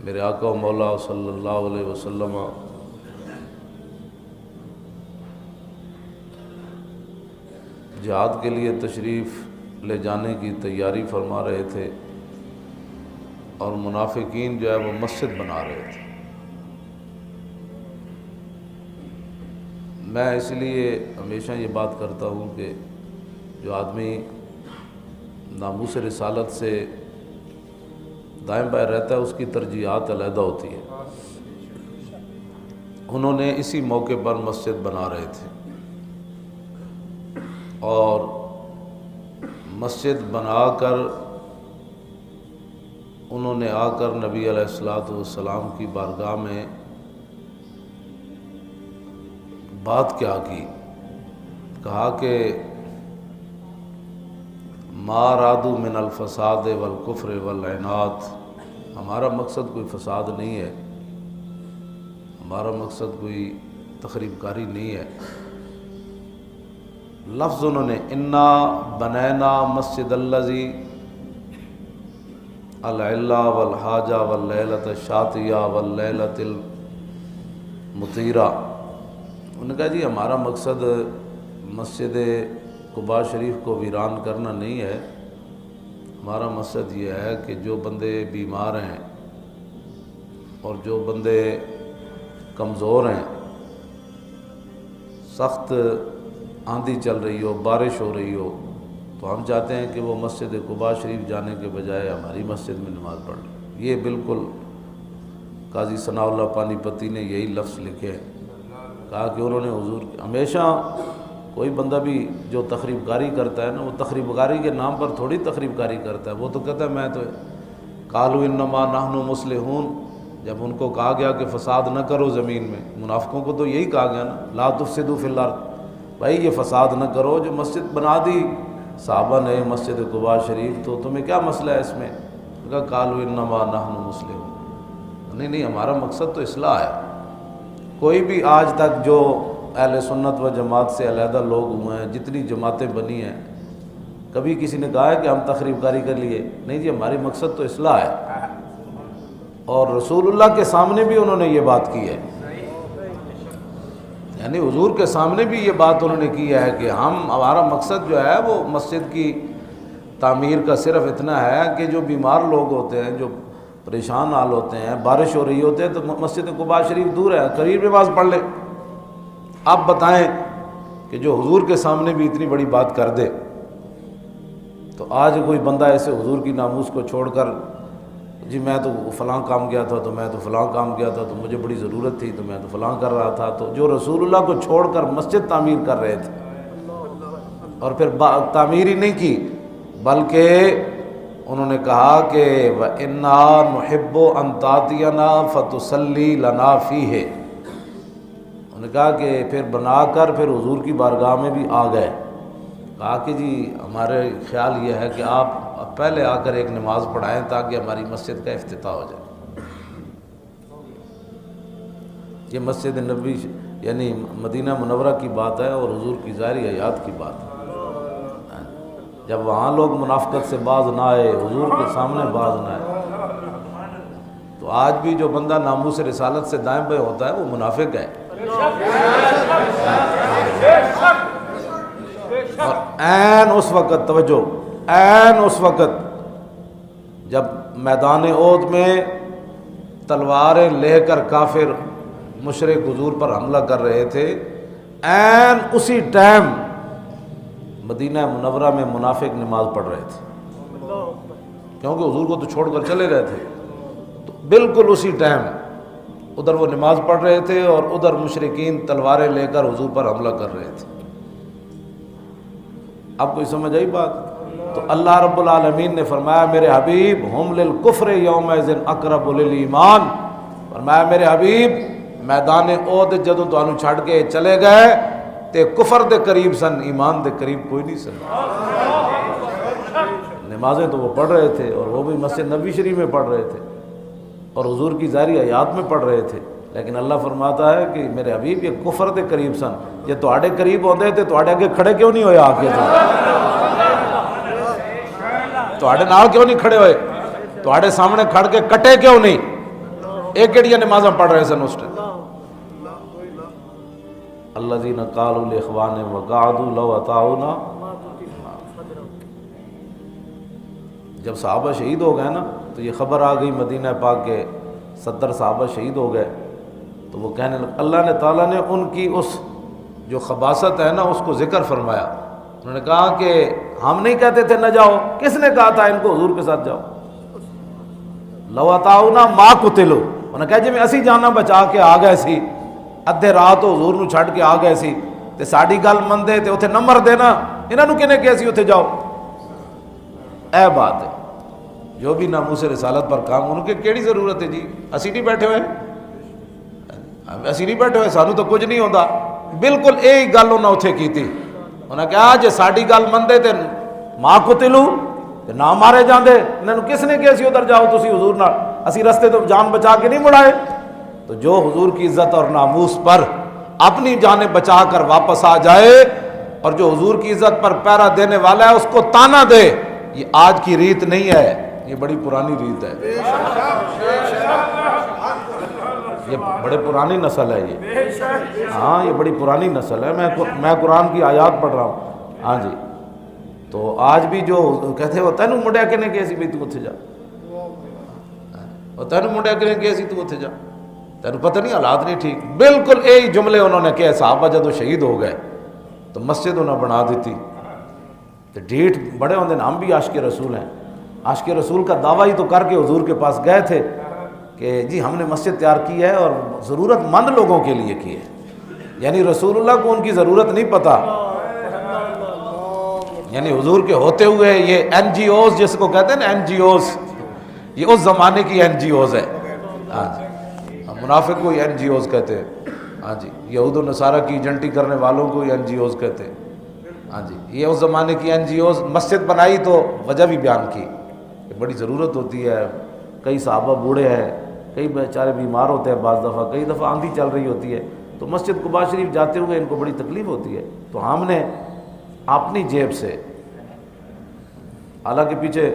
میرے آقا و مولا صلی اللہ علیہ وسلم جہاد کے لیے تشریف لے جانے کی تیاری فرما رہے تھے اور منافقین جو ہے وہ مسجد بنا رہے تھے۔ میں اس لیے ہمیشہ یہ بات کرتا ہوں کہ جو آدمی ناموس رسالت سے دائیں بائیں رہتا ہے اس کی ترجیحات علیحدہ ہوتی ہے۔ انہوں نے اسی موقع پر مسجد بنا رہے تھے اور مسجد بنا کر انہوں نے آ کر نبی علیہ الصلوۃ والسلام کی بارگاہ میں بات کیا کی، کہا کہ ما ارادوا من الفساد والکفر والعناد، ہمارا مقصد کوئی فساد نہیں ہے، ہمارا مقصد کوئی تخریب کاری نہیں ہے۔ لفظ انہوں نے انا بنینا مسجد الذی العلہ والحاجہ واللیلۃ الشاتیہ واللیلۃ المطیرہ، انہوں نے کہا جی ہمارا مقصد مسجد قباء شریف کو ویران کرنا نہیں ہے، ہمارا مقصد یہ ہے کہ جو بندے بیمار ہیں اور جو بندے کمزور ہیں، سخت آندھی چل رہی ہو، بارش ہو رہی ہو، تو ہم چاہتے ہیں کہ وہ مسجد قباء شریف جانے کے بجائے ہماری مسجد میں نماز پڑھ لیں۔ یہ بالکل قاضی ثناء اللہ پانی پتی نے یہی لفظ لکھے ہیں، کہا کہ انہوں نے حضور ہمیشہ کوئی بندہ بھی جو تخریب کاری کرتا ہے نا، وہ تخریب کاری کے نام پر تھوڑی تخریب کاری کرتا ہے، وہ تو کہتا ہے میں تو قالوا انما نحن مصلحون، جب ان کو کہا گیا کہ فساد نہ کرو زمین میں، منافقوں کو تو یہی کہا گیا نا لا تفسدوا فی الارض، بھائی یہ فساد نہ کرو، جو مسجد بنا دی صحابہ نے مسجد قباء شریف، تو تمہیں کیا مسئلہ ہے اس میں؟ کہا قالوا انما نحن مصلحون، نہیں ہمارا مقصد تو اصلاح ہے۔ کوئی بھی آج تک جو اہل سنت و جماعت سے علیحدہ لوگ ہوئے ہیں، جتنی جماعتیں بنی ہیں، کبھی کسی نے کہا ہے کہ ہم تخریب کاری کر لیے؟ نہیں جی، ہماری مقصد تو اصلاح ہے، اور رسول اللہ کے سامنے بھی انہوں نے یہ بات کی ہے، یعنی حضور کے سامنے بھی یہ بات انہوں نے کی ہے کہ ہمارا مقصد جو ہے وہ مسجد کی تعمیر کا صرف اتنا ہے کہ جو بیمار لوگ ہوتے ہیں، جو پریشان حال ہوتے ہیں، بارش ہو رہی ہوتے ہیں، تو مسجد قباء شریف دور ہے، قریب نماز پڑھ لیں۔ آپ بتائیں کہ جو حضور کے سامنے بھی اتنی بڑی بات کر دے، تو آج کوئی بندہ ایسے حضور کی ناموس کو چھوڑ کر جی میں تو فلاں کام گیا تھا، تو میں تو فلاں کام گیا تھا، تو مجھے بڑی ضرورت تھی، تو میں تو فلاں کر رہا تھا، تو جو رسول اللہ کو چھوڑ کر مسجد تعمیر کر رہے تھے، اور پھر تعمیر ہی نہیں کی بلکہ انہوں نے کہا کہ وَإِنَّا نُحِبُّ أَن تَأْتِيَنَا فَتُصَلِّي لَنَا فِيهِ، انہوں نے کہا کہ پھر بنا کر پھر حضور کی بارگاہ میں بھی آ گئے، کہا کہ جی ہمارے خیال یہ ہے کہ آپ پہلے آ کر ایک نماز پڑھائیں تاکہ ہماری مسجد کا افتتاح ہو جائے۔ یہ مسجد نبوی یعنی مدینہ منورہ کی بات ہے اور حضور کی ظاہری حیات کی بات ہے۔ جب وہاں لوگ منافقت سے باز نہ آئے، حضور کے سامنے باز نہ آئے، تو آج بھی جو بندہ ناموس رسالت سے دائیں بائیں ہوتا ہے وہ منافق ہے۔ اور عین اس وقت توجہ، عین اس وقت جب میدان احد میں تلواریں لے کر کافر مشرک حضور پر حملہ کر رہے تھے، عین اسی ٹائم مدینہ منورہ میں منافق نماز پڑھ رہے تھے، کیونکہ حضور کو تو چھوڑ کر چلے گئے تھے، تو بالکل اسی ٹائم ادھر وہ نماز پڑھ رہے تھے اور ادھر مشرکین تلواریں لے کر حضور پر حملہ کر رہے تھے۔ آپ کو سمجھ آئی بات؟ تو اللہ رب العالمین نے فرمایا میرے حبیب ہم للکفر یومئذ اقرب للایمان، فرمایا میرے حبیب میدان احد جدوں تانوں چھڑ کے چلے گئے تے کفر دے قریب سن، ایمان دے قریب کوئی نہیں سن۔ نمازیں تو وہ پڑھ رہے تھے اور وہ بھی مسجد نبوی شریف میں پڑھ رہے تھے اور حضور کی ظاہری حیات میں پڑھ رہے تھے، لیکن اللہ فرماتا ہے کہ میرے حبیب یہ کفر دے قریب سن، یہ تواڈے قریب ہوندے تے تواڈے اگے کھڑے کیوں نہیں ہوئے؟ آ کے تواڈے نال کیوں نہیں کھڑے ہوئے؟ تواڈے سامنے کھڑ کے کٹے کیوں نہیں؟ ایک کیڑیاں نمازاں پڑھ رہے سن اس ٹائم. الذین قالوا لاخوانہم وقعدوا لو اطاعونا. جب صحابہ شہید ہو گئے نا تو یہ خبر آ گئی مدینہ پاک کے 70 صحابہ شہید ہو گئے، تو وہ کہنے لگے، اللہ نے تعالیٰ نے ان کی اس جو خباثت ہے نا اس کو ذکر فرمایا. انہوں نے کہا کہ ہم نہیں کہتے تھے نہ جاؤ، کس نے کہا تھا ان کو حضور کے ساتھ جاؤ؟ لو اطاعونا ما قتلوا. انہوں نے کہا جی میں اسی جانا بچا کے آ گئے سی، ادھے رات حضور نو چھڈ کے آ گئے سی تے ساڈی گل مندے تے اتھے نمبر دینا، انہاں نو کنے کہے سی اتھے جاؤ. اے بات ہے جو بھی ناموس رسالت پر کام، ان کے کیڑی ضرورت ہے جی؟ اسی نہیں بیٹھے ہوئے، اسی نہیں بیٹھے ہوئے، سانو تو کچھ نہیں ہوندا. بالکل یہی گل انہاں اتھے کیتی. انہاں کہا جے ساڈی گل مندے تے ما قتلو تے نہ مارے جاندے، انہاں نو کس نے کہے سی ادھر جاؤ تسی حضور نال، اسی رستے تو جان بچا کے نہیں مڑائے. تو جو حضور کی عزت اور ناموس پر اپنی جانیں بچا کر واپس آ جائے اور جو حضور کی عزت پر پیرا دینے والا ہے اس کو تانا دے، یہ آج کی ریت نہیں ہے، یہ بڑی پرانی ریت ہے، یہ بڑے پرانی نسل ہے یہ. ہاں یہ بڑی پرانی نسل ہے. میں قرآن کی آیات پڑھ رہا ہوں. ہاں جی. تو آج بھی جو کہتے ہو تینوں منڈیا کنے کہے سی بھی تو اتھے جا، اور تینوں منڈیا کنے کہے سی تو اتھے جا، تینوں پتہ نہیں حالات نہیں ٹھیک. بالکل یہی جملے انہوں نے کہے. صحابہ جدو شہید ہو گئے تو مسجد انہوں نے بنا دیتی. تو ڈیٹ بڑے ہوندے ہیں، ہم بھی عاشق رسول ہیں. عاشق رسول کا دعویٰ ہی تو کر کے حضور کے پاس گئے تھے کہ جی ہم نے مسجد تیار کی ہے اور ضرورت مند لوگوں کے لیے کی ہے. یعنی رسول اللہ کو ان کی ضرورت نہیں پتہ، یعنی حضور کے ہوتے ہوئے یہ این جی اوز جس کو کہتے ہیں نا، این جی اوز، یہ اس زمانے کی این جی اوز ہے. ہاں جی. منافق کو این جی اوز کہتے ہیں. ہاں جی. یہود و نصارہ کی ایجنٹی کرنے والوں کو این جی اوز کہتے ہیں. ہاں جی. یہ اس زمانے کی این جی اوز. مسجد بنائی تو وجہ بھی بیان کی کہ بڑی ضرورت ہوتی ہے، کئی صحابہ بوڑھے ہیں، کئی بیچارے بیمار ہوتے ہیں، بعض دفعہ کئی دفعہ آندھی چل رہی ہوتی ہے، تو مسجد قباء شریف جاتے ہوئے ان کو بڑی تکلیف ہوتی ہے. تو ہم نے اپنی جیب سے، حالانکہ پیچھے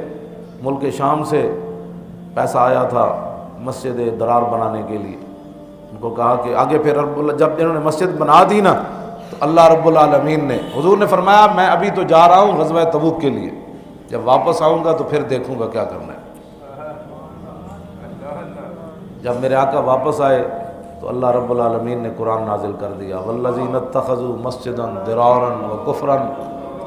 ملک شام سے پیسہ آیا تھا مسجد درار بنانے کے لیے، ان کو کہا کہ آگے پھر جب انہوں نے مسجد بنا دی نا تو اللہ رب العالمین نے، حضور نے فرمایا میں ابھی تو جا رہا ہوں غزوہ تبوک کے لیے، جب واپس آؤں گا تو پھر دیکھوں گا کیا کرنا ہے. جب میرے آقا واپس آئے تو اللہ رب العالمین نے قرآن نازل کر دیا، والذین اتخذوا مسجدا ضرارا وکفرا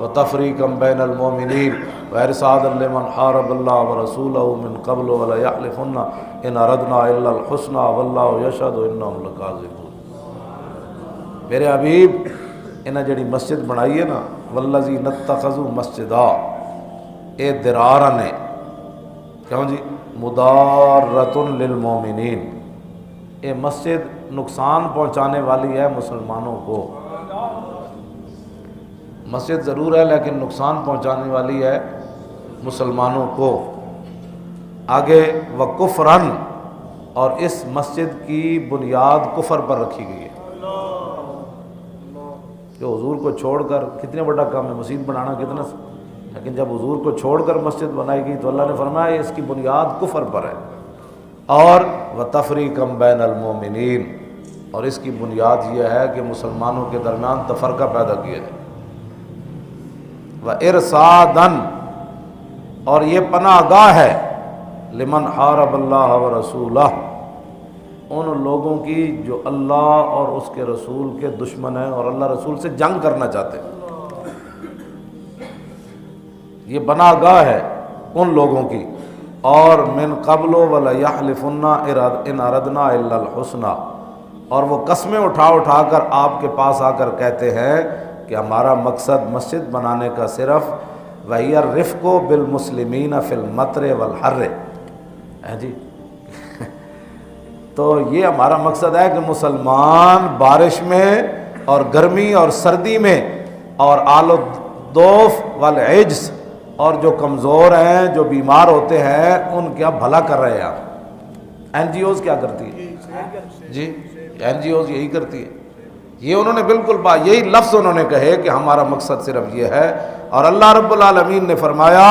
وتفریقا بین المؤمنین وارصادا لمن حارب اللہ ورسولہ من قبل ولیحلفن ان اردنا الا الحسنى واللہ یشہد انہم لکاذبون. میرے حبیب انہیں جڑی مسجد بنائی ہے نا، والذین اتخذوا مسجدا، اے درارا نے، کیوں جی؟ مضارۃ للمومنین، اے مسجد نقصان پہنچانے والی ہے مسلمانوں کو. مسجد ضرور ہے لیکن نقصان پہنچانے والی ہے مسلمانوں کو. آگے وکفرن، اور اس مسجد کی بنیاد کفر پر رکھی گئی ہے. جو حضور کو چھوڑ کر، کتنے بڑا کام ہے مسجد بنانا، کتنا، لیکن جب حضور کو چھوڑ کر مسجد بنائی گئی تو اللہ نے فرمایا اس کی بنیاد کفر پر ہے. اور وَتَفْرِيقًا بَيْنَ الْمُؤْمِنِينَ، اور اس کی بنیاد یہ ہے کہ مسلمانوں کے درمیان تفرقہ پیدا کیا جائے. وَإِرْصَادًا، اور یہ پناہ گاہ ہے لمن حارب اللہ ورسولہ، ان لوگوں کی جو اللہ اور اس کے رسول کے دشمن ہیں اور اللہ رسول سے جنگ کرنا چاہتے ہیں. یہ پناہ گاہ ہے ان لوگوں کی. اور من قبل ولیحلفن ان اردنا الا الحسنى، اور وہ قسمیں اٹھا اٹھا کر آپ کے پاس آ کر کہتے ہیں کہ ہمارا مقصد مسجد بنانے کا صرف وہی الرفق بالمسلمین فی المطر والحر ہے جی. تو یہ ہمارا مقصد ہے کہ مسلمان بارش میں اور گرمی اور سردی میں اور آل الضعف والعجز، اور جو کمزور ہیں، جو بیمار ہوتے ہیں، ان کا بھلا کر رہے ہیں. آپ این جی اوز کیا کرتی ہے جی؟ این جی اوز یہی کرتی ہے. یہ انہوں نے بالکل یہی لفظ انہوں نے کہے کہ ہمارا مقصد صرف یہ ہے. اور اللہ رب العالمین نے فرمایا،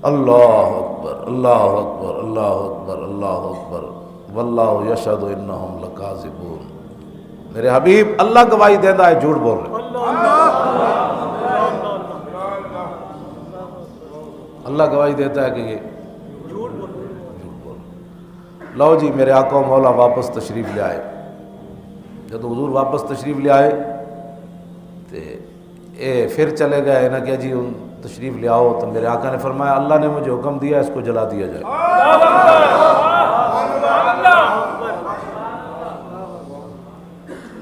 اللہ اکبر اللہ اکبر اللہ اکبر اللہ اکبر واللہ یشہد انہم لکاذبون۔ میرے حبیب اللہ گواہی دیتا ہے جھوٹ بول رہے، اللہ گواہی دیتا ہے کہ یہ جھوٹ بول رہے۔ لو جی میرے آقا و مولا واپس تشریف لے آئے۔ جب حضور واپس تشریف لے آئے تو پھر چلے گئے نا کہ جی ان تشریف لے آؤ، تو میرے آقا نے فرمایا اللہ نے مجھے حکم دیا اس کو جلا دیا جائے۔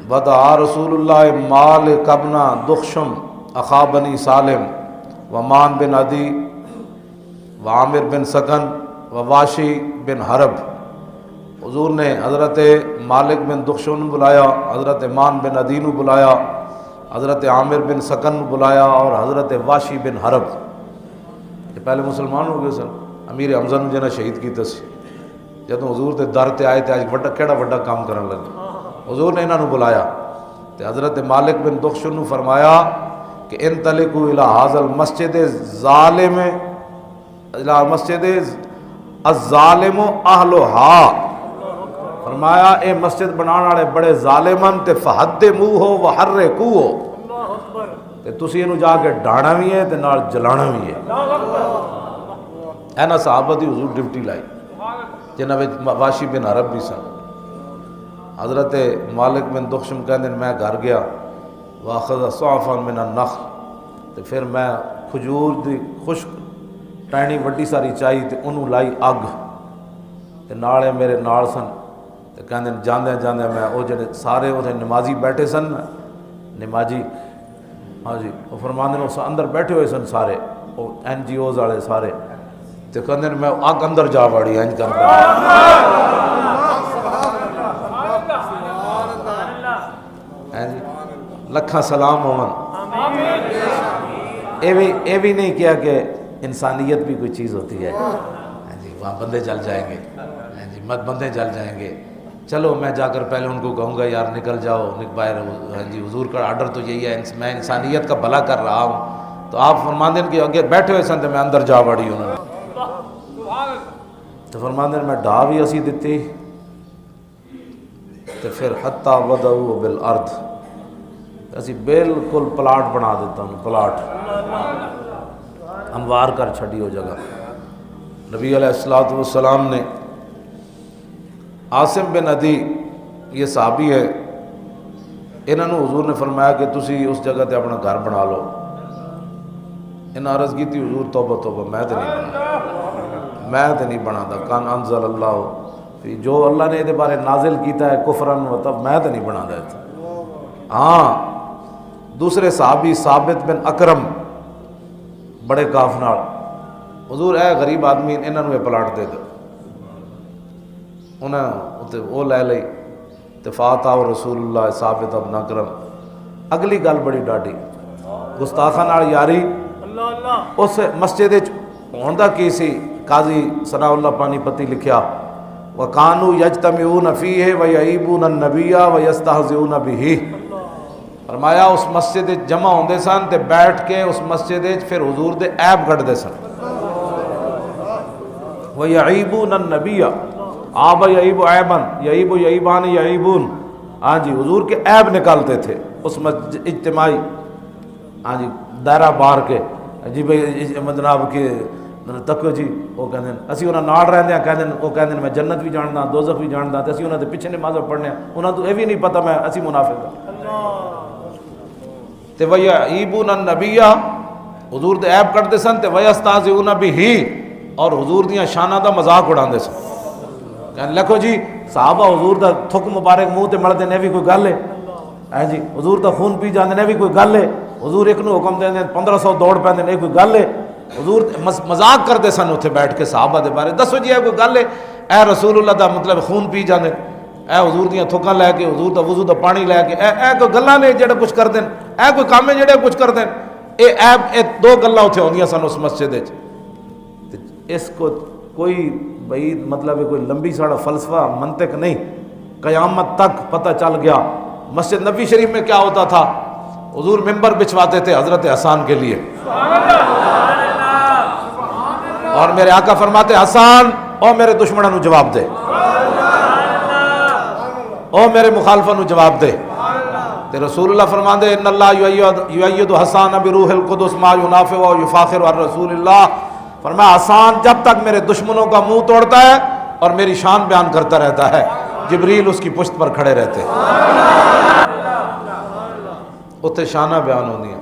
ودعا رسول اللہ مالک ابن دخشم اخا بنی سالم ومان بن عدی وعامر بن سکن وواشی بن حرب۔ حضور نے حضرت مالک بن دخشم بلایا، حضرت مان بن عدی بلایا، حضرت عامر بن سکن بلایا اور حضرت واشی بن حرب۔ یہ پہلے مسلمان ہو گئے سن، امیر حمزہ نے جنہیں شہید کیتا سی۔ جب حضور دے در تے آئے تے آج بڑا کیڑا بڑا کام کرن لگے، حضور نے انہاں نو بلایا تے حضرت مالک بن دخشم نے فرمایا کہ انطلقوا الی ھذا المسجد ظالم الی مسجد الظالم اہلھا۔ فرمایا اے مسجد بنانے والے بڑے ظالمن تے فہدموہ وحرقوہ، تے تسی اینو جا کے ڈھانا بھی ہے تے نال جلانا بھی ہے۔ اینا صحابہ دی حضور ڈیوٹی لائی جنہاں وچ واشی بن حرب بھی سن۔ حضرت مالک بن دخشم کہندے میں گھر گیا، واخذ صعفا من النخل، تے پھر میں کھجور دی خشک ٹہنی وڈی ساری چائی تے انہوں لائی اگ، تے نالے میرے نال سن۔ تے کہندے جاندے جاندے میں او جڑے سارے اتھے نمازی بیٹھے سن، نمازی ہاں جی وہ فرماندے نے اندر بیٹھے ہوئے سن سارے او NGOs والے سارے، تے کہندے میں اگ اندر جا وڑی انج کر کے لکھاں سلام ہون۔ اے بھی نہیں کیا کہ انسانیت بھی کوئی چیز ہوتی ہے، جی وہاں بندے جل جائیں گے، جی مت بندے جل جائیں گے، چلو میں جا کر پہلے ان کو کہوں گا یار نکل جاؤ باہر، جی حضور کا آرڈر تو یہی ہے، میں انسانیت کا بھلا کر رہا ہوں۔ تو آپ فرماندے کہ اگے بیٹھے ہوئے سن تو میں اندر جا وڑی، انہوں نے تو فرماندے میں ڈھا بھی اسی دیتی، تو پھر حتی وضعوا بالارض، اسی بالکل پلاٹ بنا دیتا ہوں، پلاٹ ہموار کر چھڑی ہو جگہ۔ نبی علیہ السلام نے عاصم بن عدی یہ صحابی ہے، انہوں نے حضور نے فرمایا کہ تسی اس جگہ تے اپنا گھر بنا لو۔ انہاں عرض کی تھی حضور توبہ توبہ میں تے نہیں بنا دا، کان انزل اللہ، جو اللہ نے یہ بارے نازل کیتا ہے کفرن و تب میں تے نہیں بنا دا۔ ہاں دوسرے صحابی ثابت بن اکرم بڑے کاف نال، حضور اے غریب آدمی انہوں نے پلاٹ دے دو، انہیں وہ لے لئی اتفاق اور رسول اللہ ثابت ابن اکرم۔ اگلی گل بڑی ڈاڈی گستاخاں نال یاری، اس مسجد ہوندا کی سی، قاضی ثناء اللہ پانی پتی لکھیا وَقَانُوا يَجْتَمِعُونَ فِيهِ وَيَعِيبُونَ النَّبِيَّ وَيَسْتَهْزِئُونَ بِهِ۔ فرمایا اس مسجد جمع ہوندے سن تے بیٹھ کے اس مسجد پھر حضور دے عیب کڈ دے سن۔ وَيَعِيبُونَ النَّبِيَّ، آب یعیب عیباً، یعیب یعیبان یعیبون، ہاں جی حضور کے عیب نکالتے تھے اس اجتماعی، ہاں جی دائرہ بار کے، جی بھئی جناب کے تکو جی وہ کہندے اسی انہاں نال رہندے ہیں، کہندے وہ کہندے میں جنت بھی جاندا دوزخ بھی جاندا، تے اسی انہاں دے پیچھے نماز پڑھنے ہیں، انہاں تو یہ بھی نہیں پتہ میں اسی منافق ہاں۔ تے وَيَعِيبُونَ النَّبِيَّ، حضور دے عیب کڈدے سن، تے وَيَسْتَهْزِئُونَ بِهِ، اور حضور دیاں شاناں دا مذاق اڑاندے سن۔ کہنے لکھو جی صحابہ حضور دا تھک مبارک منہ تے مڑدے نے بھی کوئی گل ہے، جی حضور دا خون پی جاندے نے بھی کوئی گل ہے، حضور ایک نو حکم دیندے 1500 دوڑ پیندے نے کوئی گل ہے، حضور مذاق کرتے سن اتھے بیٹھ کے صحابہ دے بارے، دسو جی اے کوئی گل ہے، اے رسول اللہ دا مطلب خون پی جاندے، اے حضور دیاں تھکاں لے کے حضور دا وضو دا پانی لے کے، اے کوئی گلاں نے جڑے کچھ کر دین، اے کوئی کام ہے جڑے کچھ کر دین، اے دو گلاں اتھے ہوندیاں سن اس مسجد وچ۔ اس کو کوئی بھئی مطلب کوئی لمبی ساڑا فلسفہ منطق نہیں، قیامت تک پتہ چل گیا۔ مسجد نبی شریف میں کیا ہوتا تھا، حضور ممبر بچھواتے تھے حضرت حسان کے لیے، اور میرے آقا فرماتے حسان او میرے دشمنوں نو جواب دے، او میرے مخالفوں نو جواب دے۔ تے رسول اللہ فرماندے ان اللہ یؤید حسان بروح القدس ما ینافع و یفاخر عن رسول اللہ، فرمایا حسان جب تک میرے دشمنوں کا منہ توڑتا ہے اور میری شان بیان کرتا رہتا ہے، جبریل اس کی پشت پر کھڑے رہتے ہیں، اتنے شانہ بیان ہوندی ہیں۔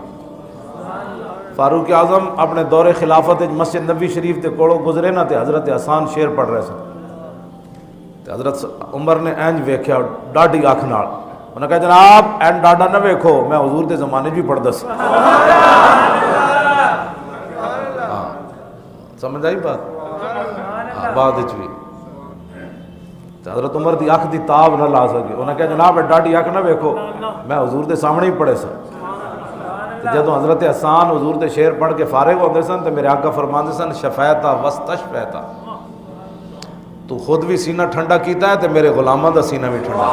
فاروق اعظم اپنے دور خلافت مسجد نبی شریف دے کوڑوں گزرے نا تے حضرت حسان شیر پڑھ رہے سن، تے حضرت عمر نے اینج ویکھیا ڈاڈی اکھ نال، انہوں نے کہا جناب این ڈاڈا نہ ویکھو، میں حضور دے زمانے بھی پڑھدا سی۔ سمجھ آئی بات؟ بعد وچ بھی حضرت عمر دی اکھ دی تاب نہ لا سکے، انہوں نے کہا جناب ڈاڈی اکھ نہ ویکھو، میں حضور دے سامنے ہی پڑھے سن۔ جدوں حضرت حسان حضور دے شعر پڑھ کے فارغ ہوندے سن تو میرے آقا فرماندے سن شفیتا واستشفیتا، تو خود بھی سینہ ٹھنڈا کیتا ہے تے میرے غلاماں دا سینہ بھی ٹھنڈا۔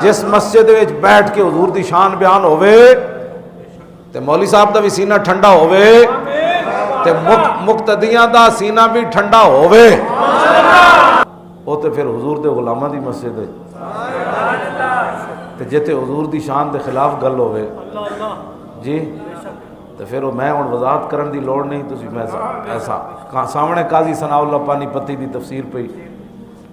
جس مسجد وچ بیٹھ کے حضور دی شان بیان ہوئے تے مولوی صاحب دا بھی سینہ ٹھنڈا ہوئے تے مقتدیاں دا سینہ بھی ٹھنڈا ہوئے، وہ تے پھر حضور دے غلاماں دی مسجد ہے تے جتے حضور دی شان دے خلاف گل ہوئے جی تو پھر میں ہن وضاحت کرن دی لوڑ نہیں، تسی میں ایسا سامنے قاضی ثناء اللہ پانی پتی دی تفسیر پئی،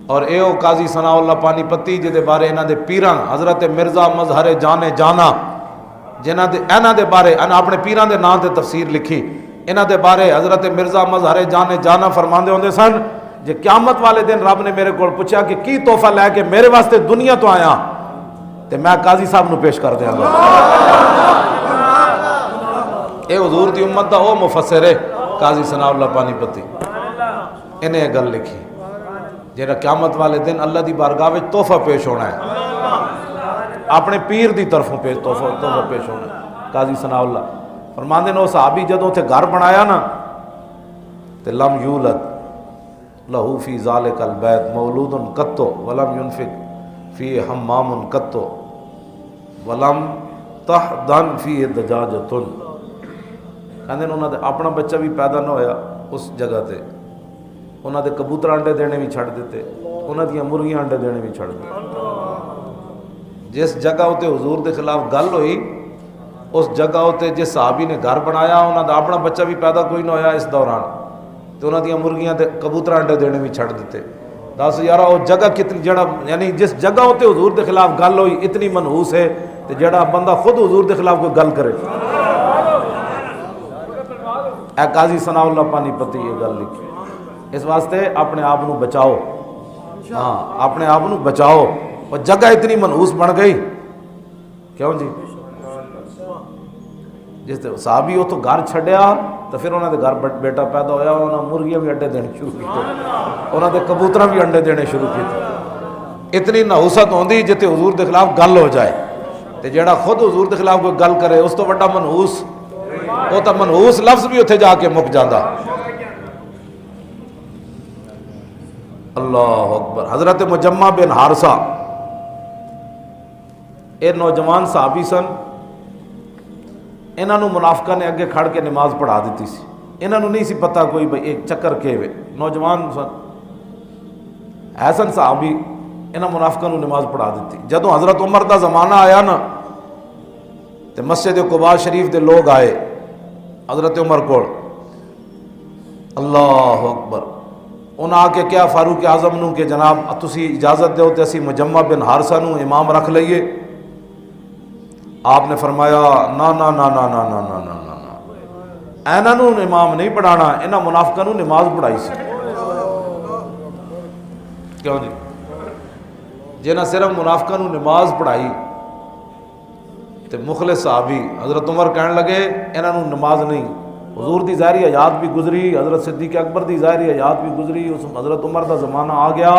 اور اے او قاضی ثناء اللہ پانی پتی جدے بارے انہاں دے پیراں حضرت مرزا مظہر جانے جانا جنہاں دے انہاں دے بارے انہاں اپنے پیراں دے نام تے تفسیر لکھی، انہاں دے بارے حضرت مرزا مظہر جانے جانا فرماندے ہوندے سن جے قیامت والے دن رب نے میرے کول پوچھا کہ کی تحفہ لے کے میرے واسطے دنیا تو آیا تے میں قاضی صاحب نو پیش کر دیاں گا۔ اے حضور دی امت دا او مفسر ہے قاضی ثناء اللہ پانی پتی، انہیں یہ گل لکھی جیڑا قیامت والے دن اللہ دی بارگاہ وچ تحفہ پیش ہونا ہے، اپنے پیر دی طرفوں تحفہ پیش ہونا ہے۔ قاضی ثناء اللہ فرماندے نے صحابی جدوں تے گھر بنایا نا تے لم یولد لہو فی ذالک البیت مولود قط ولم ينفق فی حمام قط ولم تحدن فی دجاجۃ، کہندے نے انہاں دے اپنا بچہ بھی پیدا نہ ہویا اس جگہ تے، انہاں دے کبوتر انڈے دینے بھی چھڑ دیتے، انہاں دیاں مرغیاں انڈے دینے بھی چھڑ دیتے۔ جس جگہ ہوتے حضور دے خلاف گل ہوئی اس جگہ ہوتے جس صحابی نے گھر بنایا انہاں دا اپنا بچہ بھی پیدا کوئی نہ ہویا اس دوران، تو انہاں دیاں مرغیاں تے کبوتر انڈے دینے بھی چھڑ دیتے۔ دس یارہ وہ جگہ کتنی جڑا یعنی جس جگہ ہوتے حضور دے خلاف گل ہوئی اتنی منحوس ہے تو جڑا بندہ خود حضور دے خلاف کوئی گل کرے۔ اے قاضی ثناء اللہ پانی پتی یہ گل لکھی، اس واسطے اپنے آپ نو بچاؤ، ہاں اپنے آپ نو بچاؤ، وہ جگہ اتنی منحوس بن گئی کیوں جی؟ جس صحابی وہ تو گھر چھڈیا تو پھر انہوں نے گھر بیٹا پیدا ہویا، انہوں نے مرغیاں بھی انڈے دینے شروع کیتے، انہوں نے کبوتر بھی انڈے دینے شروع کیتے۔ اتنی نحوست ہوندی جتے حضور دے خلاف گل ہو جائے تے جیڑا خود حضور دے خلاف کوئی گل کرے اس تو بڑا منحوس، وہ تو منحوس لفظ بھی اتنے جا کے مک جاندہ۔ اللہ اکبر۔ حضرت مجمع بن حارثہ اے نوجوان صحابی سن، انہوں نے منافقہ نے اگے کھڑ کے نماز پڑھا دیتی سی، انہوں نے نہیں سی پتہ کوئی بھئی ایک چکر کے ہوئے، نوجوان سن حسن صحابی، انہوں منافقہ نے نماز پڑھا دیتی۔ جدوں حضرت عمر دا زمانہ آیا نا تے مسجد قباء شریف دے لوگ آئے حضرت عمر کو، اللہ اکبر، انہوں آ کے کیا فاروق اعظم نو کہ جناب تسی اجازت دیو تے اسی مجمع بن حارثہ نو امام رکھ لئیے۔ آپ نے فرمایا نا نا نا نا نا نا نا نا نا، اینا نو امام نہیں پڑھانا، انہاں منافقہ نو نماز پڑھائی سی۔ کیوں جی؟ جنہاں صرف منافقہ نو نماز پڑھائی تے مخلص صحابی حضرت عمر کہنے لگے انہاں نو نماز نہیں، حضور دی ظاہری حیات بھی گزری، حضرت صدیق اکبر دی ظاہری حیات بھی گزری، اس حضرت عمر دا زمانہ آ گیا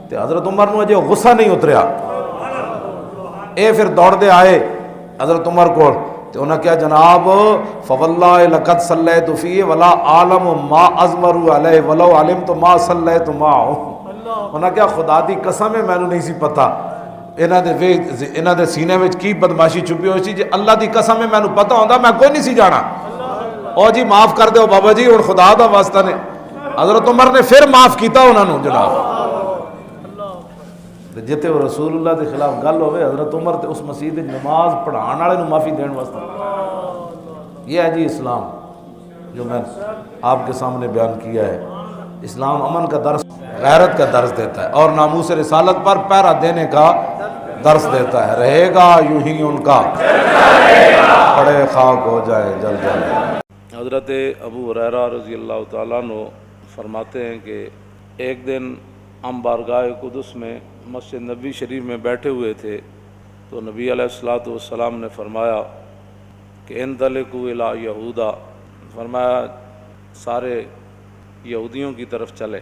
تے حضرت عمر نو اجے غصہ نہیں اتریا، اے پھر دوڑ دے آئے حضرت عمر کو تے انہاں کیا جناب فواللہ لقد صلیت فیہ ولا عالم ما ازمر علیہ ولو علمت ما صلیت معہ، انہاں کیا خدا دی قسم ہے مینوں نہیں سی پتہ انہاں دے سینے وچ کی بدماشی چھپی ہوئی سی، جے اللہ دی قسم ہے مینوں پتہ ہوندا میں کوئی نہیں سی جانا۔ او جی معاف کر دو بابا جی ہن خدا دا واسطہ نے حضرت عمر نے پھر معاف کیتا انہاں نو جناب جتے وہ رسول اللہ کے خلاف گل ہوئے حضرت عمر تے اس مسجد نماز پڑھان والے نو معافی دین واسطے یہ ہے جی اسلام جو میں آپ کے سامنے بیان کیا ہے اسلام امن کا درس غیرت کا درس دیتا ہے اور ناموس رسالت پر پہرا دینے کا درس دیتا ہے رہے گا یوں ہی ان کا پڑے خاک ہو جائے جل جائے حضرت ابو ہریرہ رضی اللہ تعالیٰ عنہ فرماتے ہیں کہ ایک دن ہم بارگاہ قدس میں مسجد نبی شریف میں بیٹھے ہوئے تھے تو نبی علیہ الصلوۃ والسلام نے فرمایا کہ انطلقوا الی یہودا فرمایا سارے یہودیوں کی طرف چلے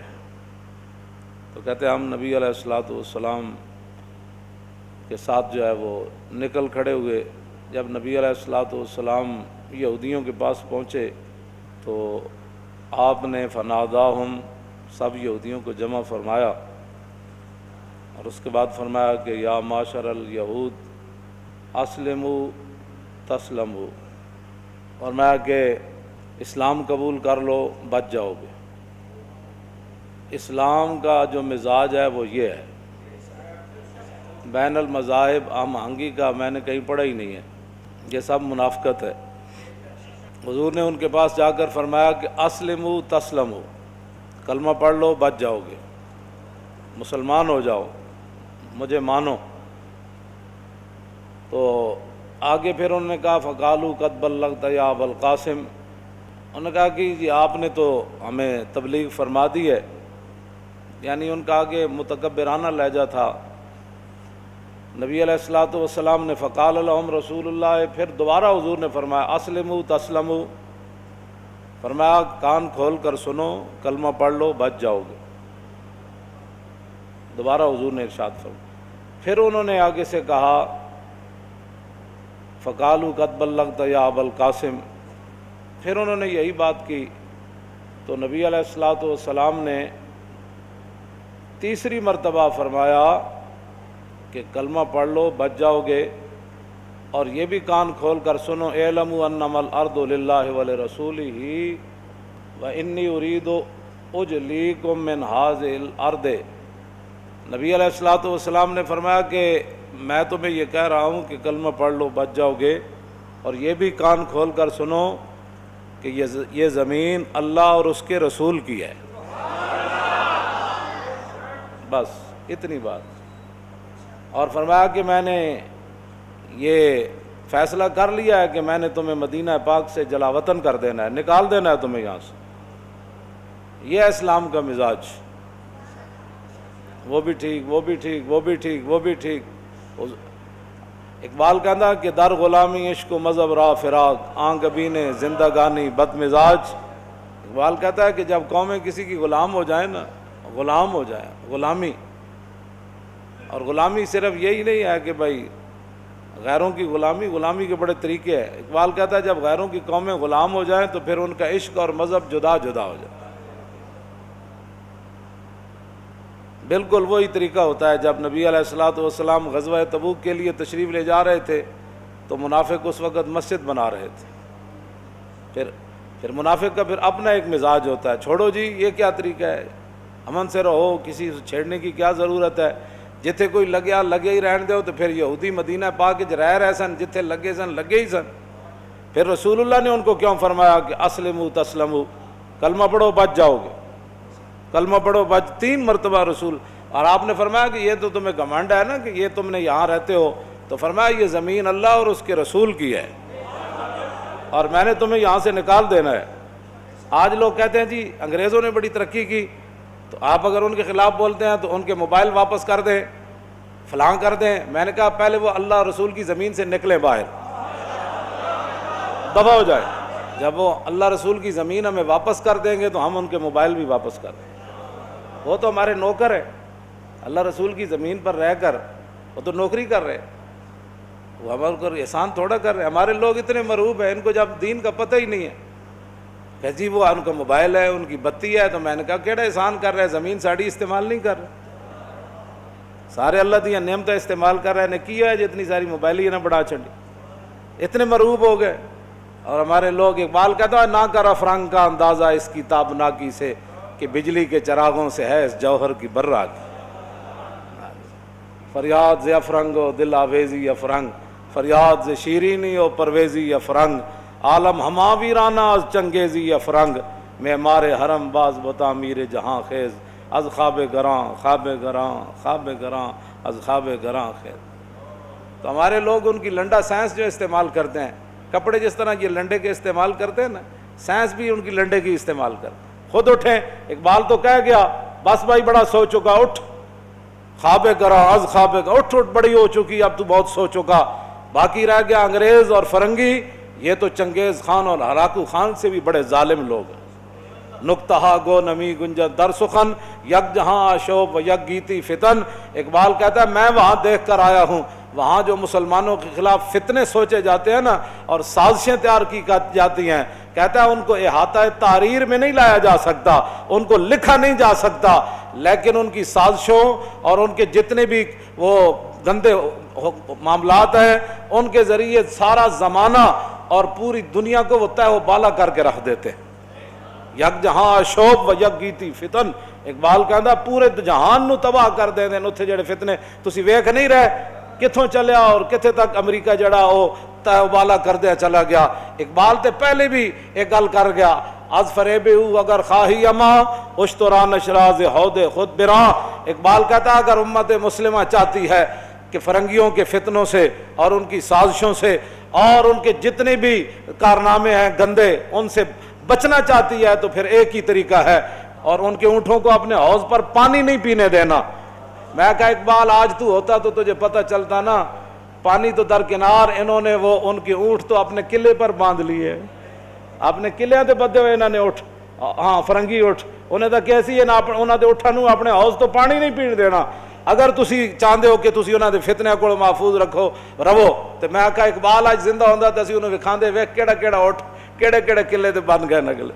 تو کہتے ہیں ہم نبی علیہ الصلوۃ والسلام کے ساتھ جو ہے وہ نکل کھڑے ہوئے جب نبی علیہ الصلوۃ والسلام یہودیوں کے پاس پہنچے تو آپ نے فناداہم سب یہودیوں کو جمع فرمایا اور اس کے بعد فرمایا کہ یا معاشر الیہود اسلموا تسلموا فرمایا کہ اسلام قبول کر لو بچ جاؤ گے اسلام کا جو مزاج ہے وہ یہ ہے بین المذاہب ہم آہنگی کا میں نے کہیں پڑھا ہی نہیں ہے یہ سب منافقت ہے حضور نے ان کے پاس جا کر فرمایا کہ اسلموا تسلموا کلمہ پڑھ لو بچ جاؤ گے مسلمان ہو جاؤ مجھے مانو تو آگے پھر انہوں نے کہا فقالوا قد بلغت یا ابا القاسم انہوں نے کہا کہ جی آپ نے تو ہمیں تبلیغ فرما دی ہے یعنی ان کا آگے متکبرانہ لہجہ تھا نبی علیہ الصلوۃ والسلام نے فقال لهم رسول اللہ پھر دوبارہ حضور نے فرمایا اسلموا تسلموا فرمایا کان کھول کر سنو کلمہ پڑھ لو بچ جاؤ گے دوبارہ حضور نے ارشاد فرمایا پھر انہوں نے آگے سے کہا فقالوا قد بلغت یا ابا القاسم پھر انہوں نے یہی بات کی تو نبی علیہ الصلوۃ والسلام نے تیسری مرتبہ فرمایا کہ کلمہ پڑھ لو بچ جاؤ گے اور یہ بھی کان کھول کر سنو اعلموا انما الارض للہ ولرسولہ وانی ارید اجلیکم من هذه الارض نبی علیہ الصلوۃ والسلام نے فرمایا کہ میں تمہیں یہ کہہ رہا ہوں کہ کلمہ پڑھ لو بچ جاؤ گے اور یہ بھی کان کھول کر سنو کہ یہ زمین اللہ اور اس کے رسول کی ہے بس اتنی بات اور فرمایا کہ میں نے یہ فیصلہ کر لیا ہے کہ میں نے تمہیں مدینہ پاک سے جلا وطن کر دینا ہے نکال دینا ہے تمہیں یہاں سے یہ ہے اسلام کا مزاج وہ بھی ٹھیک وہ بھی ٹھیک وہ بھی ٹھیک وہ بھی ٹھیک اقبال کہتا کہ در غلامی عشق و مذہب راہ فراق آنکھ بین زندگانی بد مزاج اقبال کہتا ہے کہ جب قومیں کسی کی غلام ہو جائیں نا غلام ہو جائیں غلامی اور غلامی صرف یہی نہیں ہے کہ بھائی غیروں کی غلامی کے بڑے طریقے ہیں اقبال کہتا ہے جب غیروں کی قومیں غلام ہو جائیں تو پھر ان کا عشق اور مذہب جدا جدا ہو جائے بالکل وہی طریقہ ہوتا ہے جب نبی علیہ الصلوۃ والسلام غزوہ تبوک کے لیے تشریف لے جا رہے تھے تو منافق اس وقت مسجد بنا رہے تھے پھر منافق کا پھر اپنا ایک مزاج ہوتا ہے چھوڑو جی یہ کیا طریقہ ہے امن سے رہو کسی سے چھیڑنے کی کیا ضرورت ہے جتھے کوئی لگے ہی رہن دو تو پھر یہودی مدینہ پاک رہ رہے سن جتھے لگے ہی سن پھر رسول اللہ نے ان کو کیوں فرمایا کہ اسلموا تسلموا کلمہ پڑھو بچ جاؤ گے کلمہ پڑھو بچ 3 مرتبہ رسول اور آپ نے فرمایا کہ یہ تو تمہیں گھمنڈ ہے نا کہ یہ تم نے یہاں رہتے ہو تو فرمایا یہ زمین اللہ اور اس کے رسول کی ہے اور میں نے تمہیں یہاں سے نکال دینا ہے آج لوگ کہتے ہیں جی انگریزوں نے بڑی ترقی کی تو آپ اگر ان کے خلاف بولتے ہیں تو ان کے موبائل واپس کر دیں فلاں کر دیں میں نے کہا پہلے وہ اللہ رسول کی زمین سے نکلیں باہر دفع ہو جائے جب وہ اللہ رسول کی زمین ہمیں واپس کر دیں گے تو ہم ان کے موبائل بھی واپس کر دیں وہ تو ہمارے نوکر ہیں اللہ رسول کی زمین پر رہ کر وہ تو نوکری کر رہے وہ ہمارے کو احسان تھوڑا کر رہے ہمارے لوگ اتنے مرعوب ہیں ان کو جب دین کا پتہ ہی نہیں ہے کہ جی وہ ان کا موبائل ہے ان کی بتی ہے تو میں نے کہا کیڑا احسان کر رہے زمین ساڑی استعمال نہیں کر رہے سارے اللہ دیا نعمتیں استعمال کر رہے ہیں کیا ہے جتنی ساری موبائل ہی نہ بڑھا چھڑی اتنے مرعوب ہو گئے اور ہمارے لوگ، اقبال کہتا ہے نہ کر افرنگ کا اندازہ اس کی تابناکی سے کہ بجلی کے چراغوں سے ہے اس جوہر کی براکی. فریاد ز افرنگ و دل آویزی افرنگ، فریاد ز شیرینی و پرویزی افرنگ، عالم ہما ویرانہ از چنگیزی افرنگ، معمار حرم باز بتا میر جہاں خیز، از خواب گراں خواب گراں خواب گراں از خواب گراں خیز. تو ہمارے لوگ ان کی لنڈا سائنس جو استعمال کرتے ہیں، کپڑے جس طرح یہ لنڈے کے استعمال کرتے ہیں نا، سائنس بھی ان کی لنڈے کی استعمال کرتے. خود اٹھیں، اقبال تو کہہ گیا بس بھائی بڑا سو چکا، اٹھ خواب گراں از خواب گراں، اٹھ اٹھ بڑی ہو چکی، اب تو بہت سو چکا. باقی رہ گیا انگریز اور فرنگی، یہ تو چنگیز خان اور ہلاکو خان سے بھی بڑے ظالم لوگ ہیں. نکتہا گو نمی گنجد در سخن، یک جہاں آشوب و یک گیتی فتن. اقبال کہتا ہے میں وہاں دیکھ کر آیا ہوں، وہاں جو مسلمانوں کے خلاف فتنے سوچے جاتے ہیں نا اور سازشیں تیار کی جاتی ہیں، کہتا ہے ان کو احاطہ تحریر میں نہیں لایا جا سکتا، ان کو لکھا نہیں جا سکتا، لیکن ان کی سازشوں اور ان کے جتنے بھی وہ گندے معاملات ہیں ان کے ذریعے سارا زمانہ اور پوری دنیا کو وہ تہ و بالا کر کے رکھ دیتے. یک جہاں شوب و یک گیتی فتن. اقبال کہندا پورے جہان نو تباہ کر دے دین اتھے جڑے فتنے تسی ویکھ نہیں رہے کتھوں چلیا اور کتھے تک امریکہ جڑا وہ تہ و بالا کر دیا چلا گیا. اقبال تے پہلے بھی ایک گل کر گیا، از فریب او اگر خواہی اما اشترا نشراز حود خود براں. اقبال کہتا اگر امت مسلمہ چاہتی ہے کہ فرنگیوں کے فتنوں سے اور ان کی سازشوں سے اور ان کے جتنے بھی کارنامے ہیں گندے ان سے بچنا چاہتی ہے تو پھر ایک ہی طریقہ ہے، اور ان کے اونٹوں کو اپنے حوض پر پانی نہیں پینے دینا. میں کہا اقبال آج تو ہوتا تو تجھے پتہ چلتا نا، پانی تو درکنار، انہوں نے وہ ان کے اونٹ تو اپنے قلعے پر باندھ لیے، اپنے قلعے تے بدے ہوئے انہوں نے اٹھ، ہاں فرنگی اٹھ انہیں تو کیسی ہے نا، انہوں نے اٹھا نو اپنے حوض تو پانی نہیں پین دینا. اگر تسی چاہتے ہو کہ تسی انہوں نے فتنے کو محفوظ رکھو رہو تو میں کہا اقبال آج زندہ ہوندہ تو اسی انہوں وکھاندے ویکھ کیڑا کیڑا اٹھ کیڑے کیڑے قلعے تے بن گئے نگلے.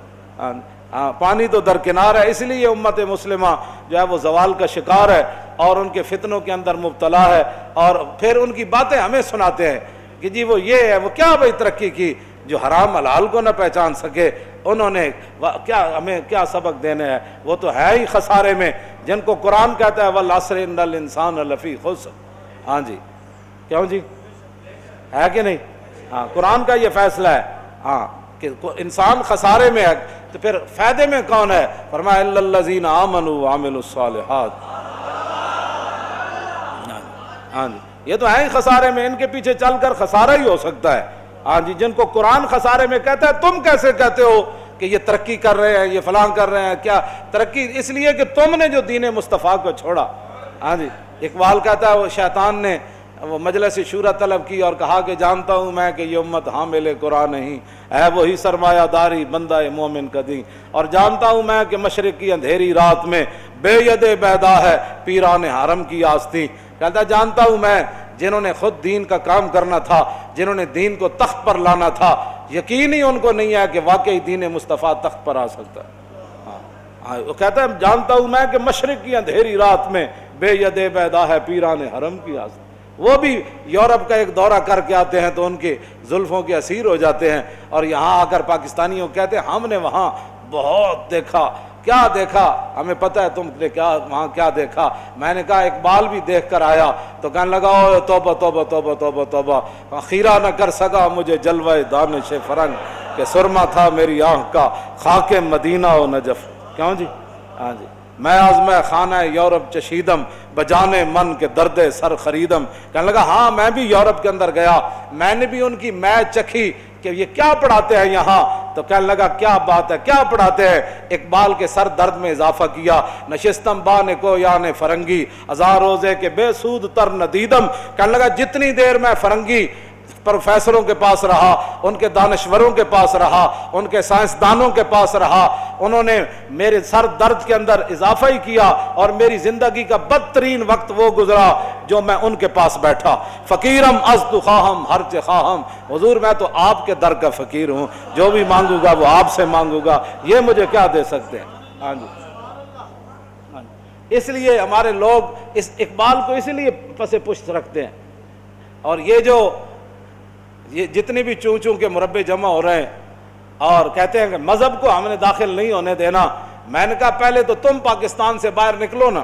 ہاں پانی تو درکنار ہے، اس لیے امت مسلمہ جو ہے وہ زوال کا شکار ہے اور ان کے فتنوں کے اندر مبتلا ہے. اور پھر ان کی باتیں ہمیں سناتے ہیں کہ جی وہ یہ ہے وہ کیا بھائی ترقی کی جو حرام حلال کو نہ پہچان سکے، انہوں نے کیا ہمیں کیا سبق دینے ہیں، وہ تو ہے ہی خسارے میں، جن کو قرآن کہتا ہے والعصر ان الانسان لفی خسر. ہاں جی کیوں جی ہے کہ نہیں؟ ہاں قرآن کا یہ فیصلہ ہے ہاں کہ انسان خسارے میں ہے، تو پھر فائدے میں کون ہے؟ فرمایا الا الذین آمنوا وعملوا الصالحات. ہاں جی یہ تو ہے ہی خسارے میں، ان کے پیچھے چل کر خسارہ ہی ہو سکتا ہے. ہاں جی جن کو قرآن خسارے میں کہتا ہے، تم کیسے کہتے ہو کہ یہ ترقی کر رہے ہیں، یہ فلاں کر رہے ہیں؟ کیا ترقی؟ اس لیے کہ تم نے جو دین مصطفیٰ کو چھوڑا. ہاں جی اقبال کہتا ہے وہ شیطان نے وہ مجلس شورا طلب کی اور کہا کہ جانتا ہوں میں کہ یہ امت حامل قرآن نہیں ہے، وہی سرمایہ داری بندہ مومن کا دین، اور جانتا ہوں میں کہ مشرق کی اندھیری رات میں بے ید بیدا ہے پیران حرم کی آستین. کہتا جانتا ہوں میں جنہوں نے خود دین کا کام کرنا تھا، جنہوں نے دین کو تخت پر لانا تھا، یقین ہی ان کو نہیں ہے کہ واقعی دین مصطفیٰ تخت پر آ سکتا ہے. وہ کہتا ہے جانتا ہوں میں کہ مشرق کی اندھیری رات میں بے ید بیدا ہے پیران حرم کی آستین. وہ بھی یورپ کا ایک دورہ کر کے آتے ہیں تو ان کے زلفوں کے اسیر ہو جاتے ہیں، اور یہاں آ کر پاکستانیوں کہتے ہیں ہم نے وہاں بہت دیکھا. کیا دیکھا؟ ہمیں پتہ ہے تم نے کیا وہاں کیا دیکھا. میں نے کہا اقبال بھی دیکھ کر آیا تو کہنے لگا او توبہ توبہ توبہ توبہ توبہ، خیرہ نہ کر سکا مجھے جلوہ دانش فرنگ، کہ سرما تھا میری آنکھ کا خاک مدینہ و نجف. کیوں جی؟ ہاں جی میں آزمہ خانہ یورپ چشیدم بجانے من کے درد سر خریدم. کہنے لگا ہاں میں بھی یورپ کے اندر گیا، میں نے بھی ان کی میچ چکھی کہ یہ کیا پڑھاتے ہیں یہاں. تو کہنے لگا کیا بات ہے کیا پڑھاتے ہیں؟ اقبال کے سر درد میں اضافہ کیا، نشستم بانے کو یانے فرنگی ہزار روزے کے بے سود تر ندیدم. کہنے لگا جتنی دیر میں فرنگی پروفیسروں کے پاس رہا، ان کے دانشوروں کے پاس رہا، ان کے سائنسدانوں کے پاس رہا، انہوں نے میرے سر درد کے اندر اضافہ ہی کیا، اور میری زندگی کا بدترین وقت وہ گزرا جو میں ان کے پاس بیٹھا. فقیرم ازد خواہم ہرچ خواہم، حضور میں تو آپ کے در کا فقیر ہوں، جو بھی مانگوں گا وہ آپ سے مانگوں گا، یہ مجھے کیا دے سکتے ہیں. ہاں جی اس لیے ہمارے لوگ اس اقبال کو اسی لیے پس پشت رکھتے ہیں. اور یہ جو یہ جتنے بھی چوں چوں کے مربے جمع ہو رہے ہیں اور کہتے ہیں کہ مذہب کو ہم نے داخل نہیں ہونے دینا، میں نے کہا پہلے تو تم پاکستان سے باہر نکلو نا،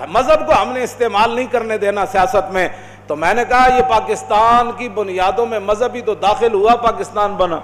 مذہب کو ہم نے استعمال نہیں کرنے دینا سیاست میں. تو میں نے کہا یہ پاکستان کی بنیادوں میں مذہب ہی تو داخل ہوا، پاکستان بنا.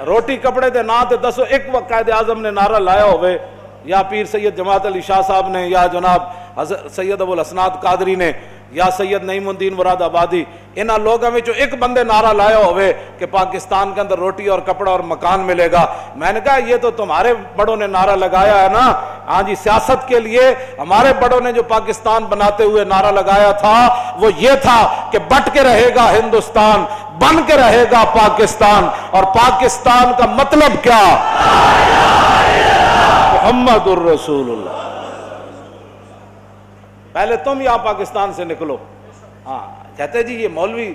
روٹی کپڑے دے نا تے دسو ایک وقت قائد اعظم نے نعرہ لایا ہوئے، یا پیر سید جماعت علی شاہ صاحب نے، یا جناب حضرت سید ابو الاسناد قادری نے، یا سید نعیم الدین مراد آبادی، انہاں لوگوں میں جو ایک بندے نعرہ لایا ہوئے کہ پاکستان کے اندر روٹی اور کپڑا اور مکان ملے گا. میں نے کہا یہ تو تمہارے بڑوں نے نعرہ لگایا ہے نا. ہاں جی، سیاست کے لیے ہمارے بڑوں نے جو پاکستان بناتے ہوئے نعرہ لگایا تھا وہ یہ تھا کہ بٹ کے رہے گا ہندوستان، بن کے رہے گا پاکستان. اور پاکستان کا مطلب کیا؟ محمد الرسول اللہ. پہلے تم یہاں پاکستان سے نکلو. ہاں کہتے جی یہ مولوی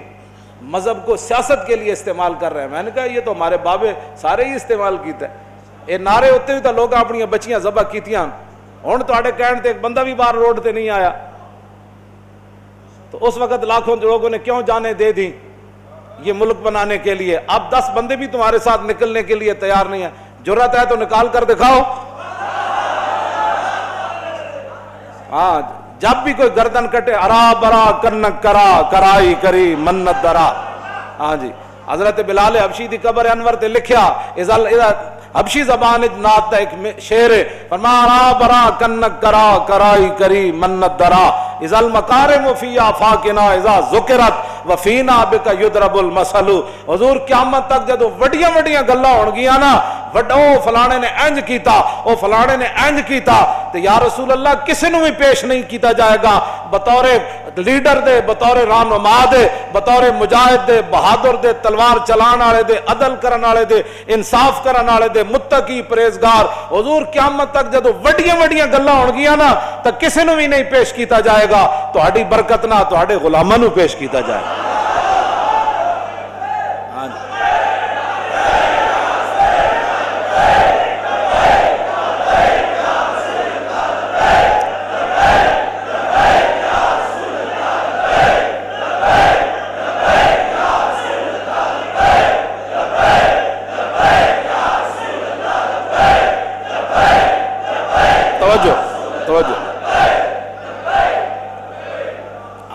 مذہب کو سیاست کے لیے استعمال کر رہے ہیں. میں نے کہا یہ تو ہمارے بابے سارے ہی استعمال کیتے ہیں. یہ نعرے ہوتے ہوئے تو لوگ اپنی بچیاں ذبح کیتیاں، ہوں تھوڑے کہنے تے ایک بندہ بھی باہر روڈ تے نہیں آیا. تو اس وقت لاکھوں لوگوں نے کیوں جانیں دے دی یہ ملک بنانے کے لیے. اب 10 بندے بھی تمہارے ساتھ نکلنے کے لیے تیار نہیں ہیں. جرأت ہے تو نکال کر دکھاؤ. ہاں جب بھی کوئی گردن کٹے، ارا برا کنک کرا کرائی کری منت درا. ہاں جی، حضرت بلال حبشی دی قبر انور تے لکھیا، حبشی زبان نات دا ایک شعر ہے، فرمایا ارا برا کنک کرا کرائی کری منت درا، اذا المکارم فی آفاقنا اذا ذکرت وفینا بک یضرب المثل. حضور قیامت تک جدو وڈیاں وڈیاں گلاں ہون گیاں نا، وڈو فلانے نے انج کیتا، او فلانے نے انج کیتا، تو یا رسول اللہ کسی نو بھی پیش نہیں کیتا جائے گا بطور لیڈر دے، بطور رہنما دے، بطور مجاہد دے، بہادر دے، تلوار چلان والے دے، عدل کرن والے دے، انصاف کرن والے دے، متقی پرہیزگار. حضور قیامت تک جدو وڈیاں وڈیاں گلاں ہون گیاں نا تو کسی نو بھی نہیں پیش کیتا جائے گا، تہاڈی برکت نہ تہاڈے غلاماں نو پیش کیتا جائے گا.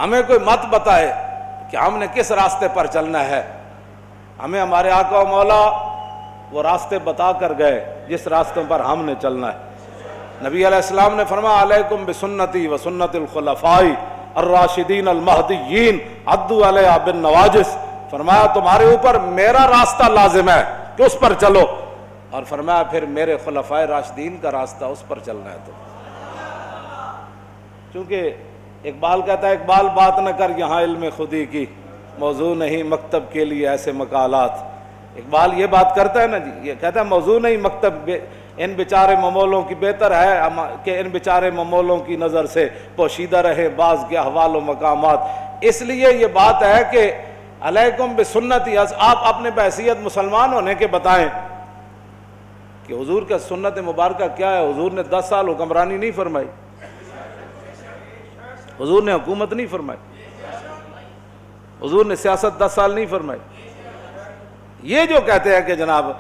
ہمیں کوئی مت بتائے کہ ہم نے کس راستے پر چلنا ہے. ہمیں ہمارے آقا و مولا وہ راستے بتا کر گئے جس راستوں پر ہم نے چلنا ہے. نبی علیہ السلام نے فرمایا علیکم بسنتی و سنت الخلفاء الراشدین المہدیین عضوا علیہا بالنواجذ. فرمایا تمہارے اوپر میرا راستہ لازم ہے کہ اس پر چلو، اور فرمایا پھر میرے خلفائے راشدین کا راستہ اس پر چلنا ہے. تو چونکہ اقبال کہتا ہے اقبال بات نہ کر یہاں علم خودی کی، موضوع نہیں مکتب کے لیے ایسے مقالات. اقبال یہ بات کرتا ہے نا جی، یہ کہتا ہے موضوع نہیں مکتب، ان بیچارے ممولوں کی بہتر ہے کہ ان بیچارے ممولوں کی نظر سے پوشیدہ رہے بعض کے احوال و مقامات. اس لیے یہ بات ہے کہ علیکم بسنتی، آپ اپنے بحیثیت مسلمان ہونے کے بتائیں کہ حضور کا سنت مبارکہ کیا ہے. حضور نے 10 سال حکمرانی نہیں فرمائی، حضور نے حکومت نہیں فرمائی، حضور نے سیاست 10 سال نہیں فرمائی. یہ جو کہتے ہیں کہ جناب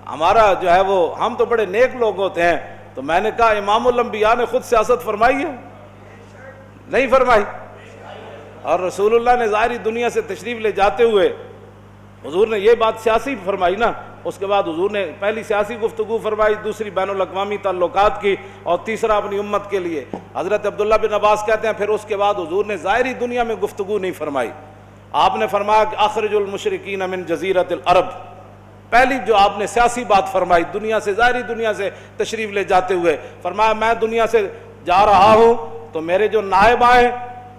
ہمارا جو ہے وہ ہم تو بڑے نیک لوگ ہوتے ہیں، تو میں نے کہا امام الانبیاء نے خود سیاست فرمائی ہے؟ نہیں فرمائی. اور رسول اللہ نے ظاہری دنیا سے تشریف لے جاتے ہوئے حضور نے یہ بات سیاسی فرمائی نا. اس کے بعد حضور نے پہلی سیاسی گفتگو فرمائی، دوسری بین الاقوامی تعلقات کی، اور تیسرا اپنی امت کے لیے. حضرت عبداللہ بن عباس کہتے ہیں پھر اس کے بعد حضور نے ظاہری دنیا میں گفتگو نہیں فرمائی. آپ نے فرمایا کہ اخرج المشرکین من جزیرۃ العرب. پہلی جو آپ نے سیاسی بات فرمائی دنیا سے، ظاہری دنیا سے تشریف لے جاتے ہوئے، فرمایا میں دنیا سے جا رہا ہوں تو میرے جو نائب آئے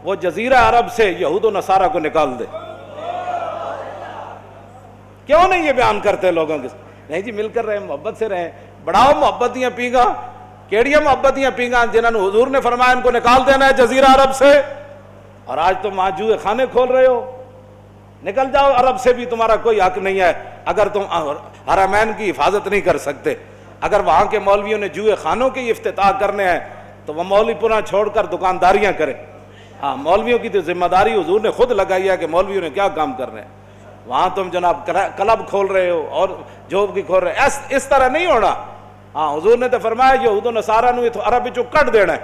وہ جزیرہ عرب سے یہود و نصارہ کو نکال دے. کیوں نہیں یہ بیان کرتے لوگوں کے؟ نہیں جی مل کر رہے، محبت سے رہیں. بڑھاؤ محبت دیاں پیگا، کیڑیاں محبت دیاں پیگا جنہوں نے حضور نے فرمایا ان کو نکال دینا ہے جزیرہ عرب سے. اور آج تم وہاں جوئے خانے کھول رہے ہو. نکل جاؤ، عرب سے بھی تمہارا کوئی حق نہیں ہے اگر تم حرمین کی حفاظت نہیں کر سکتے. اگر وہاں کے مولویوں نے جوئے خانوں کے افتتاح کرنے ہیں تو وہ مولوی پناہ چھوڑ کر دکانداریاں کریں. ہاں مولویوں کی تو ذمہ داری حضور نے خود لگائی ہے کہ مولویوں نے کیا کام کر رہے ہیں. وہاں تم جناب کلب کھول رہے ہو اور جوب کی کھول رہے ہیں، اس طرح نہیں ہونا. ہاں حضور نے تو فرمایا یہود و نصارہ نو عرب وچوں کٹ دینا ہے.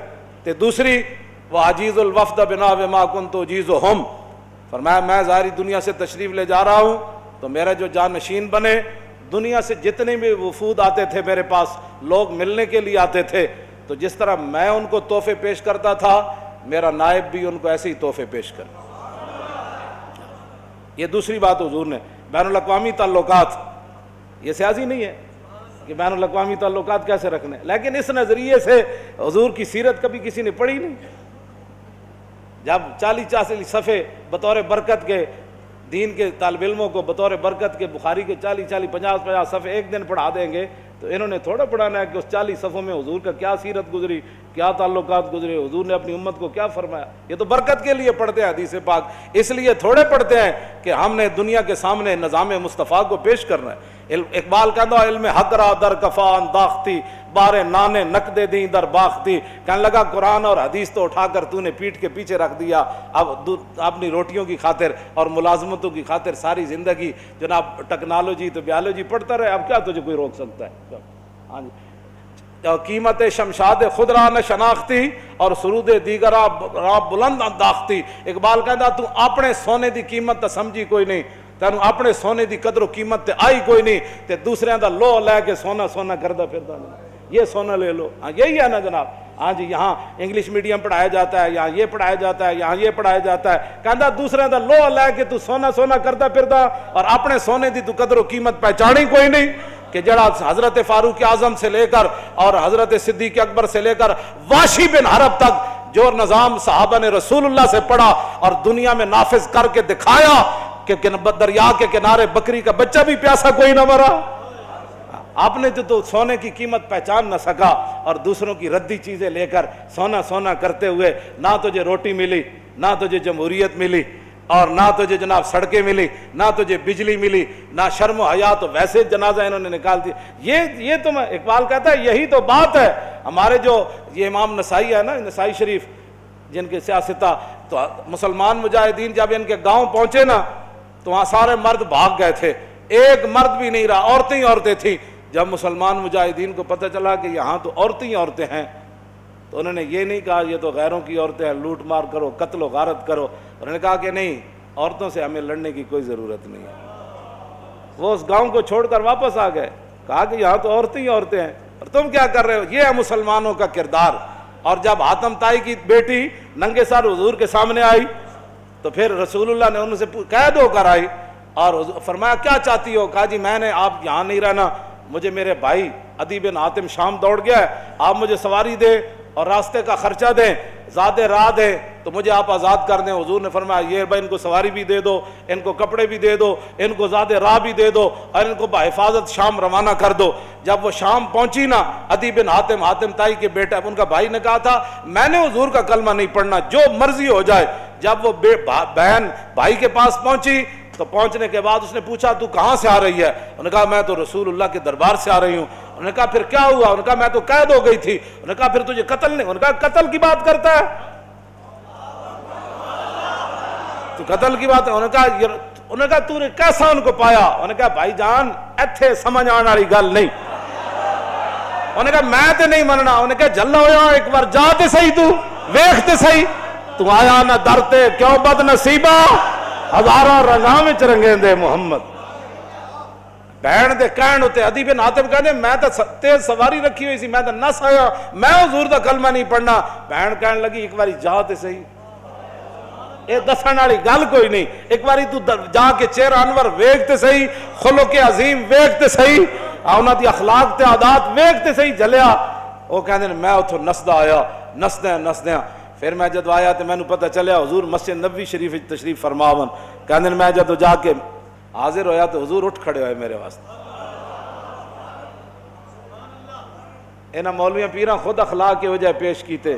تے دوسری وہ عجیز الوفد بنا بما کنت اجیزہم، فرمایا میں ظاہری دنیا سے تشریف لے جا رہا ہوں تو میرا جو جانشین بنے. دنیا سے جتنے بھی وفود آتے تھے میرے پاس، لوگ ملنے کے لیے آتے تھے، تو جس طرح میں ان کو تحفے پیش کرتا تھا میرا نائب بھی ان کو ایسے ہی تحفے پیش کر. یہ دوسری بات حضور نے. بین الاقوامی تعلقات، یہ سیاسی نہیں ہے کہ بین الاقوامی تعلقات کیسے رکھنے، لیکن اس نظریے سے حضور کی سیرت کبھی کسی نے پڑھی نہیں. جب 40 صفحے بطور برکت کے دین کے طالب علموں کو بطور برکت کے بخاری کے 50 صفحے ایک دن پڑھا دیں گے تو انہوں نے تھوڑا پڑھانا ہے کہ اس 40 صفحوں میں حضور کا کیا سیرت گزری، کیا تعلقات گزرے، حضور نے اپنی امت کو کیا فرمایا. یہ تو برکت کے لیے پڑھتے ہیں حدیث پاک، اس لیے تھوڑے پڑھتے ہیں کہ ہم نے دنیا کے سامنے نظام مصطفیٰ کو پیش کرنا ہے. اقبال کہتا ہے علم حق را در کفا انداختی، بارے نانے نقدے دیں در باختی. کہنے لگا قرآن اور حدیث تو اٹھا کر تو نے پیٹھ کے پیچھے رکھ دیا، اب اپنی روٹیوں کی خاطر اور ملازمتوں کی خاطر ساری زندگی جناب ٹیکنالوجی تو بیالوجی پڑھتا رہے. اب کیا تجھے کوئی روک سکتا ہے؟ ہاں جی. قیمت شمشاد خود را نہ شناختی اور سرود دیگر را بلند انداختی. اقبال کہتا تو اپنے سونے دی قیمت تو سمجھی کوئی نہیں، تینوں اپنے سونے دی قدر و قیمت تے آئی کوئی نہیں، تے دوسرے دا لو لے کے سونا سونا کردا پھردا نہیں. یہ سونا لے لو. ہاں یہی ہے نا جناب. ہاں جی یہاں انگلش میڈیم پڑھایا جاتا ہے، یہاں یہ پڑھایا جاتا ہے، یہاں یہ پڑھایا جاتا ہے. کہندا دوسرے دا لو لے کے تو سونا سونا کردا پھردا اور اپنے سونے دی تو قدر و قیمت پہچانی کوئی نہیں. کہ جڑا حضرت فاروق اعظم سے لے کر اور حضرت صدیق اکبر سے لے کر واشی بن حرب تک جو نظام صحابہ نے رسول اللہ سے پڑھا اور دنیا میں نافذ کر کے دکھایا کہ دریا کے کنارے بکری کا بچہ بھی پیاسا کوئی نہ مرا. آپ نے تو سونے کی قیمت پہچان نہ سکا اور دوسروں کی ردی چیزیں لے کر سونا سونا کرتے ہوئے نہ تجھے روٹی ملی، نہ تجھے جمہوریت ملی، اور نہ تجھے جناب سڑکیں ملی، نہ تجھے بجلی ملی، نہ شرم و حیا، تو ویسے جنازہ انہوں نے نکال دی. یہ تو میں اقبال کہتا ہے یہی تو بات ہے. ہمارے جو یہ امام نسائی ہے نا، نسائی شریف جن کے سیاستہ، تو مسلمان مجاہدین جب ان کے گاؤں پہنچے نا تو وہاں سارے مرد بھاگ گئے تھے، ایک مرد بھی نہیں رہا، عورتیں ہی عورتیں تھیں. جب مسلمان مجاہدین کو پتہ چلا کہ یہاں تو عورتیں ہی عورتیں ہیں تو انہوں نے یہ نہیں کہا یہ تو غیروں کی عورتیں ہیں، لوٹ مار کرو، قتل و غارت کرو. انہوں نے کہا کہ نہیں، عورتوں سے ہمیں لڑنے کی کوئی ضرورت نہیں ہے. وہ اس گاؤں کو چھوڑ کر واپس آ گئے. کہا کہ یہاں تو عورتیں ہی عورتیں ہیں اور تم کیا کر رہے ہو. یہ ہے مسلمانوں کا کردار. اور جب حاتم طائی کی بیٹی ننگے سر حضور کے سامنے آئی تو پھر رسول اللہ نے ان سے قید ہو کر آئی اور فرمایا کیا چاہتی ہو. کہا جی میں نے آپ یہاں نہیں رہنا، مجھے میرے بھائی عدی بن حاتم شام دوڑ گیا ہے، آپ مجھے سواری دیں اور راستے کا خرچہ دیں، زیادہ راہ دیں تو مجھے آپ آزاد کر دیں. حضور نے فرمایا یہ بھائی ان کو سواری بھی دے دو، ان کو کپڑے بھی دے دو، ان کو زیادہ راہ بھی دے دو اور ان کو بحفاظت شام روانہ کر دو. جب وہ شام پہنچی نا، عدی بن حاتم، حاتم طائی کے بیٹا، ان کا بھائی نے کہا تھا میں نے حضور کا کلمہ نہیں پڑھنا، جو مرضی ہو جائے. جب وہ بہن بھائی کے پاس پہنچی تو پہنچنے کے بعد اس نے پوچھا تو کہاں سے آ رہی ہے. انہوں نے کہا میں تو رسول اللہ کے دربار سے آ رہی ہوں. انہوں نے کہا پھر کیا ہوا. انہوں نے کہا میں تو قید ہو گئی تھی. انہوں نے کہا پھر تجھے قتل نہیں. انہوں نے کہا قتل کی بات کرتا ہے تو قتل کی بات ہے. انہوں نے کہا تو نے کیسا ان کو پایا. انہوں نے کہا بھائی جان ایتھے سمجھ آنے والی گل نہیں. انہوں نے کہا میں تے نہیں مننا. انہوں نے کہا جلا ہویا ایک بار جا تے صحیح، تو ویکھ تے صحیح، تو آیا نہ در تے کیوں بد نصیبہ، ہزارہ رنگاں وچ رنگیں دے محمد. بہن دے کہن ہوتے عدی بن حاتم کہنے میں تو تیز سواری رکھی ہوئی سی، میں تو نس آیا، میں حضور دا کلمہ نہیں پڑھنا. بہن کہنے لگی ایک باری جا تے صحیح، یہ دسن والی گل کوئی نہیں. ایک باری تو جا کے چہرہ انور ویکھ تے صحیح، خلق عظیم ویکھ تے صحیح، انہاں دی اخلاق تے عادات ویکھ تے صحیح. جلیا وہ کہندے میں اتھوں نسدا آیا، نسدیاں پھر میں جدو آیا تو میں نے پتہ چلیا حضور مسجد نبوی شریف تشریف فرماون. کہندے میں جدو جا کے حاضر ہویا تو حضور اٹھ کھڑے ہوئے میرے واسطے. انہاں مولویاں پیراں خود اخلاق کے وجہ پیش کیتے.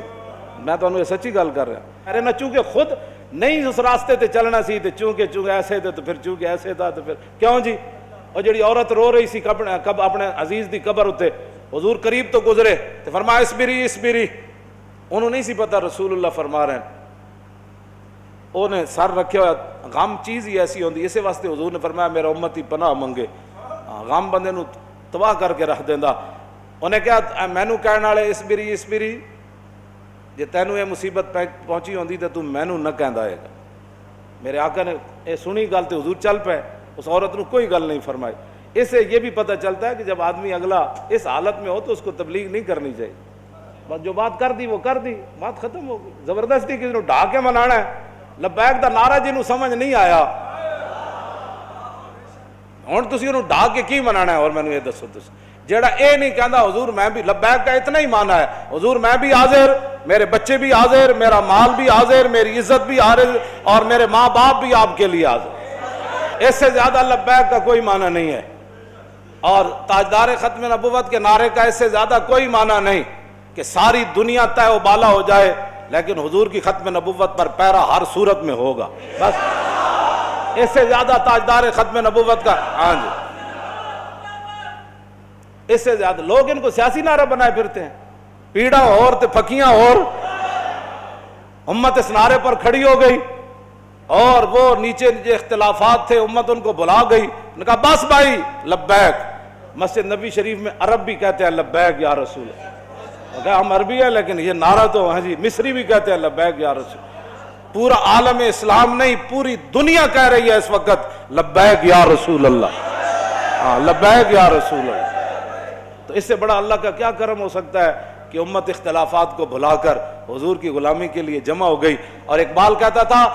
میں تو انہوں یہ سچی گل کر رہا. ارے نہ چونکہ خود نہیں اس راستے تے چلنا سی تے چونکہ ایسے تھے تو پھر چونکہ ایسے تھا تو پھر کیوں جی. اور جڑی عورت رو رہی سی اپنے عزیز دی قبر ہوتے، حضور قریب تو گزرے تو فرمایا اسبری. انہوں نہیں سی پتا رسول اللہ فرما رہے ہیں انہیں سر رکھے ہوا غم چیز ہی ایسی ہوندی، اسے واسطے حضور نے فرمایا میرا امتی پناہ منگے، غم بندے نو تباہ کر کے رکھ دیندا۔ انہیں کہا مینو کہنے والے اس بری جے تینوں یہ مصیبت پہنچی ہوندی تے تو مینو نہ کہندا ہے گا۔ میرے آقا نے یہ سنی گل تے حضور چل پے، اس عورت نو کوئی گل نہیں فرمائی۔ اس سے یہ بھی پتہ چلتا ہے کہ جب آدمی اگلا اس حالت میں ہو تو اس کو تبلیغ نہیں کرنی چاہیے، بس جو بات کر دی وہ کر دی، بات ختم ہو گئی۔ زبردستی کسی نو ڈھا کے منانا ہے، لبیک دا نعرہ جنوں سمجھ نہیں آیا ہن تسی انہوں ڈھا کے کی منانا ہے؟ اور میں نے یہ دسو تسی جیڑا اے نہیں کہندا حضور میں بھی لبیک کا اتنا ہی مانا ہے، حضور میں بھی حاضر، میرے بچے بھی حاضر، میرا مال بھی حاضر، میری عزت بھی حاضر، اور میرے ماں باپ بھی آپ کے لیے حاضر، اس سے زیادہ لبیک کا کوئی معنی نہیں ہے، اور تاجدار ختم نبوت کے نعرے کا اس سے زیادہ کوئی معنی نہیں کہ ساری دنیا تہ و بالا ہو جائے لیکن حضور کی ختم نبوت پر پیرا ہر صورت میں ہوگا، بس اس سے زیادہ تاجدار ختم نبوت کا، ہاں جی اس سے زیادہ لوگ ان کو سیاسی نعرہ بنائے پھرتے ہیں، پیڑا اور تے پھکیاں اور، امت اس نعرے پر کھڑی ہو گئی، اور وہ نیچے نیچے اختلافات تھے امت ان کو بلا گئی، نے کہا بس بھائی لبیک۔ مسجد نبی شریف میں عرب بھی کہتے ہیں لبیک یا رسول، کہا ہم عربی ہیں لیکن یہ نعرہ تو ہاں جی مصری بھی کہتے ہیں لبیک یا رسول، پورا عالم اسلام نہیں پوری دنیا کہہ رہی ہے اس وقت لبیک یا رسول اللہ، ہاں لبیک یا رسول اللہ۔ تو اس سے بڑا اللہ کا کیا کرم ہو سکتا ہے کہ امت اختلافات کو بھلا کر حضور کی غلامی کے لیے جمع ہو گئی۔ اور اقبال کہتا تھا،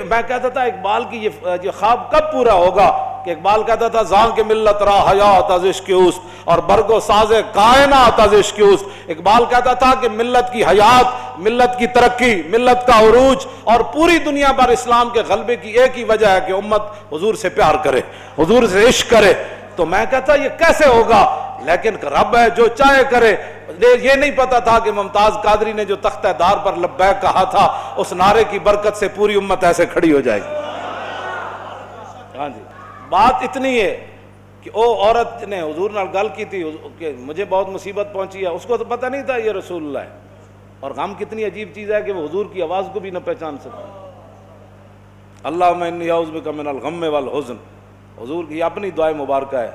میں کہتا تھا اقبال کی یہ خواب کب پورا ہوگا کہ اقبال کہتا تھا زاں کے ملت را حیات از عشق اوست اور برگ و ساز کائنات از عشق اوست۔ اقبال کہتا تھا کہ ملت کی حیات، ملت کی ترقی، ملت کا عروج اور پوری دنیا پر اسلام کے غلبے کی ایک ہی وجہ ہے کہ امت حضور سے پیار کرے، حضور سے عشق کرے۔ تو میں کہتا یہ کیسے ہوگا، لیکن رب ہے جو چاہے کرے۔ یہ نہیں پتا تھا کہ ممتاز قادری نے جو تختہ دار پر لبیک کہا تھا اس نعرے کی برکت سے پوری امت ایسے کھڑی ہو جائے گی۔ ہاں جی بات اتنی ہے کہ وہ عورت نے حضور نال گل کی تھی کہ مجھے بہت مصیبت پہنچی ہے، اس کو تو پتہ نہیں تھا یہ رسول اللہ ہے، اور غم کتنی عجیب چیز ہے کہ وہ حضور کی آواز کو بھی نہ پہچان سکتا۔ اللہم انی اعوذ بک من الغم والحزن، حضور کی اپنی دعائے مبارکہ ہے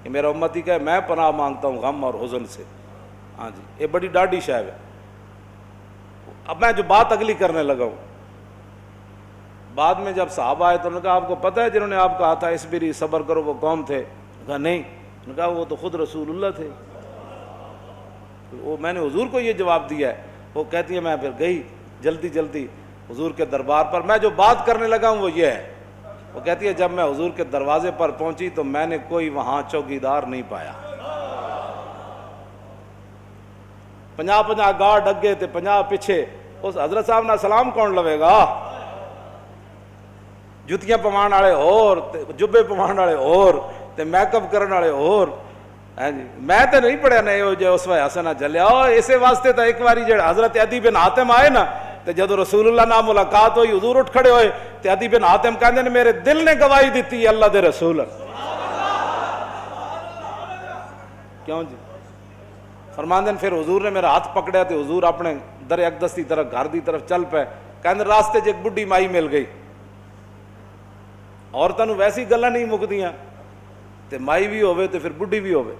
کہ میرا امتی کہے میں پناہ مانگتا ہوں غم اور حزن سے۔ ہاں جی یہ بڑی ڈاڈی شاید ہے۔ اب میں جو بات اگلی کرنے لگا ہوں، بعد میں جب صحابہ آئے تو انہوں نے کہا آپ کو پتہ ہے جنہوں نے آپ کہا تھا اس بری صبر کرو وہ کون تھے؟ کہا نہیں۔ انہوں نے کہا وہ تو خود رسول اللہ تھے۔ وہ میں نے حضور کو یہ جواب دیا ہے۔ وہ کہتی ہے میں پھر گئی جلدی حضور کے دربار پر، میں جو بات کرنے لگا ہوں وہ یہ ہے، وہ کہتی ہے جب میں حضور کے دروازے پر پہنچی تو میں نے کوئی وہاں چوکیدار نہیں پایا، 50 گارڈ اگے تے 50 پیچھے، اس حضرت صاحب نہ سلام کون لوے گا؟ جتیاں پوان والے اور جبے پوان والے اور تے میک اپ کرن والے اور، میں تے نہیں پڑھیا نہیں ہو جو اس وقت حسنہ جلیا، اسے واسطے تا ایک باری جڑا حضرت عدی بن حاتم آئے نا تے جدو رسول اللہ نال ملاقات ہوئی حضور اٹھ کھڑے ہوئے تے عدی بن حاتم کہندے نے میرے دل نے گواہی دیتی ہے اللہ دے رسول، کیوں جی؟ فرماندے پھر حضور نے میرا ہاتھ پکڑیا تے حضور اپنے در اقدس دی طرف گھر دی طرف چل پے، کہندے راستے چ ایک بڈھی مائی مل گئی، عورتاں نوں ویسی گلاں نہیں مکدیاں تے مائی بھی ہوے تے پھر بڈھی بھی ہوے،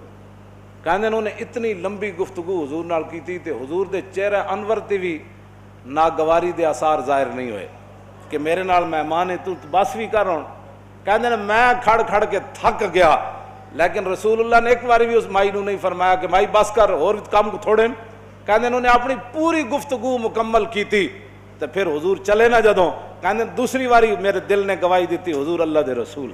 کہندے انہوں نے اتنی لمبی گفتگو حضور نال کیتی تے حضور دے چہرے انور تے بھی ناگواری دے آثار ظاہر نہیں ہوئے کہ میرے نال مہمان ہے تو بس بھی کر ہون، کہندے نے میں کھڑ کے تھک گیا، لیکن رسول اللہ نے ایک باری بھی اس مائی نو نہیں فرمایا کہ مائی بس کر اور کام کو تھوڑے، کہندے انہوں نے اپنی پوری گفتگو مکمل کی تھی تو پھر حضور چلے نہ جدوں، کہندے دوسری باری میرے دل نے گواہی دیتی حضور اللہ دے رسول،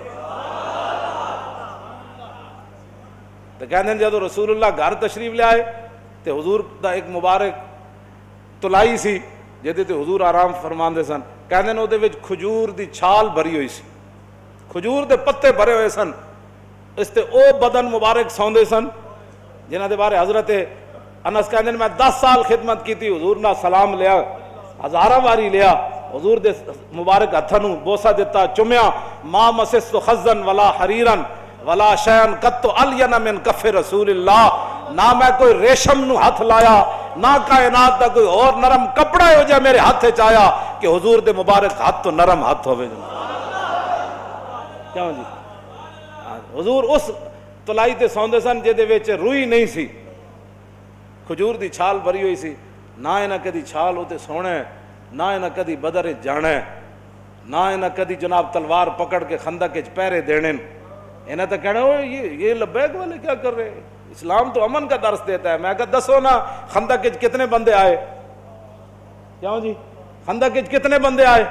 تو کہندے جدو رسول اللہ گھر تشریف لے آئے تو حضور دا ایک مبارک تلائی سی جہدے تے حضور آرام فرماندے سن، کہندے نے او دے وچ کھجور دی چھال بھری ہوئی سی، کھجور دے پتے بھرے ہوئے سن، اس تے او بدن مبارک سوندے سن جنہاں دے بارے حضرت انس کہندے نے میں 10 سال خدمت کی تھی، حضور نہ سلام لیا، ہزارہ باری لیا، حضور دے مبارک ہتھاں نوں بوسا دیتا، چومیا، ما مسست خزن ولا حریرن ولا شیئن قط الین من کف رسول اللہ، نہ میں کوئی ریشم نو ہاتھ لایا، نہ کائنات دا کوئی اور نرم کپڑا ہو جائے میرے ہاتھ چ آیا، کہ حضور دے مبارک ہاتھ تو نرم ہاتھ ہوئے کیوں جی حضور اس تلائی تے سوندے سن جے وچ روئی نہیں سی کھجور دی چھال بھری ہوئی سی نہ انہاں کدی چھال ہوتے سونے نہ انہاں کدی بدر جانے نہ انہاں کدی جناب تلوار پکڑ کے خندق وچ پہرے دینے انہاں تو کہنا یہ لبیک والے کیا کر رہے ہیں اسلام تو امن کا درس دیتا ہے میں کہا دسو نا خندق وچ کتنے بندے آئے کیوں جی خندق وچ کتنے بندے آئے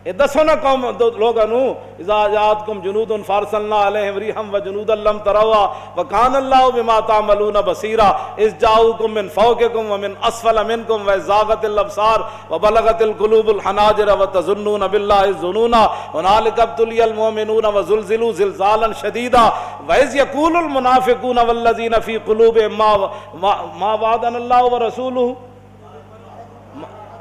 یہ دسو نا قوم لوگوں نو اذا جاءتکم جنود فارسلنا علیہم ریحا وجنودا لم تروا وکان اللہ بما تعملون بصیرا اذ جاءوکم من فوقکم ومن اسفل منکم وزاغت الابصار وبلغت القلوب الحناجر وتظنون باللہ الظنون هنالک ابتلی المؤمنون وزلزلوا زلزالا شدیدا واذ یقول المنافقون والذین فی قلوبهم ما وعدنا اللہ ورسولہ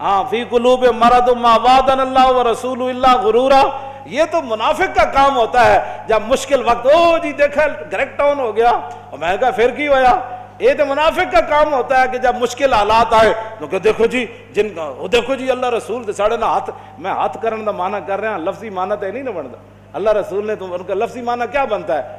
ہاں فی قلوب مرض ما وعدنا اللہ ورسولہ الا غرورا یہ تو منافق کا کام ہوتا ہے جب مشکل وقت جی دیکھا گریک ٹاؤن ہو گیا اور میں کہا پھر کی ہویا یہ تو منافق کا کام ہوتا ہے کہ جب مشکل حالات آئے تو کہ دیکھو جی دیکھو جی اللہ رسول دے ساڑے نا ہاتھ میں ہاتھ کرنے دا معنی کر رہا ہوں لفظی معنی تو نہیں نہ بنتا اللہ رسول نے تو ان کا لفظی معنی کیا بنتا ہے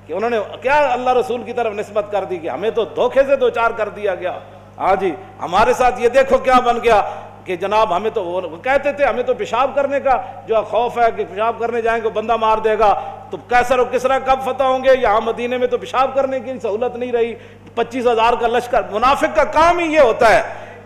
کہ انہوں نے کیا اللہ رسول کی طرف نسبت کر دی کہ ہمیں تو دھوکے سے دو چار کر دیا گیا ہاں جی ہمارے ساتھ یہ دیکھو کیا بن گیا کہ جناب ہمیں تو وہ کہتے تھے ہمیں تو پیشاب کرنے کا جو خوف ہے کہ پیشاب کرنے جائیں گے بندہ مار دے گا تو کیسر و کسرا کب فتح ہوں گے یہاں مدینے میں تو پیشاب کرنے کی سہولت نہیں رہی 25,000 کا لشکر منافق کا کام ہی یہ ہوتا ہے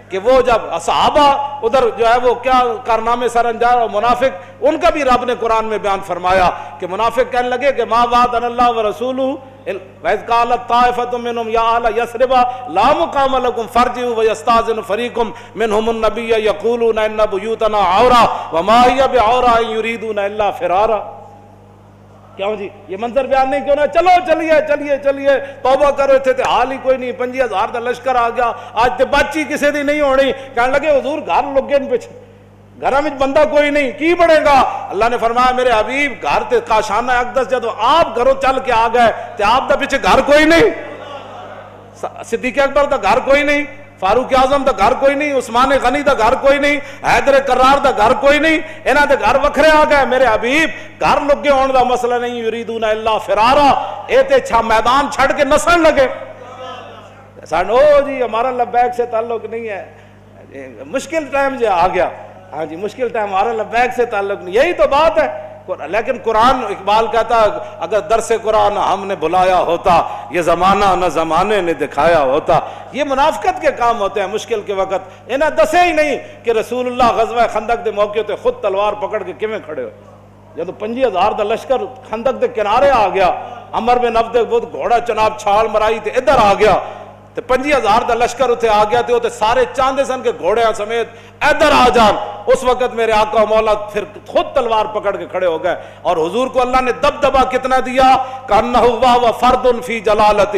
کہ وہ جب صحابہ ادھر جو ہے وہ کیا کارنامے سر انجام اور منافق ان کا بھی رب نے قرآن میں بیان فرمایا کہ منافق کہنے لگے کہ ما وعدنا اللہ ورسولہ وَإِذْ قَالَتْ طَائِفَةٌ مِّنْهُمْ يَا أَهْلَ يَثْرِبَ لَا مُقَامَ لَكُمْ فَارْجِعُوا وَيَسْتَأْذِنُ فَرِيقٌ مِّنْهُمُ النَّبِيَّ يَقُولُونَ إِنَّ بُيُوتَنَا عَوْرَةٌ وَمَا هِيَ بِعَوْرَةٍ إِن يُرِيدُونَ إِلَّا فِرَارًا کیوں جی یہ منظر بیان نہیں کیوں نہ چلو چلیے توبہ کرو تھے حال ہی کوئی نہیں 25,000 کا لشکر آ گیا آج تے بچی کسی دی نہیں ہونی کہنے لگے حضور گھر لگے ان پیچھے گھر میں بندہ کوئی نہیں کی بڑھے گا اللہ نے فرمایا میرے حبیب گھر تے کاشانہ اقدس جب آپ گھروں چل کے آ گئے تے آپ دا پیچھے گھر کوئی نہیں صدیق اکبر دا گھر کوئی نہیں فاروق اعظم دا گھر کوئی نہیں عثمان غنی دا گھر کوئی نہیں حیدر کرار دا گھر کوئی نہیں انہاں دے گھر وکھرے آ گئے میرے حبیب گھر لگے ہون دا مسئلہ نہیں یریدون الا فرارا اے تے چھا میدان چھڑ کے نسن لگے سانو جی ہمارا لبیک سے تعلق نہیں ہے مشکل ٹائم جو آ گیا ہاں جی مشکل ٹائم ہمارا لبیک سے تعلق نہیں یہی تو بات ہے لیکن قرآن اقبال کہتا اگر درس قرآن ہم نے بلایا ہوتا یہ زمانہ نہ زمانے نے دکھایا ہوتا یہ منافقت کے کام ہوتے ہیں مشکل کے وقت انہیں دسے ہی نہیں کہ رسول اللہ غزوہ خندق دے موقع تے خود تلوار پکڑ کے کیویں کھڑے ہو جب 25,000 دا لشکر خندق دے کنارے آ گیا عمر بن عبد بود گھوڑا چناب چھال مرائی تے ادھر آ گیا تے 25,000 دا لشکر اتھے آ گیا تے سارے چاندے سن کے گھوڑے سمیت ادھر آ جان اس وقت میرے آقا و مولا پھر خود تلوار پکڑ کے کھڑے ہو گئے اور حضور کو اللہ نے دبدبا کتنا دیا کانہ و فرد فی جلالتہ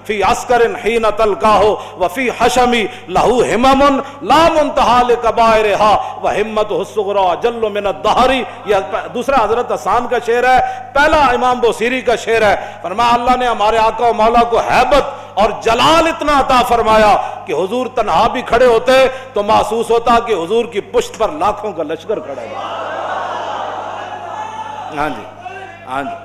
فی عسکر حین تلقاہ وفی حشمی لہو ہمم لا منتہا لکبائرہا وہمتہ الصغری جل من الدہر یہ دوسرا حضرت حسان کا شعر ہے پہلا امام بوصیری کا شعر ہے فرمایا اللہ نے ہمارے آقا و مولا کو ہیبت اور جلال اتنا عطا فرمایا کہ حضور تنہا بھی کھڑے ہوتے تو محسوس ہوتا کہ حضور کی پشت پر لاکھوں کا لشکر کھڑا ہے ہاں جی ہاں جی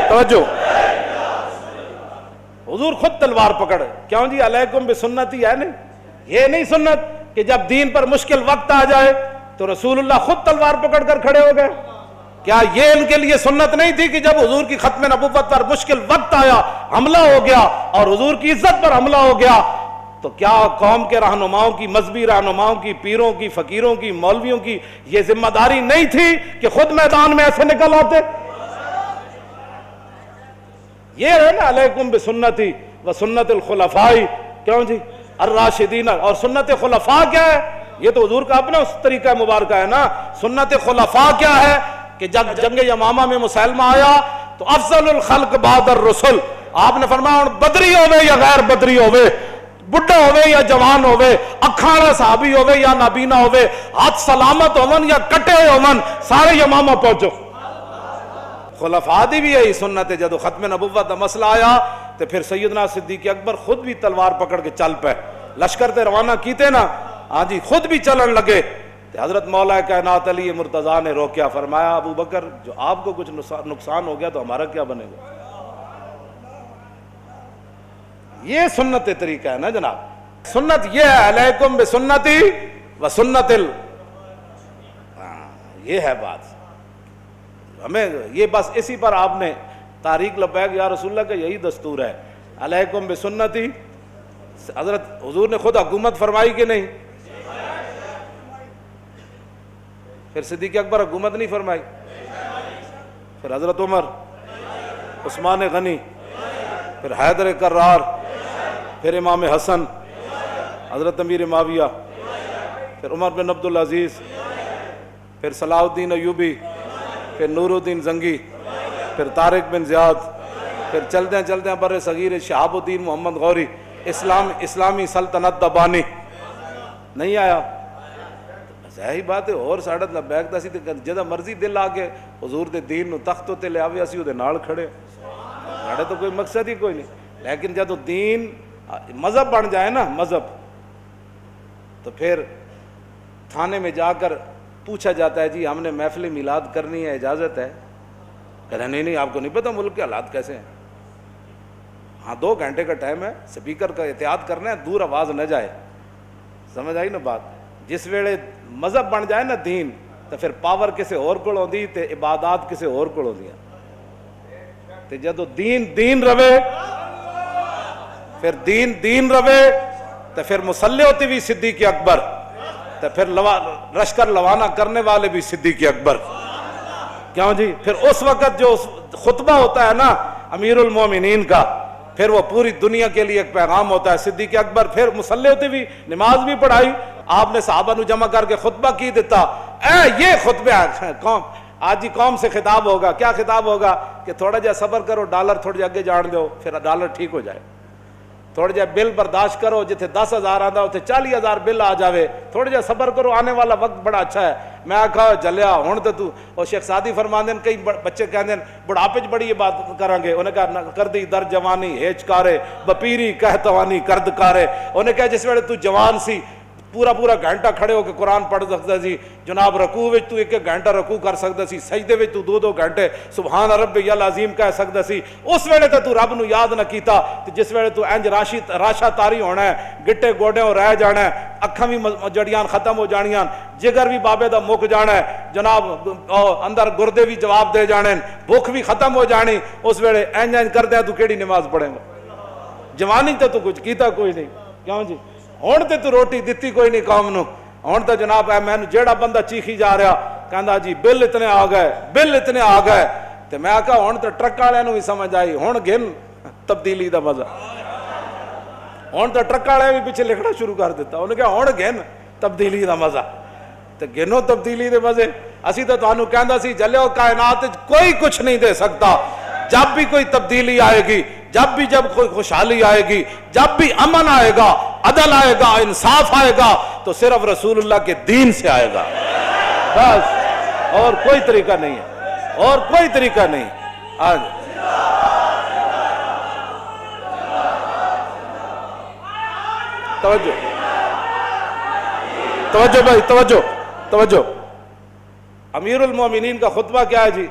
توجہ حضور خود تلوار پکڑ کیوں جی علیکم بسنتی ہے نہیں یہ نہیں سنت کہ جب دین پر مشکل وقت آ جائے تو رسول اللہ خود تلوار پکڑ کر کھڑے ہو گئے کیا یہ ان کے لیے سنت نہیں تھی کہ جب حضور کی ختم نبوت پر مشکل وقت آیا حملہ ہو گیا اور حضور کی عزت پر حملہ ہو گیا تو کیا قوم کے رہنماؤں کی مذہبی رہنماؤں کی پیروں کی فقیروں کی مولویوں کی یہ ذمہ داری نہیں تھی کہ خود میدان میں ایسے نکل آتے یہ ہے نا علیکم بسنتی و سنت الخلفاء کیوں جی الراشدین اور سنت خلفاء کیا ہے یہ تو حضور کا اپنا اس طریقہ مبارکہ ہے نا سنت خلفاء کیا ہے کہ جب جنگ یمامہ میں مسلمہ آیا تو افضل الخلق بعد الرسل آپ نے فرمایا بدری ہوئے یا غیر بدری ہوئے بڑھا ہوئے یا جوان ہوئے اکھاڑا صحابی ہوئے یا نابینا ہوئے ہاتھ سلامت ہومن یا کٹے ہومن سارے یمامہ پہنچو خلفاء دی بھی یہی سنت ہے جب ختم نبوت دا مسئلہ آیا تو پھر سیدنا صدیق اکبر خود بھی تلوار پکڑ کے چل پے لشکر تے روانہ کیتے نا، ہاں جی خود بھی چلن لگے، حضرت مولا کائنات علی مرتضیٰ نے روکیا، فرمایا ابو بکر جو آپ کو کچھ نقصان ہو گیا تو ہمارا کیا بنے گا؟ یہ سنت طریقہ ہے نا جناب، سنت یہ ہے علیکم بسنتی و سنت یہ ہے بات، ہمیں یہ بس اسی پر آپ نے تاریخ لبیک یا رسول اللہ کا یہی دستور ہے، علیکم بسنتی۔ حضرت حضور نے خود حکومت فرمائی کہ نہیں؟ پھر صدیق اکبر حکومت نہیں فرمائی، پھر حضرت عمر، عثمان غنی، پھر حیدر کرار، پھر امام حسن، حضرت امیر معاویہ، پھر عمر بن عبدالعزیز، پھر صلاح الدین ایوبی، پھر نور الدین زنگی، پھر طارق بن زیاد، پھر چلتے چلتے بر صغیر شہاب الدین محمد غوری، اسلامی سلطنت دا بانی نہیں آیا؟ صحیح بات ہے، اور ساڑت لبیک دا سی تے جدہ مرضی دل آگے حضور دے دین نو تختوں تے لے آوے اسی او دے نال کھڑے، ساڑھے تو کوئی مقصد ہی کوئی نہیں، لیکن جدہ دین مذہب بن جائے نا مذہب، تو پھر تھانے میں جا کر پوچھا جاتا ہے جی ہم نے محفل میلاد کرنی ہے، اجازت ہے؟ کہتے ہیں نہیں آپ کو نہیں پتا ملک کے حالات کیسے ہیں، ہاں 2 گھنٹے کا ٹائم ہے، سپیکر کا احتیاط کرنا ہے دور آواز نہ جائے، سمجھ آئی نا بات؟ جس ویلے مذہب بن جائے نا دین تو پھر پاور کسے اور کول ہوندی تے عبادات کسے اور کول ہوندیاں، تے جدو دین روے پھر دین روے تو پھر مسلح ہوتی بھی صدیق اکبر، تو پھر لشکر روانہ کرنے والے بھی صدیق اکبر، کیوں جی؟ پھر اس وقت جو خطبہ ہوتا ہے نا امیر المومنین کا، پھر وہ پوری دنیا کے لیے ایک پیغام ہوتا ہے، صدیق اکبر پھر مسلح ہوتی بھی نماز بھی پڑھائی، آپ نے صحابہ نو جمع کر کے خطبہ کی دیتا، یہ خطبہ قوم آج ہی قوم سے خطاب ہوگا، کیا خطاب ہوگا کہ تھوڑا جا صبر کرو، ڈالر تھوڑا جا اگے جان دو، پھر ڈالر ٹھیک ہو جائے، تھوڑا جا بل برداشت کرو، جتھے 10,000 آتا اتنے 40,000 بل آ جاوے، تھوڑا جا صبر کرو، آنے والا وقت بڑا اچھا ہے۔ میں کہا جلیا ہون تو اور شیخ سعدی فرماندے ہیں کئی بچے کہندے ہیں بڑھاپے چ بڑی یہ بات کرانگے، انہیں کہا کر دی در جوانی ہیچ کارے بپیری کہہ توانی کرد کارے، انہیں کہا جس ویلے تو جوان سی پورا گھنٹہ کھڑے ہو کے قرآن پڑھ سکتا سی، جناب رکوع وچ تو 1 گھنٹہ رکوع کر سکتا سی، سجدے وچ تو 2 گھنٹے سبحان ربی العظیم کہہ سکتا سی، اس ویلے تو رب نو یاد نہ کیتا، جس ویلے تو انج راشا تاری ہونا ہے، گٹے گوڑے ہو رہ جانا ہے، اکھاں بھی جڑیاں ختم ہو جانیاں، جگر بھی بابے دا مک جانا ہے، جناب اندر گردے بھی جواب دے جانے، بھوک بھی ختم ہو جانی، اس ویلے انج کردے تو کیڑی نماز پڑھیں گا؟ جوانی تو کچھ کیتا کوئی نہیں، کیوں جی؟ ہون تے تو روٹی دیتی کوئی نہیں قوم نو، ہون تے جناب ہے میں جیڑا بندہ چیخی جا رہا کہندا جی بل اتنے آ گئے تے میں کہا ہون تے ٹرک والے نو بھی سمجھ آئی، ہون گن تبدیلی دا مزہ، ہون تے ٹرک والے بھی پیچھے لکھنا شروع کر دیتا، انہوں نے کہا ہون گن تبدیلی دا مزہ، تے گنو تبدیلی دے مزے، اسی تے تانوں کہندا سی جلیو کائنات کوئی کچھ نہیں دے سکتا، جب بھی کوئی تبدیلی آئے گی، جب کوئی خوشحالی آئے گی، جب بھی امن آئے گا، عدل آئے گا، انصاف آئے گا تو صرف رسول اللہ کے دین سے آئے گا، بس اور کوئی طریقہ نہیں ہے، اور کوئی طریقہ نہیں۔ آج توجہ بھائی، توجہ، امیر المومنین کا خطبہ کیا ہے جی؟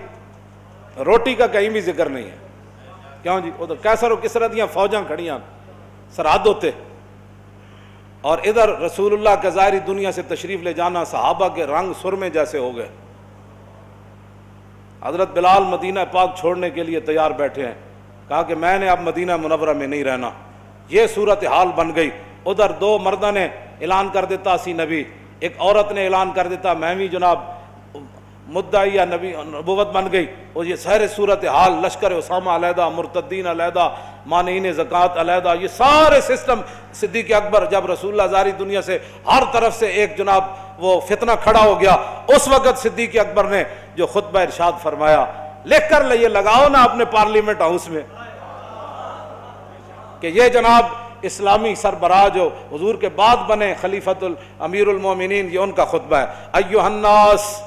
روٹی کا کہیں بھی ذکر نہیں ہے، کیوں جی؟ ادھر کیسر و کسرا دیاں فوجاں کھڑیاں سرحد ہوتے، اور ادھر رسول اللہ کا ظاہری دنیا سے تشریف لے جانا صحابہ کے رنگ سرمے جیسے ہو گئے، حضرت بلال مدینہ پاک چھوڑنے کے لیے تیار بیٹھے ہیں، کہا کہ میں نے اب مدینہ منورہ میں نہیں رہنا، یہ صورتحال بن گئی، ادھر 2 مردہ نے اعلان کر دیتا اسی نبی، ایک عورت نے اعلان کر دیتا میں بھی جناب مدعی یا نبی نبوت بن گئی، اور یہ سارے صورتحال لشکر اسامہ علیحدہ، مرتدین علیحدہ، مانعین زکوٰۃ علیحدہ، یہ سارے سسٹم صدیق اکبر جب رسول اللہ ظاہری دنیا سے ہر طرف سے ایک جناب وہ فتنہ کھڑا ہو گیا، اس وقت صدیق اکبر نے جو خطبہ ارشاد فرمایا لکھ کر لئیے لگاؤ نا اپنے پارلیمنٹ ہاؤس میں کہ یہ جناب اسلامی سربراہ جو حضور کے بعد بنے خلیفۃ امیر المومنین، یہ ان کا خطبہ ہے۔ ایھا الناس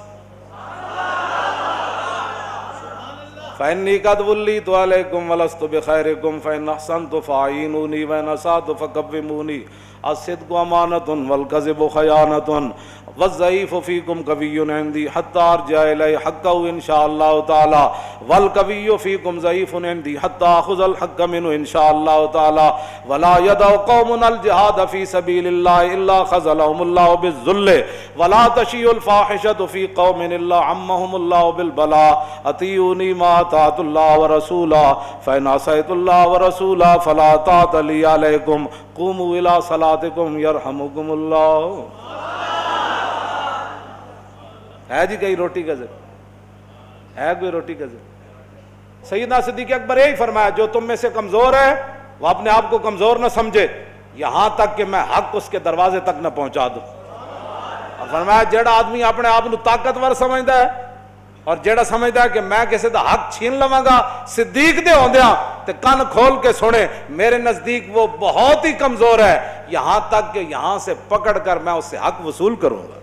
فإني قد وليت عليكم ولست بخيركم فإن أحسنت فأعينوني وإن أسأت فكرموني الصدق امانۃ والکذب خیانۃ والضعیف فیکم قوی عندی حتی ارجع الی حقہ ان شاء اللہ تعالی والقوی فیکم ضعیف عندی حتی اخذ الحق منہ ان شاء اللہ تعالی ولا یدع قوم الجہاد فی سبیل اللہ الا خذلهم اللہ بالذل ولا تشیع الفاحشۃ فی قوم الا عمهم اللہ بالبلاء اطیعونی ما اطاعت اللہ ورسولہ فإن عصیت اللہ ورسولہ فلا طاعۃ لی علیکم قوموا الی صلاتکم یرحمکم اللہ. ہے جی کہیں روٹی کا ذکر ہے؟ کوئی روٹی کا ذکر؟ سیدنا صدیق اکبر یہی فرمایا جو تم میں سے کمزور ہے وہ اپنے آپ کو کمزور نہ سمجھے یہاں تک کہ میں حق اس کے دروازے تک نہ پہنچا دوں. اور فرمایا جیڑا آدمی اپنے آپ طاقتور سمجھتا ہے اور جیڑا سمجھتا ہے کہ میں کسی دا حق چھین لواں گا صدیق دے ہوندیاں تے کن کھول کے سنے میرے نزدیک وہ بہت ہی کمزور ہے یہاں تک کہ یہاں سے پکڑ کر میں اس سے حق وصول کروں گا.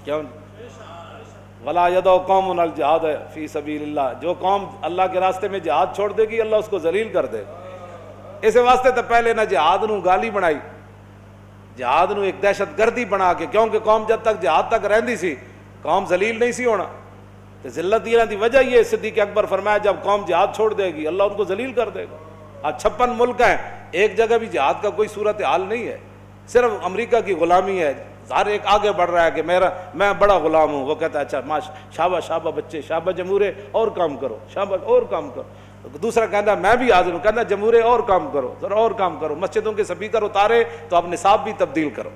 کیوں ولا یدع قوم الجہاد فی سبیل اللہ، جو قوم اللہ کے راستے میں جہاد چھوڑ دے گی اللہ اس کو ذلیل کر دے گا. اس واسطے تو پہلے نہ جہاد نو گالی بنائی، جہاد نو ایک دہشت گردی بنا کے، کیونکہ قوم جب تک جہاد تک رہندی سی قوم ذلیل نہیں سی ہونا. تو ذلت دی وجہ یہ صدیق اکبر فرمایا جب قوم جہاد چھوڑ دے گی اللہ ان کو ذلیل کر دے گا. آج 56 ملک ہیں، ایک جگہ بھی جہاد کا کوئی صورتحال نہیں ہے، صرف امریکہ کی غلامی ہے. ہر ایک آگے بڑھ رہا ہے کہ میں بڑا غلام ہوں، وہ کہتا ہے اچھا شابہ شابہ بچے شابہ جمہورے اور کام کرو، شابہ اور کام کرو. دوسرا کہنا میں بھی حاضر ہوں، کہنا جمہورے اور کام کرو، ذرا اور کام کرو. مسجدوں کے سپیکر اتارے تو اب نصاب بھی تبدیل کرو.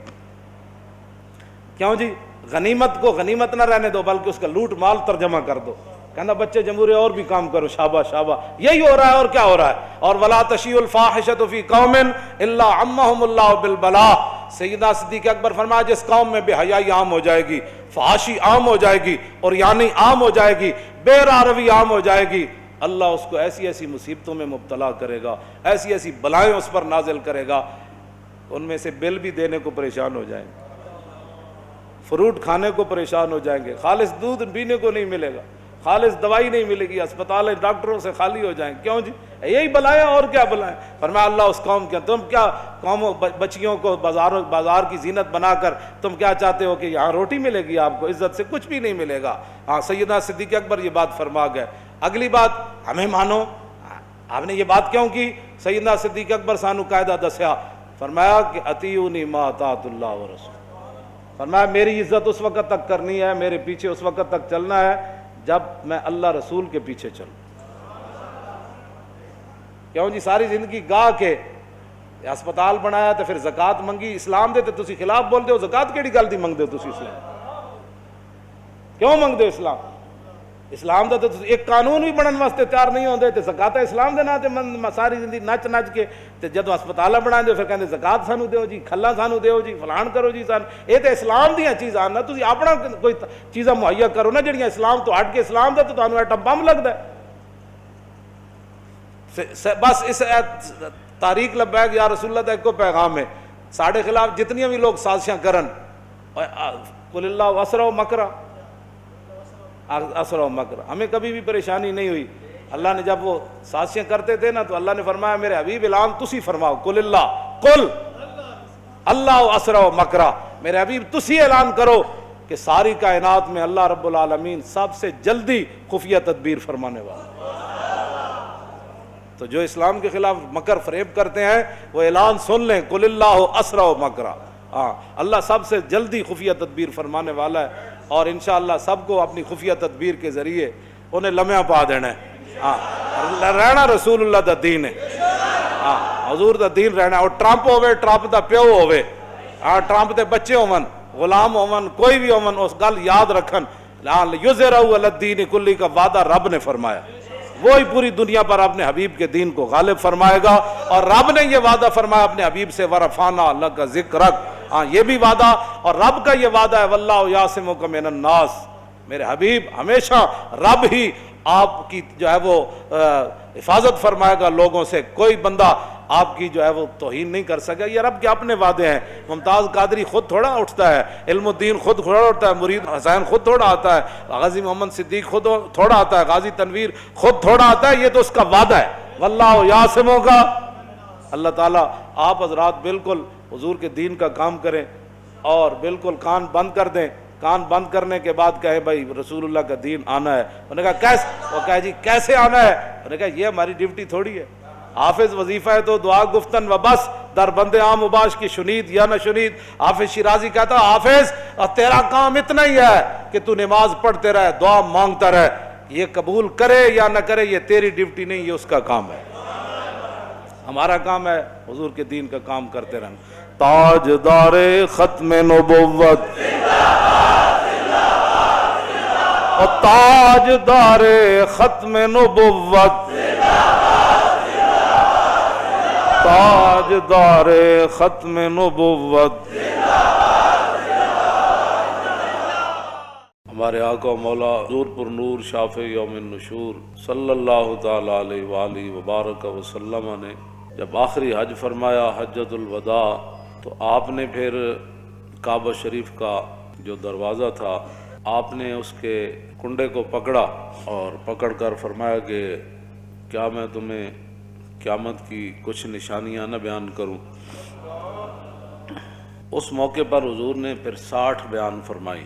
کیوں جی؟ غنیمت کو غنیمت نہ رہنے دو بلکہ اس کا لوٹ مال ترجمہ کر دو. کہنا بچے جمہورے اور بھی کام کرو، شابہ شابہ. یہی ہو رہا ہے اور کیا ہو رہا ہے. اور ولا تشیع الفاحشۃ فی قوم الا عمهم اللہ بالبلاء. سیدنا صدیق اکبر فرمایا جس قوم میں بے حیائی عام ہو جائے گی، فحاشی عام ہو جائے گی، اور یعنی عام ہو جائے گی، بے راروی عام ہو جائے گی، اللہ اس کو ایسی ایسی مصیبتوں میں مبتلا کرے گا، ایسی ایسی بلائیں اس پر نازل کرے گا، ان میں سے بل بھی دینے کو پریشان ہو جائیں گے، فروٹ کھانے کو پریشان ہو جائیں گے، خالص دودھ پینے کو نہیں ملے گا، خالص دوائی نہیں ملے گی، اسپتال ڈاکٹروں سے خالی ہو جائیں. کیوں جی؟ یہی بلائیں اور کیا بلائیں. فرمایا اللہ اس قوم کے تم کیا قوموں بچیوں کو بازار کی زینت بنا کر تم کیا چاہتے ہو کہ یہاں روٹی ملے گی آپ کو، عزت سے کچھ بھی نہیں ملے گا. ہاں سیدنا صدیق اکبر یہ بات فرما گئے. اگلی بات ہمیں مانو، آپ نے یہ بات کیوں کی؟ سیدنا صدیق اکبر سانو قاعدہ دسیا، فرمایا کہ اطیعونی ما اطاعت اللہ ورسول. فرمایا میری عزت اس وقت تک کرنی ہے، میرے پیچھے اس وقت تک چلنا ہے جب میں اللہ رسول کے پیچھے چلوں. کیوں جی؟ ساری زندگی گاہ کے اسپتال بنایا تو پھر زکات منگی، اسلام دے تو تسی خلاف بول دے ہو. زکات کیڑی گل دی منگ دے ہو تسی؟ اسلام کیوں منگ دے ہو؟ اسلام دا تو ایک قانون بھی بنن واسطے تیار نہیں ہوندے تے زکات اسلام دے نا تے ساری زندگی نچ نچ کے تے جدوں اسپتال بنا دے پھر کہندے زکات سانو دیو جی، کھلا سانو دیو جی، فلان کرو جی. سان اے تے اسلام دیاں چیزاں نا، تسی اپنا کوئی چیزاں مہیا کرو نا جڑیاں اسلام تو ہٹ کے اسلام دا تو تانوں ایٹم بم لگدا ہے. بس اس تاریخ لبیک یا رسول اللہ دا ایک پیغام ہے، ساڑھے خلاف جتنی بھی لوگ سازشاں کرن، قل اللہ اسرع مکرا اسرع مکرا، ہمیں کبھی بھی پریشانی نہیں ہوئی. اللہ نے جب وہ سازشیں کرتے تھے نا تو اللہ نے فرمایا میرے حبیب اعلان تسی فرماؤ، قل اللہ اسرع مکرا، میرے حبیب تسی اعلان کرو کہ ساری کائنات میں اللہ رب العالمین سب سے جلدی خفیہ تدبیر فرمانے والا. تو جو اسلام کے خلاف مکر فریب کرتے ہیں وہ اعلان سن لیں، قل اللہ اسرع مکرا. ہاں اللہ سب سے جلدی خفیہ تدبیر فرمانے والا ہے، اور انشاءاللہ سب کو اپنی خفیہ تدبیر کے ذریعے انہیں لمحہ پا دینا ہے. ہاں رہنا رسول اللہ دا دین ہے، ہاں حضور دا دین رہنا. اور ٹرمپ ہوئے، ٹرمپ دا پیو ہوئے، ہاں ٹرمپ دے بچے ہون، غلام ہون، کوئی بھی ہون، اس گل یاد رکھن یظہرہ علی الدین کلی کا وعدہ رب نے فرمایا، وہی پوری دنیا پر اپنے حبیب کے دین کو غالب فرمائے گا. اور رب نے یہ وعدہ فرمایا اپنے حبیب سے، ورفعنا لک ذکرک. ہاں یہ بھی وعدہ، اور رب کا یہ وعدہ ہے واللہ یعصمک من الناس. میرے حبیب ہمیشہ رب ہی آپ کی جو ہے وہ حفاظت فرمائے گا لوگوں سے، کوئی بندہ آپ کی جو ہے وہ توہین نہیں کر سکے. یہ رب کے اپنے وعدے ہیں. ممتاز قادری خود تھوڑا اٹھتا ہے، علم الدین خود تھوڑا اٹھتا ہے، مرید حسین خود تھوڑا آتا ہے، غازی محمد صدیق خود تھوڑا آتا ہے، غازی تنویر خود تھوڑا آتا ہے. یہ تو اس کا وعدہ ہے، واللہ یعصمک. اللہ تعالیٰ آپ حضرات بالکل حضور کے دین کا کام کریں اور بالکل کان بند کر دیں. کان بند کرنے کے بعد کہے بھائی رسول اللہ کا دین آنا ہے. انہوں نے کہا کیسے؟ وہ کہا جی کیسے آنا ہے؟ انہوں نے کہا یہ ہماری ڈیوٹی تھوڑی ہے. حافظ وظیفہ ہے تو دعا گفتن و بس، در بند عام اباش کی شنید یا نہ شنید. حافظ شیرازی کہتا حافظ تیرا کام اتنا ہی ہے کہ تو نماز پڑھتے رہے، دعا مانگتا رہے. یہ قبول کرے یا نہ کرے یہ تیری ڈیوٹی نہیں، یہ اس کا کام ہے. ہمارا کام ہے حضور کے دین کا کام کرتے رہنا. تاجدار ختم نبوت اور تاجدار ختم نبوت، تاجدار ختم نبوت. ہمارے آقا و مولا حضور پر نور شافع یوم النشور صلی اللہ تعالی علیہ وآلہ وبارک وسلم نے جب آخری حج فرمایا حجۃ الوداع، تو آپ نے پھر کعبہ شریف کا جو دروازہ تھا آپ نے اس کے کنڈے کو پکڑا اور پکڑ کر فرمایا کہ کیا میں تمہیں قیامت کی کچھ نشانیاں نہ بیان کروں. اس موقع پر حضور نے پھر 60 بیان فرمائی.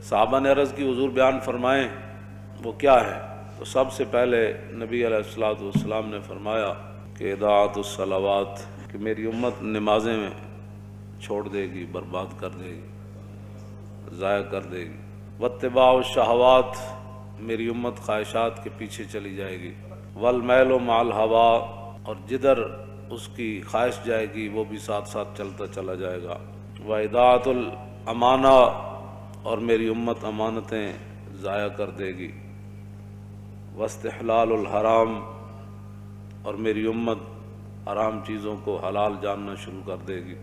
صحابہ نے عرض کی حضور بیان فرمائیں وہ کیا ہے؟ تو سب سے پہلے نبی علیہ الصلوۃ والسلام نے فرمایا کہ اضاعت الصلوات، کہ میری امت نمازیں میں چھوڑ دے گی، برباد کر دے گی، ضائع کر دے گی. واتباع الشہوات، میری امت خواہشات کے پیچھے چلی جائے گی. والمیل مع الہوا، اور جدھر اس کی خواہش جائے گی وہ بھی ساتھ ساتھ چلتا چلا جائے گا. واضاعت الامانہ، اور میری امت امانتیں ضائع کر دے گی. واستحلال الحرام، اور میری امت حرام چیزوں کو حلال جاننا شروع کر دے گی.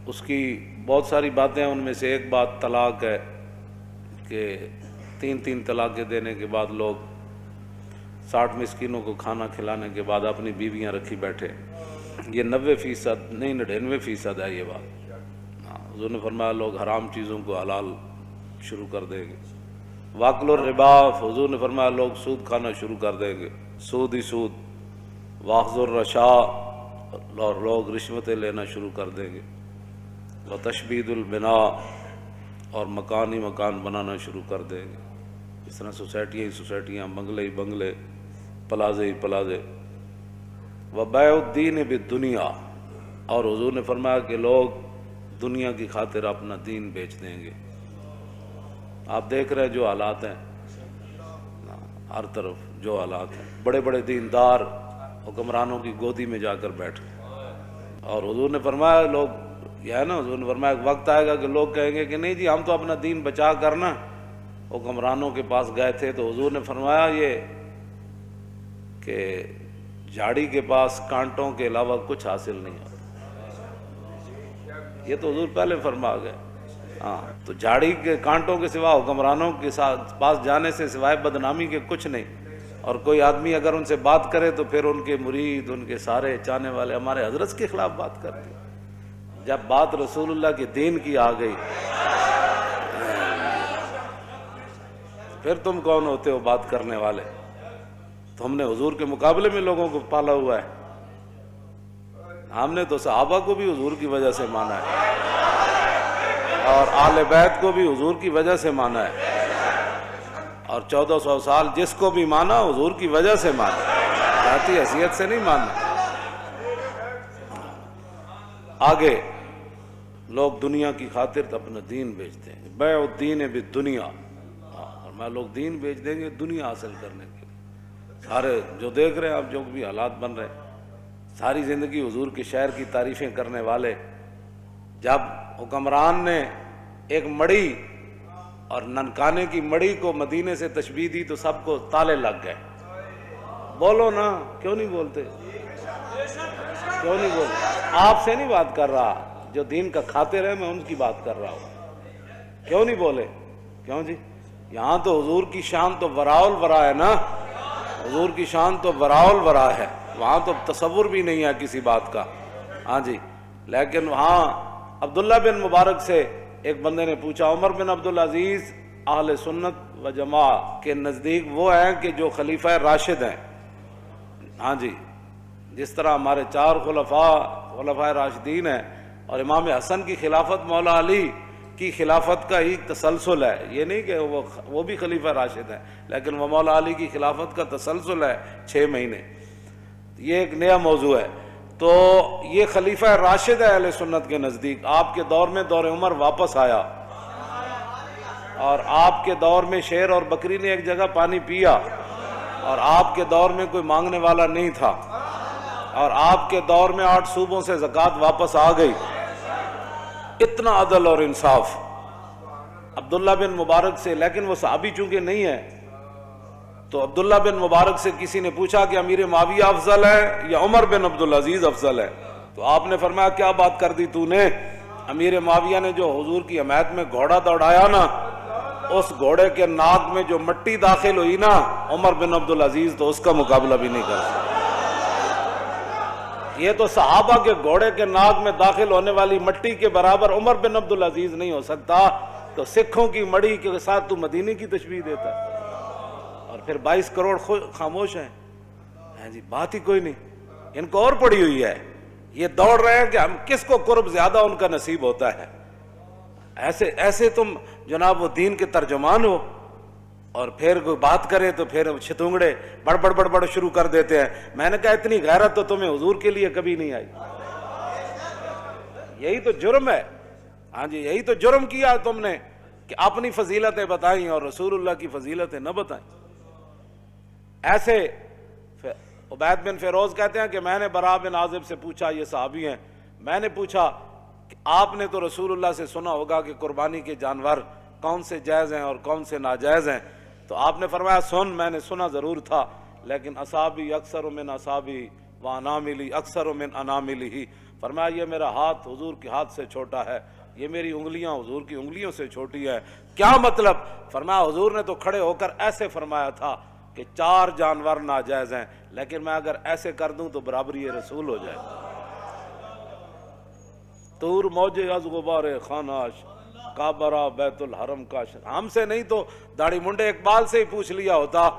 اس کی بہت ساری باتیں ہیں، ان میں سے ایک بات طلاق ہے کہ 3 طلاقیں دینے کے بعد لوگ 60 مسکینوں کو کھانا کھلانے کے بعد اپنی بیویاں رکھی بیٹھے. یہ 90% نہیں 99% ہے یہ بات. حضور نے فرمایا لوگ حرام چیزوں کو حلال شروع کر دیں گے. واکل الربا، حضور نے فرمایا لوگ سود کھانا شروع کر دیں گے، سود ہی سود. واخذ الرشا، اور لوگ رشوتیں لینا شروع کر دیں گے. وتشبید البناء، اور مکان ہی مکان بنانا شروع کر دیں گے. اس طرح سوسائٹیاں ہی سوسائٹیاں، بنگلے ہی بنگلے، پلازے ہی پلازے. وبیع الدین بالدنیا، اور حضور نے فرمایا کہ لوگ دنیا کی خاطر اپنا دین بیچ دیں گے. آپ دیکھ رہے ہیں جو حالات ہیں، ہر طرف جو حالات ہیں، بڑے بڑے دیندار حکمرانوں کی گودی میں جا کر بیٹھ گئے. اور حضور نے فرمایا لوگ یہ ہے نا، حضور نے فرمایا ایک وقت آئے گا کہ لوگ کہیں گے کہ نہیں جی ہم تو اپنا دین بچا کرنا حکمرانوں کے پاس گئے تھے. تو حضور نے فرمایا یہ کہ جھاڑی کے پاس کانٹوں کے علاوہ کچھ حاصل نہیں ہوتا. یہ تو حضور پہلے فرما گئے. ہاں، تو جھاڑی کے کانٹوں کے سوا حکمرانوں کے پاس جانے سے سوائے بدنامی کے کچھ نہیں. اور کوئی آدمی اگر ان سے بات کرے تو پھر ان کے مرید، ان کے سارے چاہنے والے ہمارے حضرت کے خلاف بات کرتے. جب بات رسول اللہ کے دین کی آ گئی پھر تم کون ہوتے ہو بات کرنے والے؟ تو ہم نے حضور کے مقابلے میں لوگوں کو پالا ہوا ہے. ہم نے تو صحابہ کو بھی حضور کی وجہ سے مانا ہے اور آل بیت کو بھی حضور کی وجہ سے مانا ہے. اور 1400 سال جس کو بھی مانا حضور کی وجہ سے مانا، ذاتی حیثیت سے نہیں مانا. آگے لوگ دنیا کی خاطر اپنا دین بیچتے ہیں. بیع الدین بالدنیا، اور میں لوگ دین بیچ دیں گے دنیا حاصل کرنے کے لیے. سارے جو دیکھ رہے ہیں آپ، جو بھی حالات بن رہے ہیں، ساری زندگی حضور کے شہر کی تعریفیں کرنے والے، جب حکمران نے ایک مڑی اور ننکانے کی مڑی کو مدینے سے تشبیہ دی تو سب کو تالے لگ گئے. بولو نا، کیوں نہیں بولتے؟ کیوں نہیں بولتے؟ آپ سے نہیں بات کر رہا، جو دین کا کھاتے رہے میں ان کی بات کر رہا ہوں. کیوں نہیں بولے؟ کیوں جی؟ یہاں تو حضور کی شان تو وراء الورا ہے نا، حضور کی شان تو وراء الورا ہے. وہاں تو تصور بھی نہیں ہے کسی بات کا. ہاں جی، لیکن وہاں عبداللہ بن مبارک سے ایک بندے نے پوچھا، عمر بن عبدالعزیز اہل سنت و جماعت کے نزدیک وہ ہیں کہ جو خلیفہ راشد ہیں. ہاں جی، جس طرح ہمارے 4 خلفائے راشدین ہیں اور امام حسن کی خلافت مولا علی کی خلافت کا ایک تسلسل ہے، یہ نہیں کہ وہ بھی خلیفہ راشد ہیں، لیکن وہ مولا علی کی خلافت کا تسلسل ہے 6 مہینے. یہ ایک نیا موضوع ہے. تو یہ خلیفہ راشد ہے اہل سنت کے نزدیک. آپ کے دور میں دور عمر واپس آیا، اور آپ کے دور میں شیر اور بکری نے ایک جگہ پانی پیا، اور آپ کے دور میں کوئی مانگنے والا نہیں تھا، اور آپ کے دور میں 8 صوبوں سے زکوٰۃ واپس آ گئی. اتنا عدل اور انصاف عبداللہ بن مبارک سے. لیکن وہ صحابی چونکہ نہیں ہے، تو عبداللہ بن مبارک سے کسی نے پوچھا کہ امیر معاویہ افضل ہے یا عمر بن عبدالعزیز افضل ہے؟ تو آپ نے فرمایا کیا بات کر دی تو نے؟ امیر معاویہ نے جو حضور کی حمایت میں گھوڑا دوڑایا نا، اس گھوڑے کے ناک میں جو مٹی داخل ہوئی نا، عمر بن عبدالعزیز تو اس کا مقابلہ بھی نہیں کر سکتا. یہ تو صحابہ کے گھوڑے کے ناک میں داخل ہونے والی مٹی کے برابر عمر بن عبدالعزیز نہیں ہو سکتا، تو سکھوں کی مڑی کے ساتھ تو مدینے کی تشبیہ دیتا ہے. اور پھر 22 کروڑ خاموش ہیں. جی بات ہی کوئی نہیں. ان کو اور پڑی ہوئی ہے، یہ دوڑ رہے ہیں کہ ہم کس کو قرب زیادہ ان کا نصیب ہوتا ہے. ایسے تم جناب وہ دین کے ترجمان ہو، اور پھر کوئی بات کرے تو پھر چھتونگڑے بڑ شروع کر دیتے ہیں. میں نے کہا اتنی غیرت تو تمہیں حضور کے لیے کبھی نہیں آئی. یہی تو جرم ہے. ہاں جی، یہی تو جرم کیا تم نے کہ اپنی فضیلتیں بتائیں اور رسول اللہ کی فضیلتیں نہ بتائیں. ایسے عبید بن فیروز کہتے ہیں کہ میں نے براء بن عازب سے پوچھا، یہ صحابی ہیں، میں نے پوچھا کہ آپ نے تو رسول اللہ سے سنا ہوگا کہ قربانی کے جانور کون سے جائز ہیں اور کون سے ناجائز ہیں. تو آپ نے فرمایا سن، میں نے سنا ضرور تھا، لیکن اصابی اکثر من اصابی و اناملی اکثر من اناملی. فرمایا یہ میرا ہاتھ حضور کے ہاتھ سے چھوٹا ہے، یہ میری انگلیاں حضور کی انگلیوں سے چھوٹی ہے. کیا مطلب؟ فرمایا حضور نے تو کھڑے ہو کر ایسے فرمایا تھا کہ 4 جانور ناجائز ہیں، لیکن میں اگر ایسے کر دوں تو برابری رسول ہو جائے. طور موج از غبار خاناش، کعبہ بیت الحرم کا. ہم سے نہیں تو داڑھی منڈے اقبال سے ہی پوچھ لیا ہوتا.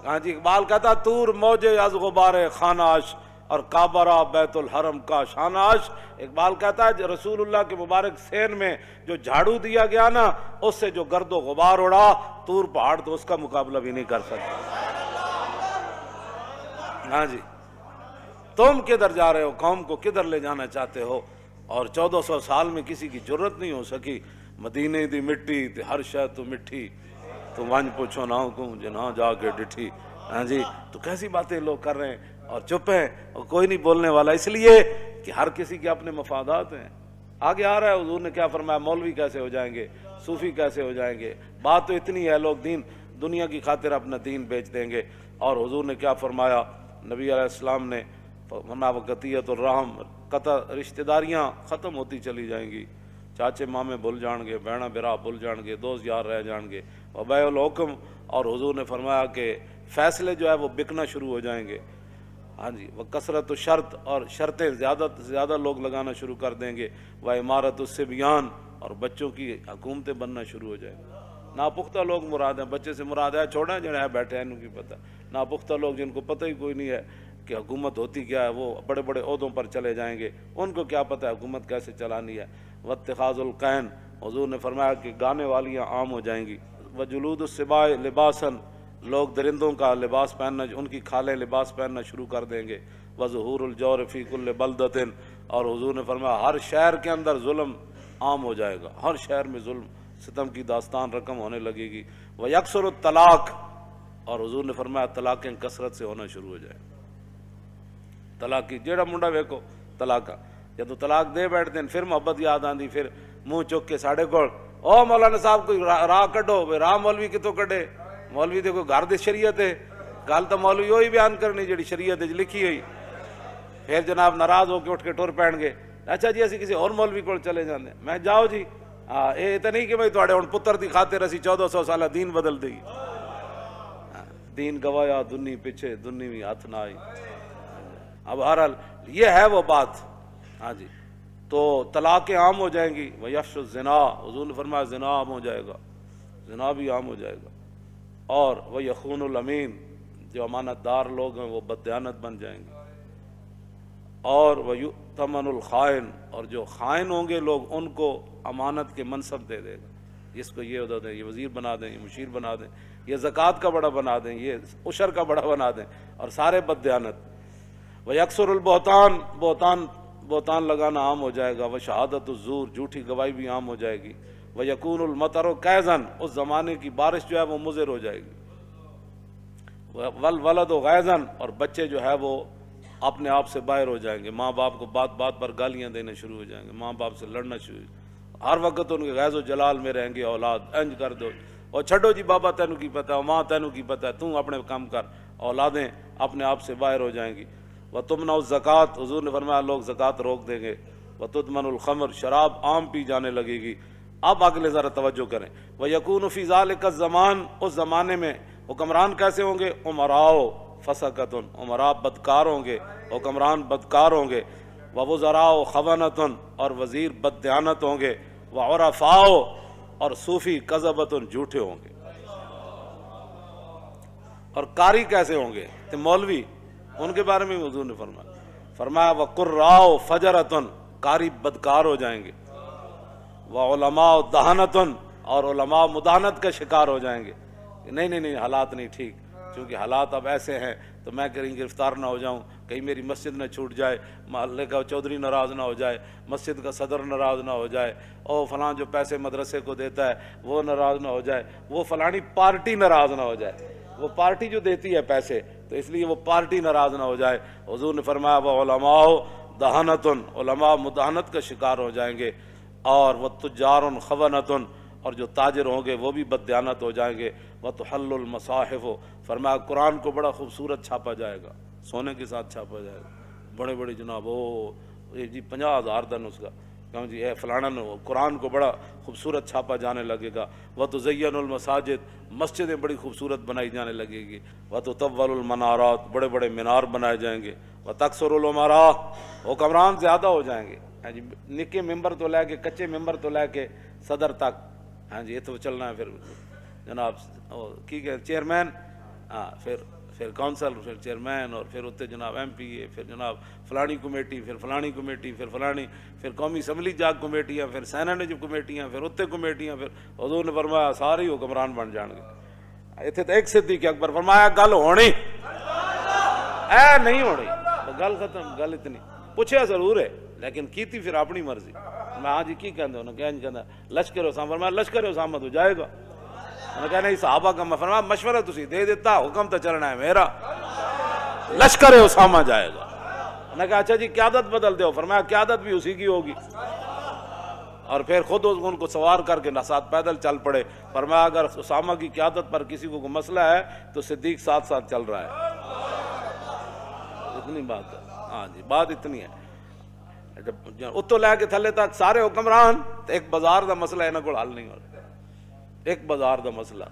ہاں جی، اقبال کہتا طور موج از غبار خاناش اور کعبہ بیت الحرم کا شاناش. اقبال کہتا ہے رسول اللہ کے مبارک سین میں جو جھاڑو دیا گیا نا، اس سے جو گرد و غبار اڑا، طور پہاڑ تو اس کا مقابلہ بھی نہیں کر سکتا. ہاں جی، تم کدھر جا رہے ہو؟ قوم کو کدھر لے جانا چاہتے ہو؟ اور 1400 سال میں کسی کی جرت نہیں ہو سکی. مدینے دی مٹی تے ہر شے تو مٹھی، تو ونج پوچھو نہ کو جنہاں جا کے ڈٹھی. ہاں جی، تو کیسی باتیں لوگ کر رہے ہیں اور چپ ہیں اور کوئی نہیں بولنے والا، اس لیے کہ ہر کسی کے اپنے مفادات ہیں. آگے آ رہا ہے حضور نے کیا فرمایا، مولوی کیسے ہو جائیں گے، صوفی کیسے ہو جائیں گے. بات تو اتنی ہے، لوگ دنیا کی خاطر اپنا دین بیچ دیں گے. اور حضور نے کیا فرمایا، نبی علیہ السلام نے فرمایا وقتیت الرحم، قطع رشتہ داریاں ختم ہوتی چلی جائیں گی. چاچے مامے بھول جان گے، بہنا برا بھول جان گے، دوست یار رہ جان گے. وبیع الحکم، اور حضور نے فرمایا کہ فیصلے جو ہے وہ بکنا شروع ہو جائیں گے. ہاں جی، وہ کثرت و شرط، اور شرطیں زیادہ سے زیادہ لوگ لگانا شروع کر دیں گے. وہ عمارت الصبیان، اور بچوں کی حکومتیں بننا شروع ہو جائیں گی. ناپختہ لوگ مراد ہیں، بچے سے مراد ہے چھوڑیں جنہیں بیٹھے ہیں ان کی پتہ. ناپختہ لوگ جن کو پتہ ہی کوئی نہیں ہے کہ حکومت ہوتی کیا ہے، وہ بڑے بڑے عہدوں پر چلے جائیں گے، ان کو کیا پتہ ہے حکومت کیسے چلانی ہے. واتخاذ القین، حضور نے فرمایا کہ گانے والیاں عام ہو جائیں گی. وجلود السباع لباسا، لوگ درندوں کا لباس پہننا، ان کی کھالیں لباس پہننا شروع کر دیں گے. وظہور الجور فی کل بلدۃ، اور حضور نے فرمایا ہر شہر کے اندر ظلم عام ہو جائے گا، ہر شہر میں ظلم ستم کی داستان رقم ہونے لگے گی. ویکثر الطلاق، اور حضور نے فرمایا طلاقیں کثرت سے ہونا شروع ہو جائیں. طلاق کی جیڑا منڈا ویکو طلاق، جب تو طلاق دے بیٹھتے ہیں پھر محبت یاد آندی، پھر منہ چک کے ساڑھے کو او مولانا صاحب کوئی راہ کڈو. راہ مولوی کتوں کڈے؟ مولوی دے کوئی گھر دی شریعت ہے، گل تو مولوی وہی بیان کرنی جڑی شریعت لکھی ہوئی. پھر جناب ناراض ہو کے اٹھ کے ٹر پین گے، اچھا جی اسی کسی اور مولوی کو چلے جاندے. میں جاؤ جی، یہ تو نہیں کہ بھائی تھوڑے ہن پتر دی خاطر اسی 1400 سالہ دین بدل دئی. دین گوایا دنی پیچھے، دنی بھی ہاتھ نہ آئی. اب بہرحال یہ ہے وہ بات. ہاں جی، تو طلاقیں عام ہو جائیں گی. ویفش الزنا، حضور نے فرمایا زنا عام ہو جائے گا، زنا بھی عام ہو جائے گا. اور وہ یخون الامین، جو امانت دار لوگ ہیں وہ بددیانت بن جائیں گے. اور وَيُؤْتَمَنُ الْخَائِن، اور جو خائن ہوں گے لوگ ان کو امانت کے منصب دے دے گا، اس کو یہ عہدہ دیں، یہ وزیر بنا دیں، یہ مشیر بنا دیں، یہ زکوٰۃ کا بڑا بنا دیں، یہ عشر کا بڑا بنا دیں، اور سارے بددیانت۔ وَيَكْثُرُ الْبُهْتَانُ، بہتان لگانا عام ہو جائے گا، وَشَهَادَةُ الزُّورِ، جھوٹی گواہی بھی عام ہو جائے گی، وَيَكُونُ الْمَطَرُ كَيْزًا، اس زمانے کی بارش جو ہے وہ مضر ہو جائے گی، وَالْوَلَدُ غَيْزًا، اور بچے جو ہے وہ اپنے آپ سے باہر ہو جائیں گے، ماں باپ کو بات بات پر گالیاں دینے شروع ہو جائیں گے، ماں باپ سے لڑنا شروع، ہر وقت ان کے غیظ و جلال میں رہیں گے، اولاد انج کر دو، اور چھڈو جی بابا تینوں کی پتہ ہے، ماں تینوں کی پتہ ہے، تم اپنے کام کر، اولادیں اپنے آپ سے باہر ہو جائیں گی۔ وَتُمْنَعُ الزَّكَاةُ، حضور نے فرمایا لوگ زکوٰۃ روک دیں گے۔ وَتُدْمَنُ الْخَمْرُ، شراب عام پی جانے لگے گی۔ اب اگلے ذرا توجہ کریں، وَيَكُونُ فِي ذَلِكَ الزَّمَانُ، اس زمانے میں حکمران کیسے ہوں گے؟ عمراء فسقۃ، عمراء بدکار ہوں گے، حکمران بدکار ہوں گے، وَوُزَرَاءُ خَوَنَةٌ، اور وزیر بددیانت ہوں گے، وَعُرَفَاءُ، اور صوفی کذبۃ، جھوٹے ہوں گے۔ اور قاری کیسے ہوں گے؟ تو مولوی، ان کے بارے میں حضور نے فرمایا وَقُرَّاءُ فَجَرَةٌ، قاری بدکار ہو جائیں گے، وَعُلَمَاءُ دَہَنَةٌ، اور علماء مداحنت کا شکار ہو جائیں گے، نہیں حالات نہیں ٹھیک، چونکہ حالات اب ایسے ہیں تو میں کہیں گرفتار نہ ہو جاؤں، کہیں میری مسجد نہ چھوٹ جائے، محلے کا چودھری ناراض نہ ہو جائے، مسجد کا صدر ناراض نہ ہو جائے، اور فلاں جو پیسے مدرسے کو دیتا ہے وہ ناراض نہ ہو جائے، وہ فلانی پارٹی ناراض نہ ہو جائے، وہ پارٹی جو دیتی ہے پیسے تو اس لیے وہ پارٹی ناراض نہ ہو جائے۔ حضور نے فرمایا وَعُلَمَاءُ دَہَنَةٌ، علماء مداحنت کا شکار ہو جائیں گے، اور وَتُجَّارٌ خَوَنَةٌ، اور جو تاجر ہوں گے وہ بھی بددیانت ہو جائیں گے، وَتُحَلُّ الْمَصَاحِفُ، فرمایا قرآن کو بڑا خوبصورت چھاپا جائے گا، سونے کے ساتھ چھاپا جائے گا، بڑے بڑے جناب جی 50,000 دن اس کا، کہوں جی اے فلانا قرآن کو بڑا خوبصورت چھاپا جانے لگے گا، وَتُزَيَّنُ الْمَسَاجِدُ، مسجدیں بڑی خوبصورت بنائی جانے لگے گی، وَتُطَوَّلُ الْمَنَارَاتُ، بڑے بڑے مینار بنائے جائیں گے، وَتَكْثُرُ الْأُمَرَاءُ، حکمران زیادہ ہو جائیں گے، ہاں جی نکے ممبر تو لے کے کچے ممبر تو لے کے صدر تک، ہاں جی یہ تو چلنا ہے، پھر جناب کی کہ چیئرمین، ہاں پھر کونسل، پھر چیئرمین، اور پھر اتنے جناب ایم پی اے، پھر جناب فلانی کمیٹی، پھر فلانی کمیٹی، پھر فلانی، پھر قومی اسمبلی جاگ کمیٹیاں، پھر سینٹ کمیٹیاں، پھر اتنے کمیٹیاں، پھر حضور نے فرمایا سارے حکمران بن جان گے۔ اتنے تو ایک صدیق اکبر فرمایا گل ہونی اے نہیں ہونی، گل ختم، گل اتنی پوچھا ضرور ہے لیکن کیتی پھر اپنی مرضی، میں ہاں جی کی کہندے انہوں نے کہنا لشکر اسامہ، فرمایا لشکر اسامہ تو جائے گا، انہوں نے کہا نہیں صحابہ کا، فرمایا مشورہ تسی دے دیتا، حکم تو چلنا ہے میرا، لشکر اسامہ جائے گا۔ انہوں نے کہا اچھا جی قیادت بدل دو، فرمایا قیادت بھی اسی کی ہوگی، اور پھر خود ان کو سوار کر کے ساتھ پیدل چل پڑے، فرمایا اگر اسامہ کی قیادت پر کسی کو مسئلہ ہے تو صدیق ساتھ ساتھ چل رہا ہے، اتنی بات ہے، ہاں جی بات اتنی ہے۔ اتو لے کے تھلے تک سارے حکمران، ایک بازار دا مسئلہ انہاں کول حل نہیں ہو رہا، ایک بازار دا مسئلہ،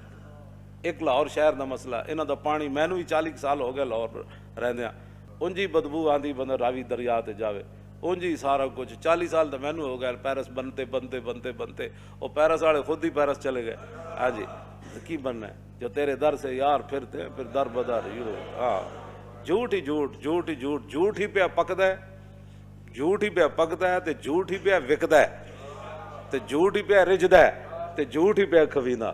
ایک لاہور شہر دا مسئلہ، انہاں دا پانی مینوں ہی 40 سال ہو گئے لاہور رہندیاں، انجی بدبو آندی بندہ راوی دریا تے جاوے، انجی سارا کچھ 40 سال تو مینوں ہو گئے پیرس بنتے وہ پیرس والے خود ہی پیرس چلے گئے، ہاں جی کی بننا ہے جو تیرے در سے یار پھرتے ہیں پھر در بدر، ہاں جھوٹ ہی جھوٹ ہی پہ پکدا ہے، جھوٹ ہی پہ پکدا ہے تے جھوٹ ہی پہ وکدا ہے تے جھوٹ ہی پہ رجدا ہے تے جھوٹ ہی پہ کھویندا،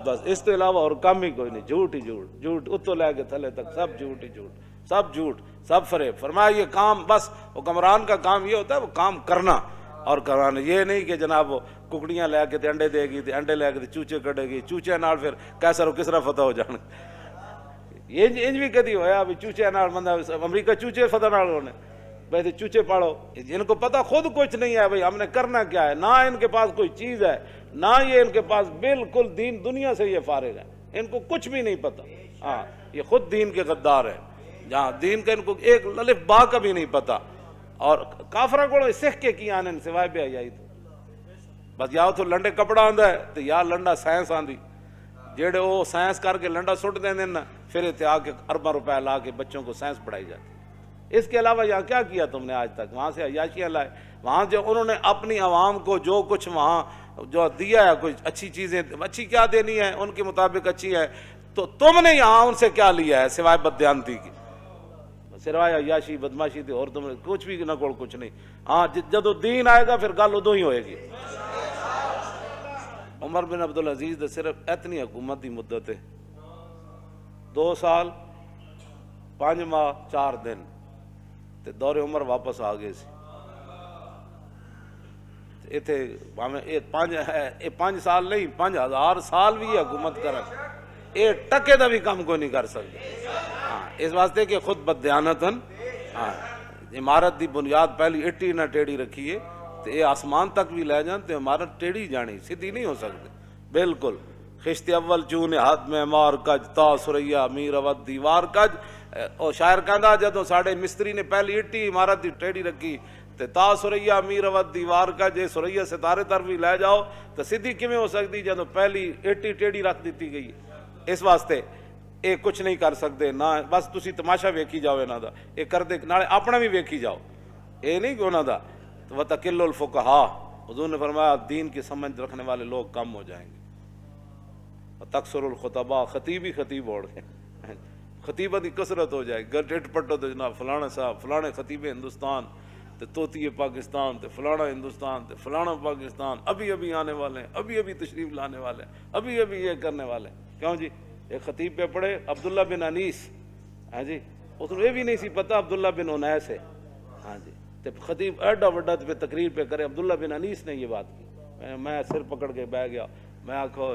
بس اس تو علاوہ اور کام ہی کوئی نہیں، جھوٹ اتوں لے کے تھلے تک سب جھوٹ ہی جھوٹ، سب فریب۔ فرمایا یہ کام بس حکمران کا کام یہ ہوتا ہے وہ کام کرنا اور کرانا، یہ نہیں کہ جناب وہ ککڑیاں لے کے تے انڈے دے گی تے انڈے لے کے تے چوچے کٹے گی، چوچے نال پھر کیسر و کسرا فتح ہو جان، یہ انج بھی کدی ہویا بھی چوچے نال بندہ امریکہ چوچے فتح نال ہونے، بھائی چوچے پاڑو، ان کو پتہ خود کچھ نہیں ہے بھائی ہم نے کرنا کیا ہے، نہ ان کے پاس کوئی چیز ہے، نہ یہ ان کے پاس بالکل دین دنیا سے یہ فارغ ہے، ان کو کچھ بھی نہیں پتہ، ہاں یہ خود دین کے غدار ہیں، جہاں دین کا ان کو ایک الف با کا بھی نہیں پتہ، اور کافرہ کو سکھ کے کی آنے سوائے بے حیائی تو بس یا تو لنڈے کپڑا آندا ہے تو یا لنڈا سائنس آندی، جیڑے وہ سائنس کر کے لنڈا سٹ دیں نا پھر اتنے آ کے ارباں روپے لا کے بچوں کو سائنس پڑھائی جاتی۔ اس کے علاوہ یہاں کیا کیا تم نے آج تک؟ وہاں سے عیاشیاں لائے، وہاں جو انہوں نے اپنی عوام کو جو کچھ وہاں جو دیا ہے، کچھ اچھی چیزیں، اچھی کیا دینی ہے ان کے مطابق اچھی ہے، تو تم نے یہاں ان سے کیا لیا ہے سوائے بددیانتی کی؟ سروائے عیاشی بدماشی تے اور تم کچھ بھی نہ کول کچھ نہیں. ہاں جدو دین آئے گا پھر گل ادو ہی ہوئے گی. عمر بن عبدالعزیز دے صرف اتنی حکومت دی مدت ہے 2 سال 5 ماہ 4 دن تے دور عمر واپس آ گئے سی. ایتھے یہ 5 سال نہیں 5000 سال بھی حکومت کرن یہ ٹکے دا بھی کام کوئی نہیں کر سکتے. ہاں اس واسطے کہ خود بدیانتن عمارت دی بنیاد پہلی اٹی نہ ٹیڑھی رکھیے تو یہ آسمان تک بھی لے جان تو عمارت ٹیڑھی جانی سیدھی نہیں ہو سکتی بالکل. خشت اول چون ہاتھ میں مار کج تا سریا میر اود دیوار کج. اور شاعر کہندا جدوں ساڈے مستری نے پہلی اٹی عمارت دی ٹیڑھی رکھی تے تا سریا میر اود دیوار کج یہ سریا ستارے تر بھی لے جاؤ تو سیدھی کیویں ہو سکتی جدوں پہلی اٹی ٹیڑھی رکھ دیتی گئی. اس واسطے یہ کچھ نہیں کر سکتے نہ بس تسی تماشا ویکھی جاؤ انہاں دا یہ کردے نالے اپنا بھی ویکھی جاؤ یہ نہیں کہ انہاں دا. وَتَقِلُّ الْفُقَهَاء حضور نے فرمایا دین کی سمجھ رکھنے والے لوگ کم ہو جائیں گے. وَتَكْثُرُ الْخُطَبَاء خطیب ہی خطیب اوڑ گئے خطیبہ کی کثرت ہو جائے گی. ڈٹ پٹو تو جناب فلانا صاحب فلانے خطیب ہندوستان تے توتی پاکستان تے فلانا ہندوستان تے فلانا پاکستان ابھی ابھی آنے والے ہیں ابھی ابھی تشریف لانے والے ہیں ابھی ابھی یہ کرنے والے ہیں. کیوں جی ایک خطیب پہ پڑھے عبداللہ بن انیس. ہاں جی اس نے یہ بھی نہیں سی پتہ عبداللہ بن انیس ہے. ہاں جی تے خطیب ایڈا وڈا پہ تقریر پہ کرے عبداللہ بن انیس نے یہ بات کی. میں سر پکڑ کے بہ گیا میں آکھو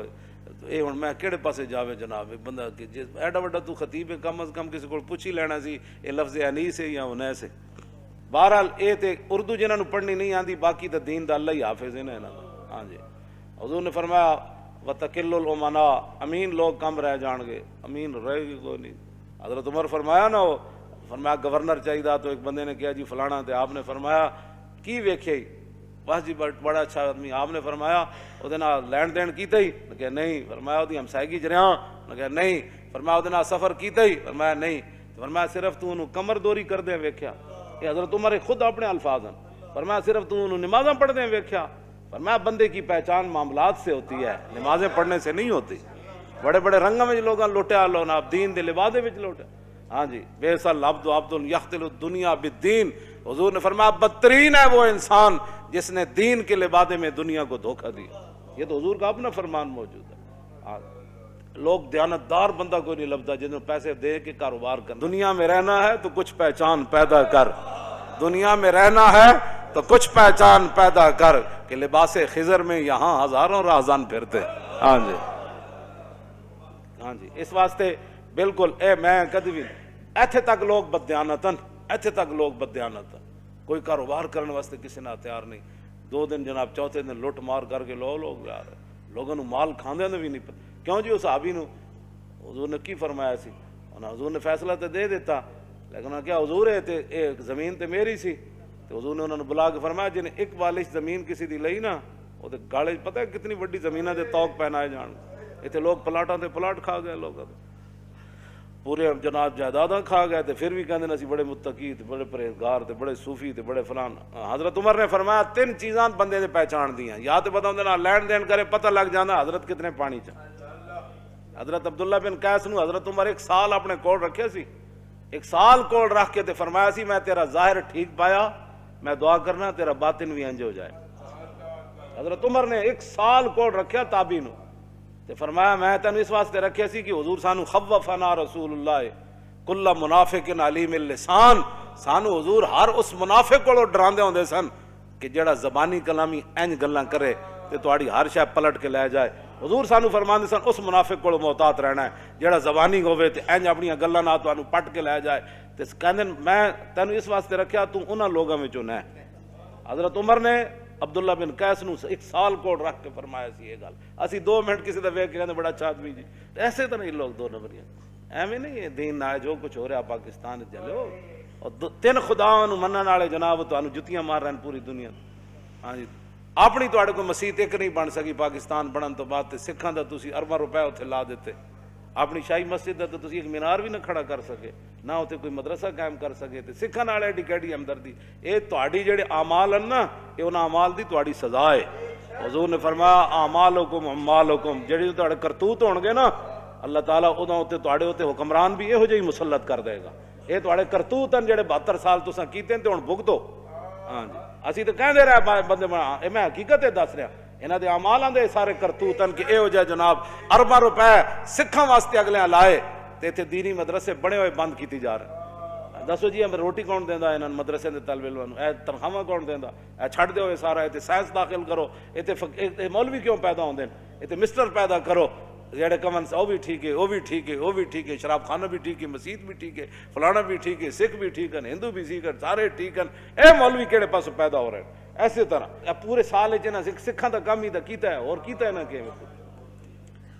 یہ ہوں میں کہڑے پاسے جاوے جناب بندہ کہ جس ایڈا وڈا تو خطیب ہے کم از کم کسی کو پوچھ ہی لینا سی یہ لفظ انیس ہے یا انیس ہے. بہرحال یہ تے اردو جنہاں نو پڑھنی نہیں آندی باقی تو دین دا اللہ ہی حافظ ہے نا. ہاں جی حضور نے فرمایا وَتَقِلُّ الْأُمَنَاء امین لوگ کم رہ جان گے امین رہے گی کوئی نہیں. حضرت عمر فرمایا نا وہ فرمایا گورنر چاہیے تو ایک بندے نے کہا جی فلانا تے آپ نے فرمایا کی ویکھے بس جی بڑا اچھا آدمی. آپ نے فرمایا وہ لین دین کیتا ہی نے کہا نہیں. فرمایا وہ ہمسائیگی چ رہا نے کہا نہیں. فرمایا وہ سفر کیتا ہی فرمایا نہیں. فرمایا صرف تو انہوں کمر دوری کر دیں ویکھیا. یہ حضرت عمر خود اپنے الفاظ ہیں. فرمایا صرف تو انہوں نمازاں پڑھ دیں ویکھیا. فرمایا بندے کی پہچان معاملات سے ہوتی ہے نمازیں پڑھنے سے نہیں ہوتی. بڑے بڑے رنگوں میں لوگاں لوٹیا لو نا دین دے لبادے وچ لوٹیا. ہاں جی بیس العبد عبد یختل الدنیا بالدین. حضور نے فرمایا بدترین ہے وہ انسان جس نے دین کے لبادے میں دنیا کو دھوکہ دیا. یہ تو حضور کا اپنا فرمان موجود ہے. لوگ دیانتدار بندہ کوئی نہیں لبدا جنہوں پیسے دے کے کاروبار کر. دنیا میں رہنا ہے تو کچھ پہچان پیدا کر. دنیا میں رہنا ہے تو کچھ پہچان پیدا کر کہ لباس خضر میں یہاں ہزاروں راہزان پھرتے. ہاں جی ہاں جی اس واسطے بالکل میں کدی بھی ایتھے تک لوگ بدیانتن ایتھے تک لوگ بدیانتن کوئی کاروبار کرنے واسطے کسی نے تیار نہیں. 2 دن جناب چوتھے دن لٹ مار کر کے لوگ یار لوگوں مال کھاندے نے بھی نہیں پتا. کیوں جی اس صحابی نو حضور نے کی فرمایا سی حضور نے فیصلہ تو دے دیتا لیکن کیا حضور ہے تے ایک زمین تے میری سی. تو حضور نے انہوں نے بلا کے فرمایا جن ایک بالش زمین کسی دی لئی نا وہ تے گاڑے پتہ ہے کتنی بڑی زمینہ دے توق پہنائے جان. اتنے لوگ پلاٹاں تے پلاٹ کھا گئے لوگ پورے جناب جائیداداں کھا گئے تے پھر بھی کہندے اسی بڑے متقی تے بڑے پرہیزگار تے بڑے صوفی تے بڑے فلان. حضرت عمر نے فرمایا 3 چیزاں بندے دے پہچان دیاں یا تے بتاؤں نا لین دین کرے پتہ لگ جانا حضرت کتنے پانی چاہ. حضرت عبداللہ بن قیس نو حضرت عمر 1 سال اپنے کول رکھے سی. 1 سال کول رکھ کے تے فرمایا سی میں تیرا ظاہر ٹھیک پایا میں دعا کرنا تیرا باطن بھی انج ہو جائے. حضرت عمر نے 1 سال کول رکھیا تابعی نو تے فرمایا میں تینوں اس واسطے رکھیا سی کہ حضور سانو خوفنا رسول اللہ کل منافق علیم اللسان. سانو حضور ہر اس منافق کو ڈراندے ہوندے سن کہ جڑا زبانی کلامی انج گلاں کرے تے تہاڈی ہر شے پلٹ کے لے جائے. حضور سانو فرماندے سن اس منافق کو محتاط رہنا ہے جڑا زبانی ہوے تے انج اپنی گلاں نال تانوں پٹ کے لے جائے. تے کہندے میں تینوں اس واسطے رکھیا تو انہاں لوگاں وچوں نہ. حضرت عمر نے عبداللہ بن قیس نو 1 سال کو رکھ کے فرمایا سی یہ گل. اسی 2 منٹ کسی دا ویکھ کے کہندے بڑا اچھا آدمی جی. ایسے تو نہیں لوگ 2 نمبریاں ایویں نہیں ہے. دین نہ جو کچھ ہو رہا پاکستان چلو اور 3 خداواں نو منن والے جناب تانوں جتیاں مار رہے ہیں پوری دنیا. ہاں جی اپنی تواڈے کوئی مسجد ایک نہیں بن سکی پاکستان بنن تو بعد تے سکھاں دا تسی ارباں روپے اوتھے لا دیتے. اپنی شاہی مسجد دا تو تسی ایک مینار بھی نہ کھڑا کر سکے نہ اوتھے کوئی مدرسہ قائم کر سکے. تے سکھاں نال ایڈی کیڑی ہمدردی. اے تواڈی جڑے اعمال ہیں نا اے انہاں اعمال دی تواڈی سزا ہے. حضور نے فرمایا اعمالکم اعمالکم جڑے تواڈے کرتوت ہون گے نا اللہ تعالیٰ اوداں اوتے تواڈے اوتے حکمران بھی یہو جہی مسلط کر دے گا. یہ تھوڑے کرتوت ہیں جڑے 72 سال تساں کیتے تے ہن بھگتو. ہاں جی اسی تو کہندے رہے بندے میں حقیقت ہے دس رہا انہاں دے اعمالاں دے سارے کرتوت ہیں کہ ایہو جہا جناب ارباں روپے سکھاں واسطے اگلے لائے تے ایتھے دینی مدرسے بنے ہوئے بند کیتی جا رہے ہیں. دسو جی ہمیں روٹی کون دیندا انہاں مدرسے دے طالب علماں اے تنخواہ کون دیندا؟ اے چھڈ دیو سارا ایتھے سائنس داخل کرو ایتھے مولوی کیوں پیدا ہوندے ایتھے مسٹر پیدا کرو جڑے کمن سے وہ بھی ٹھیک ہے وہ بھی ٹھیک ہے وہ بھی ٹھیک ہے شراب خانہ بھی ٹھیک ہے مسجد بھی ٹھیک ہے فلانا بھی ٹھیک ہے سکھ بھی ٹھیک ہے ہندو بھی ٹھیک ہے سارے ٹھیک ہیں. اے مولوی کہڑے پاس پیدا ہو رہے ہیں ایسے طرح پورے سال سکھاں دا کام ہی تو کیتا ہے اور کیتا ہے نا کہ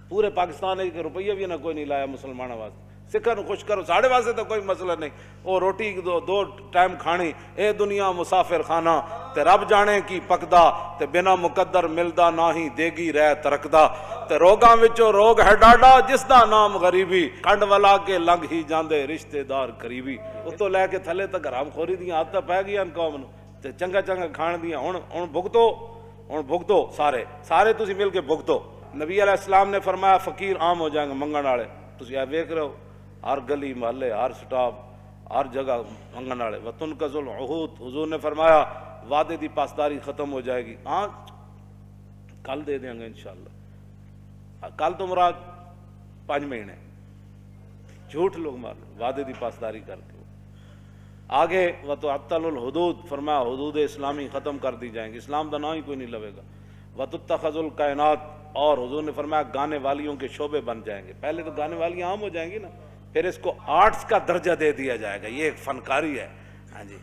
پورے پاکستان ایک روپیہ بھی نہ کوئی نہیں لایا مسلمانوں واسطے. سکھاں خوش کرو ساڑھے واسطے تو کوئی مسئلہ نہیں وہ روٹی دو ٹائم کھانی اے دنیا مسافر خانہ تے رب جانے کی پکدا تے بنا مقدر ملدا نہ ہی دیگی رہ ترکدا تے روگاں وچوں روگ ہے ڈاڈا جس دا نام غریبی کنڈ والا کے لنگ ہی جاندے رشتے دار قریبی. اتوں لے کے تھلے تک حرام خوری دیاں عادتاں پی گئیاں قوم نوں تے چنگا چنگا کھان دیاں ہن بھگتو سارے تسی مل کے بھگتو. نبی علیہ السلام نے فرمایا فقیر عام ہو جائیں گے منگن والے. تسی اے ویکھ رہے ہو ہر گلی محلے ہر سٹاپ ہر جگہ منگن والے. وتنقض العہود حضور نے فرمایا وعدے دی پاسداری ختم ہو جائے گی. ہاں کل دے دیں گے انشاءاللہ. کل تو مراد 5 مہینے جھوٹ لوگ مار وعدے دی پاسداری کر کے. آگے وتعطل الحدود فرمایا حدود اسلامی ختم کر دی جائیں گی اسلام دا نام ہی کوئی نہیں لوے گا. وتتخذ الکائنات اور حضور نے فرمایا گانے والیوں کے شعبے بن جائیں گے. پہلے تو گانے والی عام ہو جائیں گی نا پھر اس کو آرٹس کا درجہ دے دیا جائے گا. یہ ایک فنکاری ہے. ہاں جی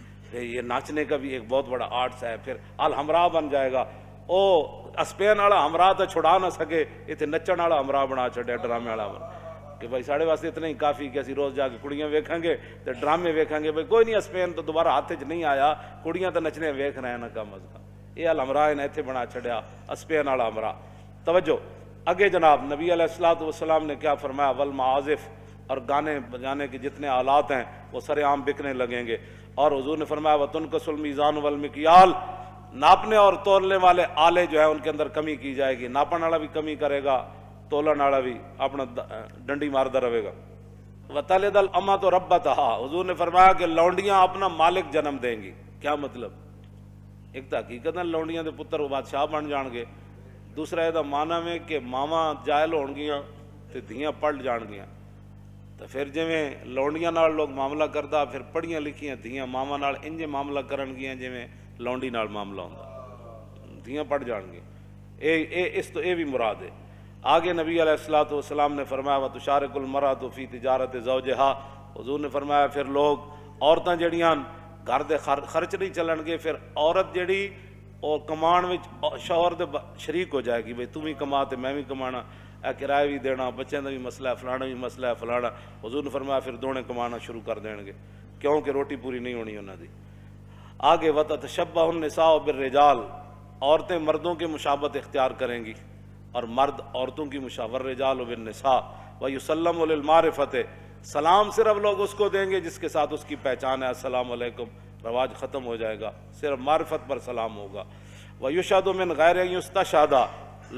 یہ ناچنے کا بھی ایک بہت بڑا آرٹس ہے. پھر الحمراء بن جائے گا. او اسپین والا ہمراہ تو چھڑا نہ سکے اتنے نچن والا ہمراہ بنا چھڑیا ڈرامے والا کہ بھائی ساڑھے واسطے اتنا ہی کافی کہ اسی روز جا کے کڑیاں ویکھیں گے تو ڈرامے ویکھیں گے. بھائی کوئی نہیں اسپین تو دوبارہ ہاتھ چ نہیں آیا کڑیاں تو نچنے ویکھ رہے ہیں نا کم از کم. یہ الحمراہ نے اتنے بنا چھڑیا اسپین والا ہمراہ. توجہ اگے جناب نبی علیہ الصلوۃ والسلام نے کیا فرمایا والمعازف اور گانے بجانے کے جتنے آلات ہیں وہ سر عام بکنے لگیں گے. اور حضور نے فرمایا وتنقص المیزان والمکیال ناپنے اور تولنے والے آلے جو ہیں ان کے اندر کمی کی جائے گی. ناپن والا بھی کمی کرے گا تولن والا بھی اپنا ڈنڈی ماردا رہے گا. وتلد الامۃ ربتہا حضور نے فرمایا کہ لونڈیاں اپنا مالک جنم دیں گی. کیا مطلب؟ ایک تو حقیقت لونڈیاں دے پتر وہ بادشاہ بن جان گے. دوسرا یہ مانا میں کہ ماما جائل ہون گیاں تے دھیاں پڑھ جان گیاں. تو پھر جویں لونڈیاں نال لوگ معاملہ کردا پھر پڑھیاں لکھیاں دھیاں ماما نال انج معاملہ کرن گیاں جویں لونڈی نال معاملہ ہوندا دھیاں پڑھ جان گے. اس تو یہ بھی مراد ہے. آگے نبی علیہ الصلوۃ والسلام نے فرمایا وتشارک المرأۃ فی تجارت زوجہا حضور نے فرمایا پھر لوگ عورتاں جڑیاں گھر دے خرچ نہیں چلن گے پھر عورت جڑی اور کمان وچ شوہر دے شریک ہو جائے گی. بھئی تم بھی کما تے میں بھی کمانا اے کرایہ بھی دینا بچیاں دا بھی مسئلہ ہے فلانا بھی مسئلہ ہے فلانا. حضور نے فرمایا پھر دونے کمانا شروع کر دیں گے کیونکہ روٹی پوری نہیں ہونی انہاں دی. آگے وتتشبہ النساء بالرجال عورتیں مردوں کے مشابہت اختیار کریں گی اور مرد عورتوں کی مشابہت. والرجال بالنساء ویسلم للمعرفۃ سلام صرف لوگ اس کو دیں گے جس کے ساتھ اس کی پہچان ہے. السلام علیکم رواج ختم ہو جائے گا صرف معرفت پر سلام ہوگا. ویشہد من غیر یستشہد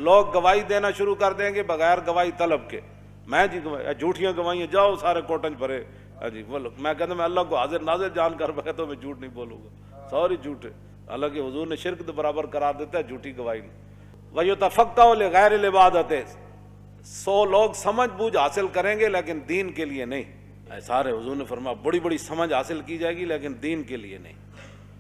لوگ گواہی دینا شروع کر دیں گے بغیر گواہی طلب کے. میں جی جھوٹیاں گواہیاں جاؤ سارے کوٹنج بھرے جی بولو میں کہتا میں اللہ کو حاضر ناظر جان کر بغیر تو میں جھوٹ نہیں بولوں گا سوری جھوٹ ہے. حالانکہ حضور نے شرک برابر قرار دیتا ہے جھوٹی گواہی نہیں. وَيُتَفَقَّهُ لِغَيْرِ الْعِبَادَةِ 100 لوگ سمجھ بوجھ حاصل کریں گے لیکن دین کے لیے نہیں. سارے حضور نے فرمایا بڑی بڑی سمجھ حاصل کی جائے گی لیکن دین کے لیے نہیں.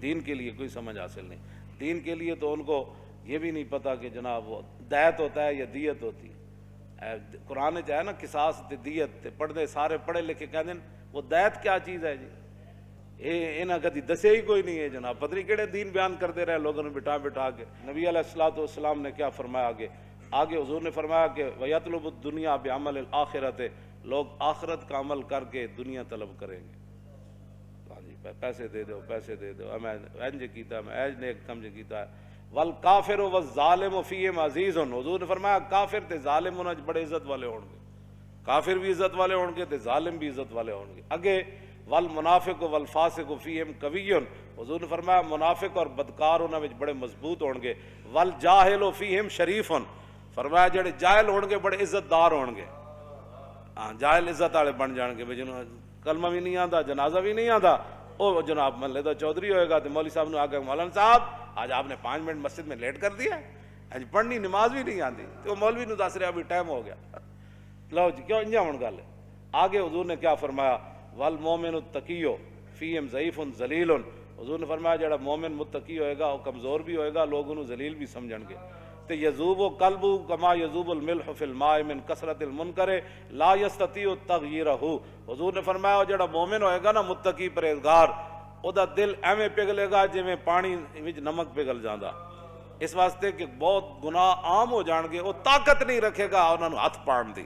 دین کے لیے کوئی سمجھ حاصل نہیں. دین کے لیے تو ان کو یہ بھی نہیں پتا کہ جناب وہ دیت ہوتا ہے یا دیت ہوتی ہے. قرآن چاہے نا قصاص تے دیت پڑھتے سارے پڑھے لکھے کہہ دیں وہ دیت کیا چیز ہے جی انہاں کدی دسے ہی کوئی نہیں ہے جناب. پتہ نہیں کہڑے دین بیان کرتے رہے لوگوں نے بٹھا کے. نبی علیہ الصلوۃ والسلام نے کیا فرمایا آگے حضور نے فرمایا کہ وَيَطْلُبُ الدُّنْيَا بِعَمَلِ الْآخِرَةِ لوگ آخرت کا عمل کر کے دنیا طلب کریں گے. ہاں جی پیسے دے دو میں انج کیتا میں ایج نے ایک کم کیتا ہے. والکافر والظالم فیہم عزیز حضور نے فرمایا کافر تے ظالم انہاں بڑے عزت والے ہون گے. کافر بھی عزت والے ہون گے تے ظالم بھی عزت والے ہون گے. اگے والمنافق والفاسق فیہم قوی حضور نے فرمایا منافق اور بدکار انہاں وچ بڑے مضبوط ہون گے. والجاہل فیہم شریف فرمایا جڑے جاہل ہون گے بڑے عزت دار ہون گے. ہاں جاہل عزت والے بن جان گے. جنہوں کلمہ بھی نہیں آتا، جنازہ بھی نہیں آتا، وہ جناب محلے دا چودھری ہوئے گا تو مولوی صاحب نے آگے مولانا صاحب آج آپ نے 5 منٹ مسجد میں لیٹ کر دیا ہے، پڑھنی نماز بھی نہیں آتی، تو وہ مولوی نے دس رہا ابھی ٹائم ہو گیا. لو جی کیوں انجا من گل ہے. آگے حضور نے کیا فرمایا؟ والمومن التقیو فیہم ضعیف ذلیل. حضور نے فرمایا جڑا مومن متقی ہوئے گا وہ کمزور بھی ہوئے گا، لوگ انہوں ذلیل بھی سمجھن گے. تے یذوب قلبہ کما یذوب الملح فی الماء من کثرت المنکر لا یستطیع تغییرہ. حضور نے فرمایا وہ جڑا مومن ہوئے گا نا متقی پرہیزگار، او دا دل ایویں پگھلے گا جویں پانی وچ نمک پگھل جاندا. اس واسطے کہ بہت گناہ عام ہو جان گے، وہ طاقت نہیں رکھے گا انہوں نے ہاتھ پاڑن دی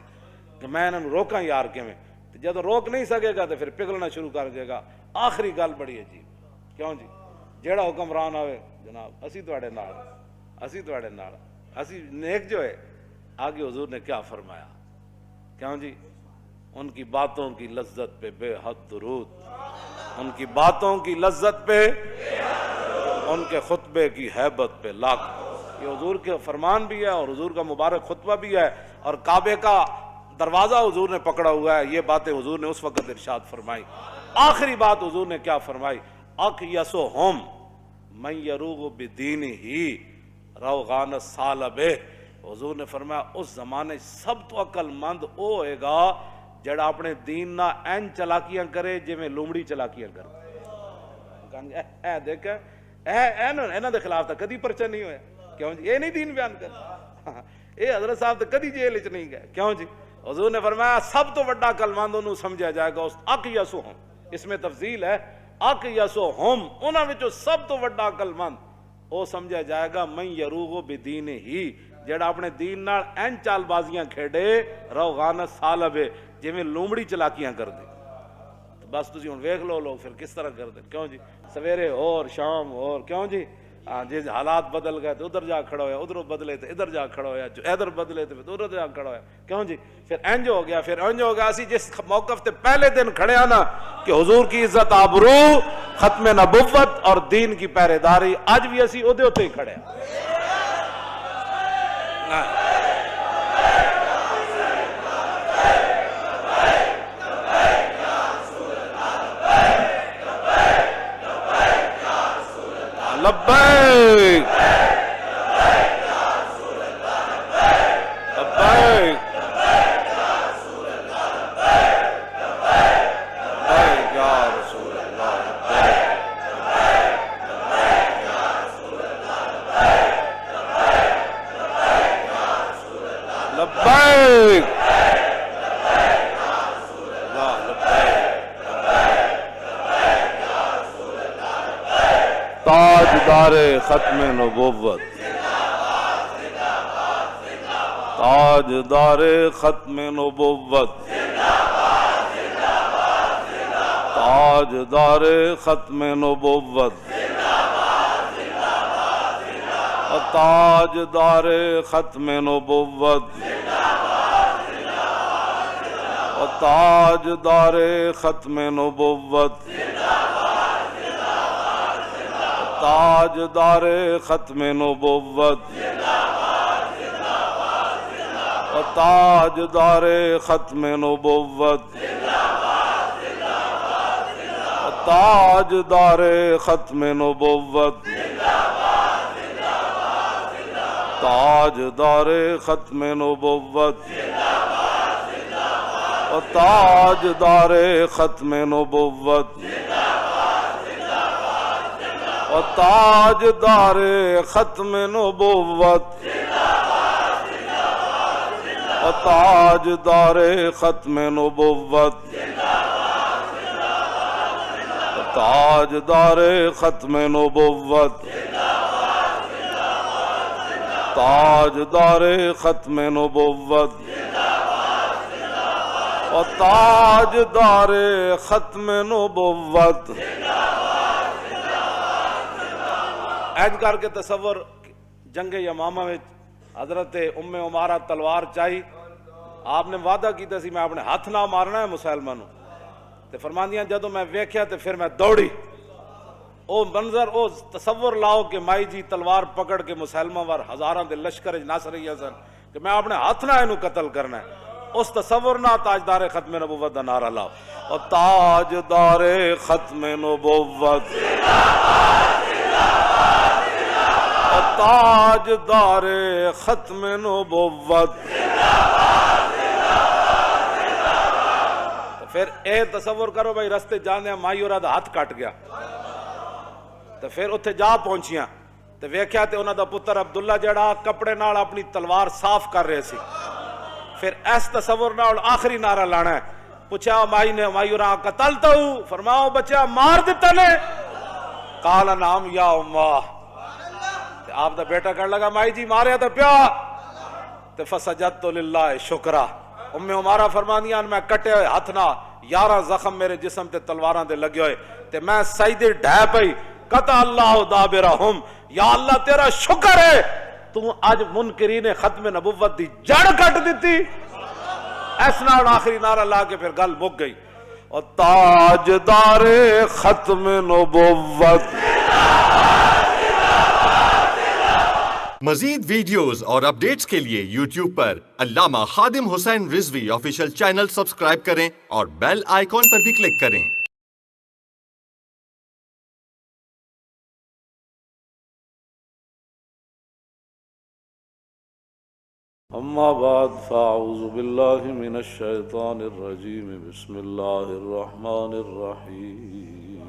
کہ میں انہوں نے روکاں یار کیویں. جب روک نہیں سکے گا تو پھر پگھلنا شروع کر دے گا. آخری گل بڑی عجیب، کیوں جی؟ جیڑا حکمران ہوئے جناب اسی تواڈے نال، اسی تواڈے نال، اسی نیک جو ہے. آگے حضور نے کیا فرمایا؟ کیوں جی؟ ان کی باتوں کی لذت پہ بے حد درود، ان کی باتوں کی لذت پہ، ان کے خطبے کی ہیبت پہ لاکھ. یہ حضور کے فرمان بھی ہے اور حضور کا مبارک خطبہ بھی ہے، اور کعبے کا دروازہ حضور نے پکڑا ہوا ہے. یہ باتیں حضور نے اس وقت ارشاد فرمائی. آخری بات حضور نے کیا فرمائی؟ اقیسہم من یروغ بدینہ روغان الثعلب. حضور نے فرمایا اس زمانے سب تو عقل مند او ہوئے گا جڑا اپنے دین نہ این چلاکیاں کرے جویں لومڑی چلاکیاں کرے. اے دیکھ انہاں دے خلاف تو کدی پرچہ نہیں ہویا. کیوں جی؟ یہ نہیں دین بیان کر، یہ حضرت صاحب تو کدی جیل وچ نہیں گئے. کیوں جی؟ حضور نے فرمایا سب تو بڑا عقل مند انہوں سمجھا جائے گا. اقیسہم، اس میں تفضیل ہے، اقیسہم انہاں وچوں سب تو بڑا عقل مند وہ سمجھا جائے گا من یروغ بدینہ ہی، جڑا اپنے دین نال این چال بازیاں کھیڑے روغان الثعلب جویں لومڑی چلاکیاں کر دے. بس تسی ہن ویکھ لو لوگ پھر کس طرح کر دیں. کیوں جی؟ سویرے اور شام اور، کیوں جی؟ جی حالات بدل گئے تو ادھر جا کھڑا ہویا، ادھر بدلے تو ادھر جا کھڑا ہویا، جو ادھر بدلے تو ادھر جا کھڑا ہویا. کیوں جی؟ پھر انج ہو گیا، پھر انج ہو گیا. اسی جس موقف تے پہلے دن کھڑے ہیں نا کہ حضور کی عزت آبرو، ختم نبوت اور دین کی پہرے داری، اج بھی اسی اودے ہوتے ہی کھڑے ہیں. لبیک لبیک لبیک. تاجدار ختم نبوت، تاجدار ختم نبوت، تاجدار ختم نبوت، تاجدار ختم نبوت، تاجدار ختم نبوت، تاجدار ختم نبوت، تاجدار ختم نبوت، تاجدار ختم نبوت، تاجدار ختم نبوت، تاجدار ختم نبوت، تاجدار ختم نبوت، تاجدار ختم نبوت، تاجدار ختم نبوت، تاجدار ختم نبوت، تاجدار ختم نبوت. ایج کر کے تصور جنگ یمامہ میں حضرت ام عمارہ تلوار چاہی، آپ نے وعدہ کیتا سی میں اپنے ہاتھ نہ مارنا ہے مسلمانوں تے فرماندیاں جدوں میں ویکھیا تے پھر میں دوڑی. او منظر او تصور لاؤ کہ مائی جی تلوار پکڑ کے مسلماں وار ہزاراں دے لشکر نس رہی سن کہ میں اپنے ہاتھ نہ اینو قتل کرنا ہے. اس تصور نہ تاجدار ختم نبوت دا نعرہ لاؤ، اور تاجدار ختم نبوت، اور تاجدار ختم نبوت۔ پھر اے تصور کرو بھائی رستے جانے مایورہ دا ہاتھ کٹ گیا، تو پھر اتھے جا پہنچیاں تو ویکھیا تے انہاں دا پتر عبداللہ جڑا کپڑے نال اپنی تلوار صاف کر رہے سی۔ پھر اس تصور نال آخری نعرہ لانا ہے، پوچھا مائی نے مایورہ قتلتا ہوں، فرماؤ بچہ مار دیتا نے؟ قال نعم یا امہ، آپ دا بیٹا کہنے لگا مائی جی ماریا تو پیا، تے فسجدت للہ شکرہ۔ ام عمارہ فرمانیاں میں کٹے ہوئے ہاتھ نہ 11 زخم میرے جسم تے تلواراں دے لگے ہوئے، تے میں سجدے ڈھے پئی، قطع اللہ دابرہم، یا اللہ تیرا شکر ہے تو آج منکرین ختم نبوت دی جڑ کٹ دیتی۔ اس نال آخری نعرہ لا کے پھر گل مک گئی، اور تاجدار ختم نبوت۔ مزید ویڈیوز اور اپڈیٹس کے لیے یوٹیوب پر علامہ Khadim Hussain Rizvi official channel subscribe کریں اور بیل آئیکن پر بھی کلک کریں۔ اما بعد فاعوذ باللہ من الشیطان الرجیم، بسم اللہ الرحمن الرحیم۔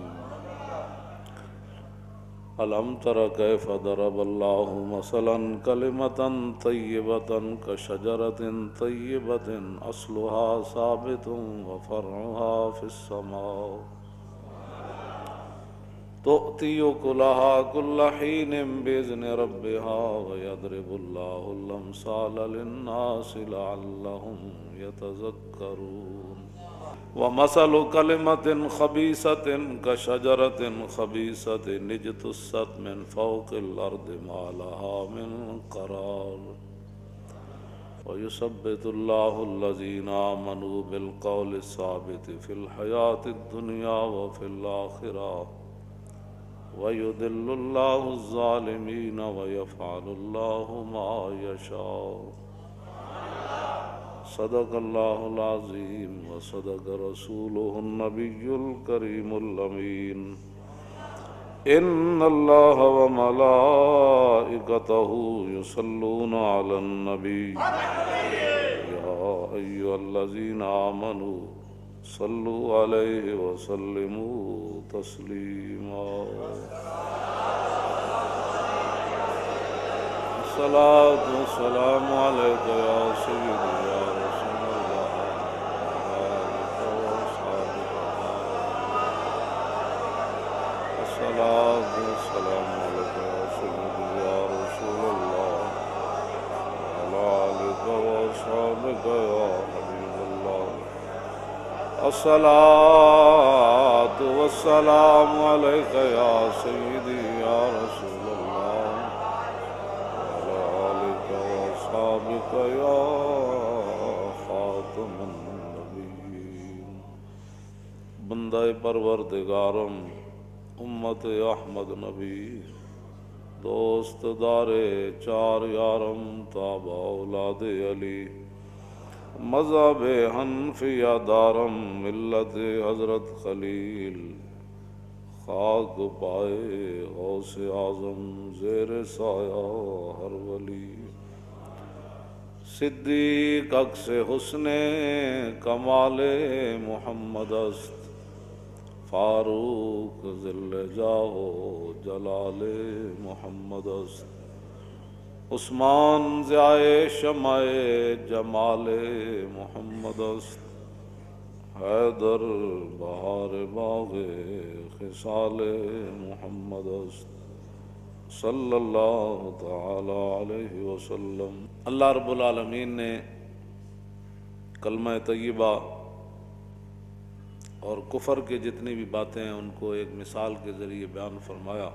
الم تر کیف ضرب اللہ مثلا کلمۃ طیبۃ کشجرۃ طیبۃ اصلها ثابت وفرعها فی السماء تؤتی اکلها کل حین بإذن ربها ویضرب اللہ الامثال للناس لعلهم یتذکرون۔ ومثل کلمۃ خبیثۃ کشجرۃ خبیثۃ اجتثت من فوق الارض ما لها من قرار ويثبت الله الذين آمنوا بالقول الثابت في الحياة الدنيا وفي الآخرة ويذل الله الظالمين ويفعل الله ما يشاء۔ صدق اللہ العظیم وصدق رسولہ النبی الکریم الامین۔ ان اللہ وملائکتہ یصلون علی النبی یا ایھا الذین آمنوا صلوا علیہ وسلموا تسلیما۔ الصلاۃ والسلام علیک یا سیدی یا رسول اللہ وآلہ وصحبہ۔ الصلاۃ والسلام علیک یا سیدی یا رسول اللہ وآلہ وصحبہ یا حبیب اللہ۔ الصلاۃ والسلام علیک یا سیدی یا رسول یا خاتم النبیین۔ بندہ پروردگارم امت احمد نبی، دوست دار چار یارم تابع اولاد علی، مذہب حنفیہ دارم ملت حضرت خلیل، خاک پائے غوث اعظم زیر سایہ ہر ولی، صدیق عکس حسن کمال محمد است، فاروق ذل جاہ جلال محمد است، عثمان ضیائے شمع جمال محمد است، حیدر بہار باغ خصال محمد است، صلی اللہ تعالی علیہ وسلم۔ اللہ رب العالمین نے کلمہ طیبہ اور کفر کے جتنی بھی باتیں ہیں ان کو ایک مثال کے ذریعے بیان فرمایا۔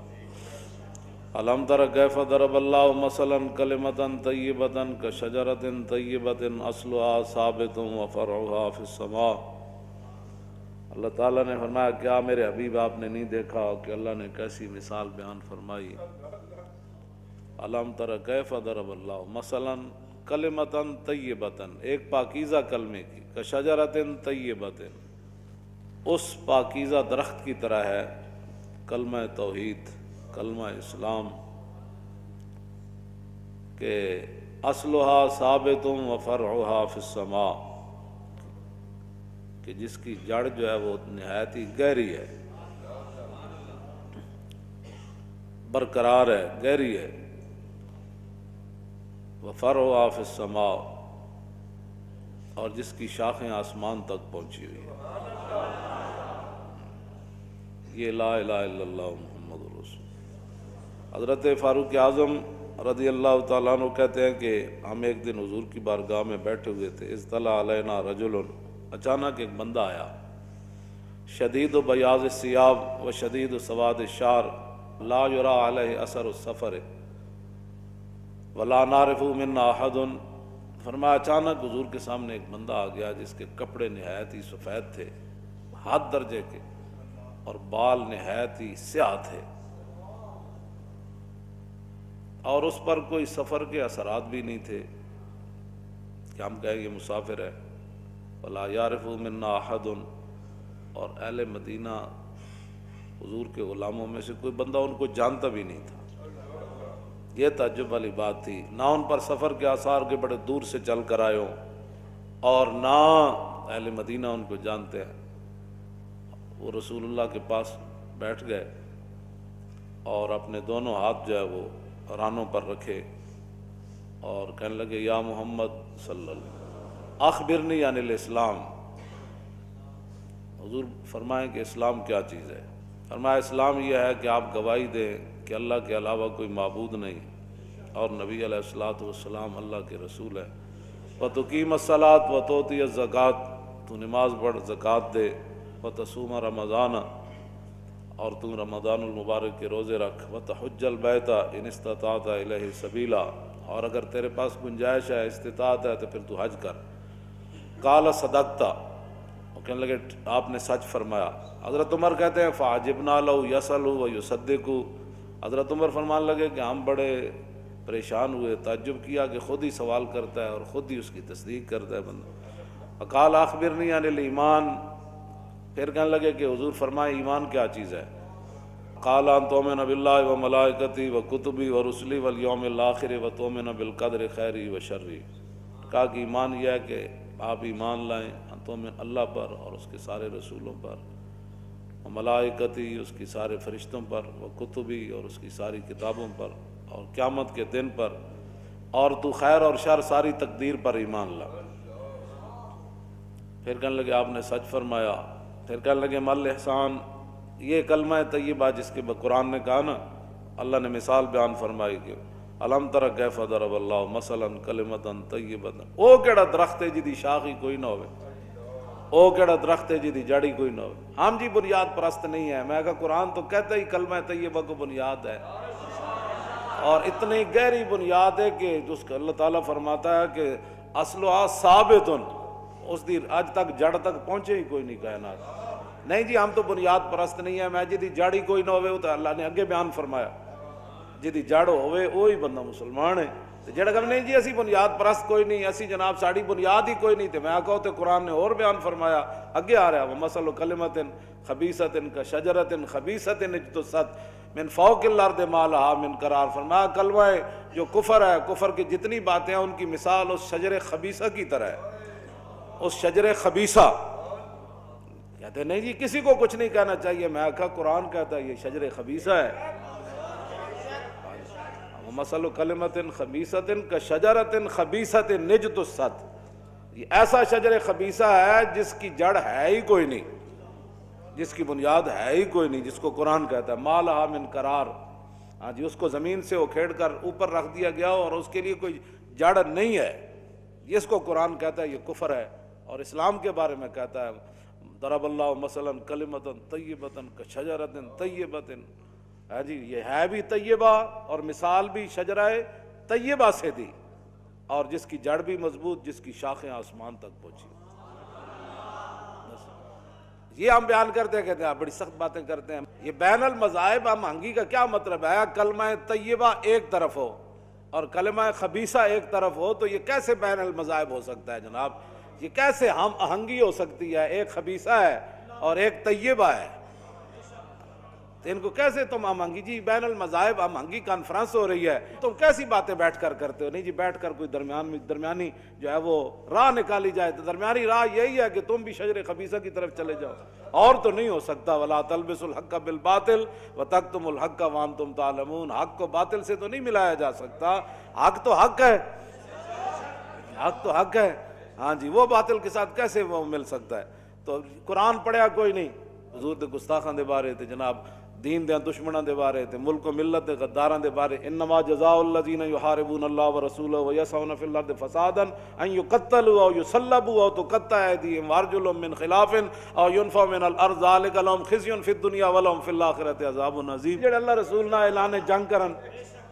الم تر کیف ضرب اللہ مثلا کلمۃ طیبۃ کشجرۃ طیبۃ اصلها ثابت وفرعها فی السماء۔ اللہ تعالیٰ نے فرمایا کیا میرے حبیب آپ نے نہیں دیکھا کہ اللہ نے کیسی مثال بیان فرمائی۔ الم تر کیف ضرب اللہ مثلا کلمتن طیبتن، ایک پاکیزہ کلمے کی، کشجرتن طیبتن، اس پاکیزہ درخت کی طرح ہے کلمہ توحید، کلمہ اسلام، کہ اصلها ثابت و فرعها فی السماء، کہ جس کی جڑ جو ہے وہ نہایت ہی گہری ہے، برقرار ہے، گہری ہے، وفرعها فی السماء، اور جس کی شاخیں آسمان تک پہنچی ہوئی ہیں۔ یہ لا الہ الا اللہ محمد رسول۔ حضرت فاروق اعظم رضی اللہ تعالیٰ عنہ کہتے ہیں کہ ہم ایک دن حضور کی بارگاہ میں بیٹھے ہوئے تھے، اطلع علینا رجل، اچانک ایک بندہ آیا، شدید و بیاض الثیاب و شدید و سواد الشعر، لا یرا علیہ اثر السفر ولا نعرف منا احد، فرمایا اچانک حضور کے سامنے ایک بندہ آ گیا جس کے کپڑے نہایت ہی سفید تھے، حد درجے کے، اور بال نہایت ہی سیاہ تھے، اور اس پر کوئی سفر کے اثرات بھی نہیں تھے کہ ہم کہیں یہ مسافر ہے، ولا یعرف منا احد، اور اہل مدینہ حضور کے غلاموں میں سے کوئی بندہ ان کو جانتا بھی نہیں تھا۔ یہ تعجب والی بات تھی، نہ ان پر سفر کے آثار کے بڑے دور سے چل کر آئے ہوں، اور نہ اہل مدینہ ان کو جانتے ہیں۔ وہ رسول اللہ کے پاس بیٹھ گئے اور اپنے دونوں ہاتھ جو ہے وہ رانوں پر رکھے اور کہنے لگے، یا محمد صلی اللہ علیہ وسلم اخبرنی عن الاسلام، حضور فرمائیں کہ اسلام کیا چیز ہے؟ فرمایا اسلام یہ ہے کہ آپ گواہی دیں کہ اللہ کے علاوہ کوئی معبود نہیں اور نبی علیہ الصلوۃ والسلام اللہ کے رسول ہے، وتقیم الصلاۃ وتؤتی الزکوٰۃ، تو نماز پڑھ، زکوٰۃ دے، وتصوم رمضان، اور تم رمضان المبارک کے روزے رکھ، وتحج البیت ان استطعت الیہ سبیلا، اور اگر تیرے پاس گنجائش ہے، استطاعت ہے، تو پھر تو حج کر۔ قال صدقت، وہ کہنے لگے آپ نے سچ فرمایا۔ حضرت عمر کہتے ہیں فعجبنا لہ یسأل و یصدق، حضرت عمر فرمانے لگے کہ ہم بڑے پریشان ہوئے، تعجب کیا کہ خود ہی سوال کرتا ہے اور خود ہی اس کی تصدیق کرتا ہے بندہ۔ قال اخبرنی عن الایمان، پھر کہنے لگے کہ حضور فرمائے ایمان کیا چیز ہے؟ قال ان تؤمن باللہ و ملائکتہ و کتبہ و رسلہ والیوم الآخر و تؤمن بالقدر خیرہ و شرہ، کہا کہ ایمان یہ ہے کہ آپ ایمان لائیں ان تؤمن اللہ پر اور اس کے سارے رسولوں پر، و ملائکتہ اس کی سارے فرشتوں پر، و کتبہ اور اس کی ساری کتابوں پر، اور قیامت کے دن پر، اور تو خیر اور شر ساری تقدیر پر ایمان لا۔ پھر کہنے لگے آپ نے سچ فرمایا۔ پھر کہنے لگے مل احسان، یہ کلمہ طیبہ جس کے قرآن نے کہا نا، اللہ نے مثال بیان فرمائی کہ الم تر کیف ضرب اللہ مثلا کلمۃ طیبۃ، او کیڑا درخت ہے جدی شاخ ہی کوئی نہ ہوئے، او کیڑا درخت ہے جدی جڑ ہی کوئی نہ ہوئے۔ ہم جی بنیاد پرست نہیں ہے، میں کہا قرآن تو کہتا ہی کلمہ طیبہ کو بنیاد ہے، اور اتنی گہری بنیاد ہے کہ جس کا اللہ تعالیٰ فرماتا ہے کہ اصلها ثابت، اس دی آج تک جڑ تک پہنچے ہی کوئی نہیں کائنات۔ نہیں جی ہم تو بنیاد پرست نہیں ہے، میں جدی جڑ ہی کوئی نہ ہوئے، وہ تو اللہ نے اگے بیان فرمایا جدی جڑ ہوئے وہی بندہ مسلمان ہے۔ جڑا کہ نہیں جی اسی بنیاد پرست کوئی نہیں، اسی جناب ساڑی بنیاد ہی کوئی نہیں، تو میں کہو تو قرآن نے اور بیان فرمایا، اگے آ رہا ہے وَمَثَلُ كَلِمَةٍ خَبِيثَةٍ كَشَجَرَةٍ خَبِيثَةٍ اجْتُثَّتْ مِنْ فَوْقِ الْأَرْضِ مَا لَهَا مِنْ قَرَارٍ، فرمایا کلمہ جو کفر ہے، کفر کی جتنی باتیں ہیں ان کی مثال اس شجر خبیثہ کی طرح ہے، اس شجر خبیثہ۔ کہتے نہیں جی کسی کو کچھ نہیں کہنا چاہیے، میں کہا قرآن کہتا ہے یہ شجر خبیثہ ہے۔ وَمَثَلُ كَلِمَةٍ خَبِيثَةٍ كَشَجَرَةٍ خَبِيثَةٍ اجْتُثَّتْ، یہ ایسا شجر خبیثہ ہے جس کی جڑ ہے ہی کوئی نہیں، جس کی بنیاد ہے ہی کوئی نہیں، جس کو قرآن کہتا ہے مَا لَهَا مِنْ قَرَارٍ، ہاں جی اس کو زمین سے اکھیڑ کر اوپر رکھ دیا گیا اور اس کے لیے کوئی جڑ نہیں ہے، اس کو قرآن کہتا ہے یہ کفر ہے۔ اور اسلام کے بارے میں کہتا ہے ضرب اللہ مثلا کلمۃ طیبۃ کشجرۃ طیبۃ، ہاں جی یہ ہے بھی طیبہ اور مثال بھی شجرہ طیبہ سے دی، اور جس کی جڑ بھی مضبوط، جس کی شاخیں آسمان تک پہنچی۔ یہ ہم بیان کرتے ہیں، کہتے ہیں آپ بڑی سخت باتیں کرتے ہیں، یہ بین المذاہب ہم ہنگی کا کیا مطلب ہے؟ کلمہ طیبہ ایک طرف ہو اور کلمہ خبیثہ ایک طرف ہو تو یہ کیسے بین المذاہب ہو سکتا ہے جناب؟ یہ کیسے ہم آہنگی ہو سکتی ہے؟ ایک خبیثہ ہے اور ایک طیبہ ہے، تو ان کو کیسے تم ہم آہنگی؟ جی بین المذاہب ہم آہنگی کانفرنس ہو رہی ہے، تم کیسی باتیں بیٹھ کر کرتے ہو؟ نہیں جی، بیٹھ کر کوئی درمیانی جو ہے وہ راہ نکالی جائے، تو درمیانی راہ یہی ہے کہ تم بھی شجر خبیثہ کی طرف چلے جاؤ، اور تو نہیں ہو سکتا۔ وَلَا تَلْبِسُوا الْحَقَّ بِالْبَاطِلِ وَتَكْتُمُوا الْحَقَّ وَأَنْتُمْ تَعْلَمُونَ۔ حق کو باطل سے تو نہیں ملایا جا سکتا، حق تو حق ہے، حق تو حق ہے، ہاں جی، وہ باطل کے ساتھ کیسے وہ مل سکتا ہے؟ تو قرآن پڑھیا کوئی نہیں، حضور دے گستاخاں دے بارے تے جناب دین دے دشمناں دے بارے تے ملک و ملت دے غداراں دے بارے، انما جزاء الذین یحاربون اللہ ورسولہ ویسعون فی الارض فسادا ان یقتلوا او یصلبوا او تقطع ایدیہم وارجلہم من خلاف او ینفوا من الارض ذلک لہم خزی فی الدنیا ولہم فی الآخرۃ عذاب عظیم۔ جڑے اللہ رسول نہ اعلان جنگ کرن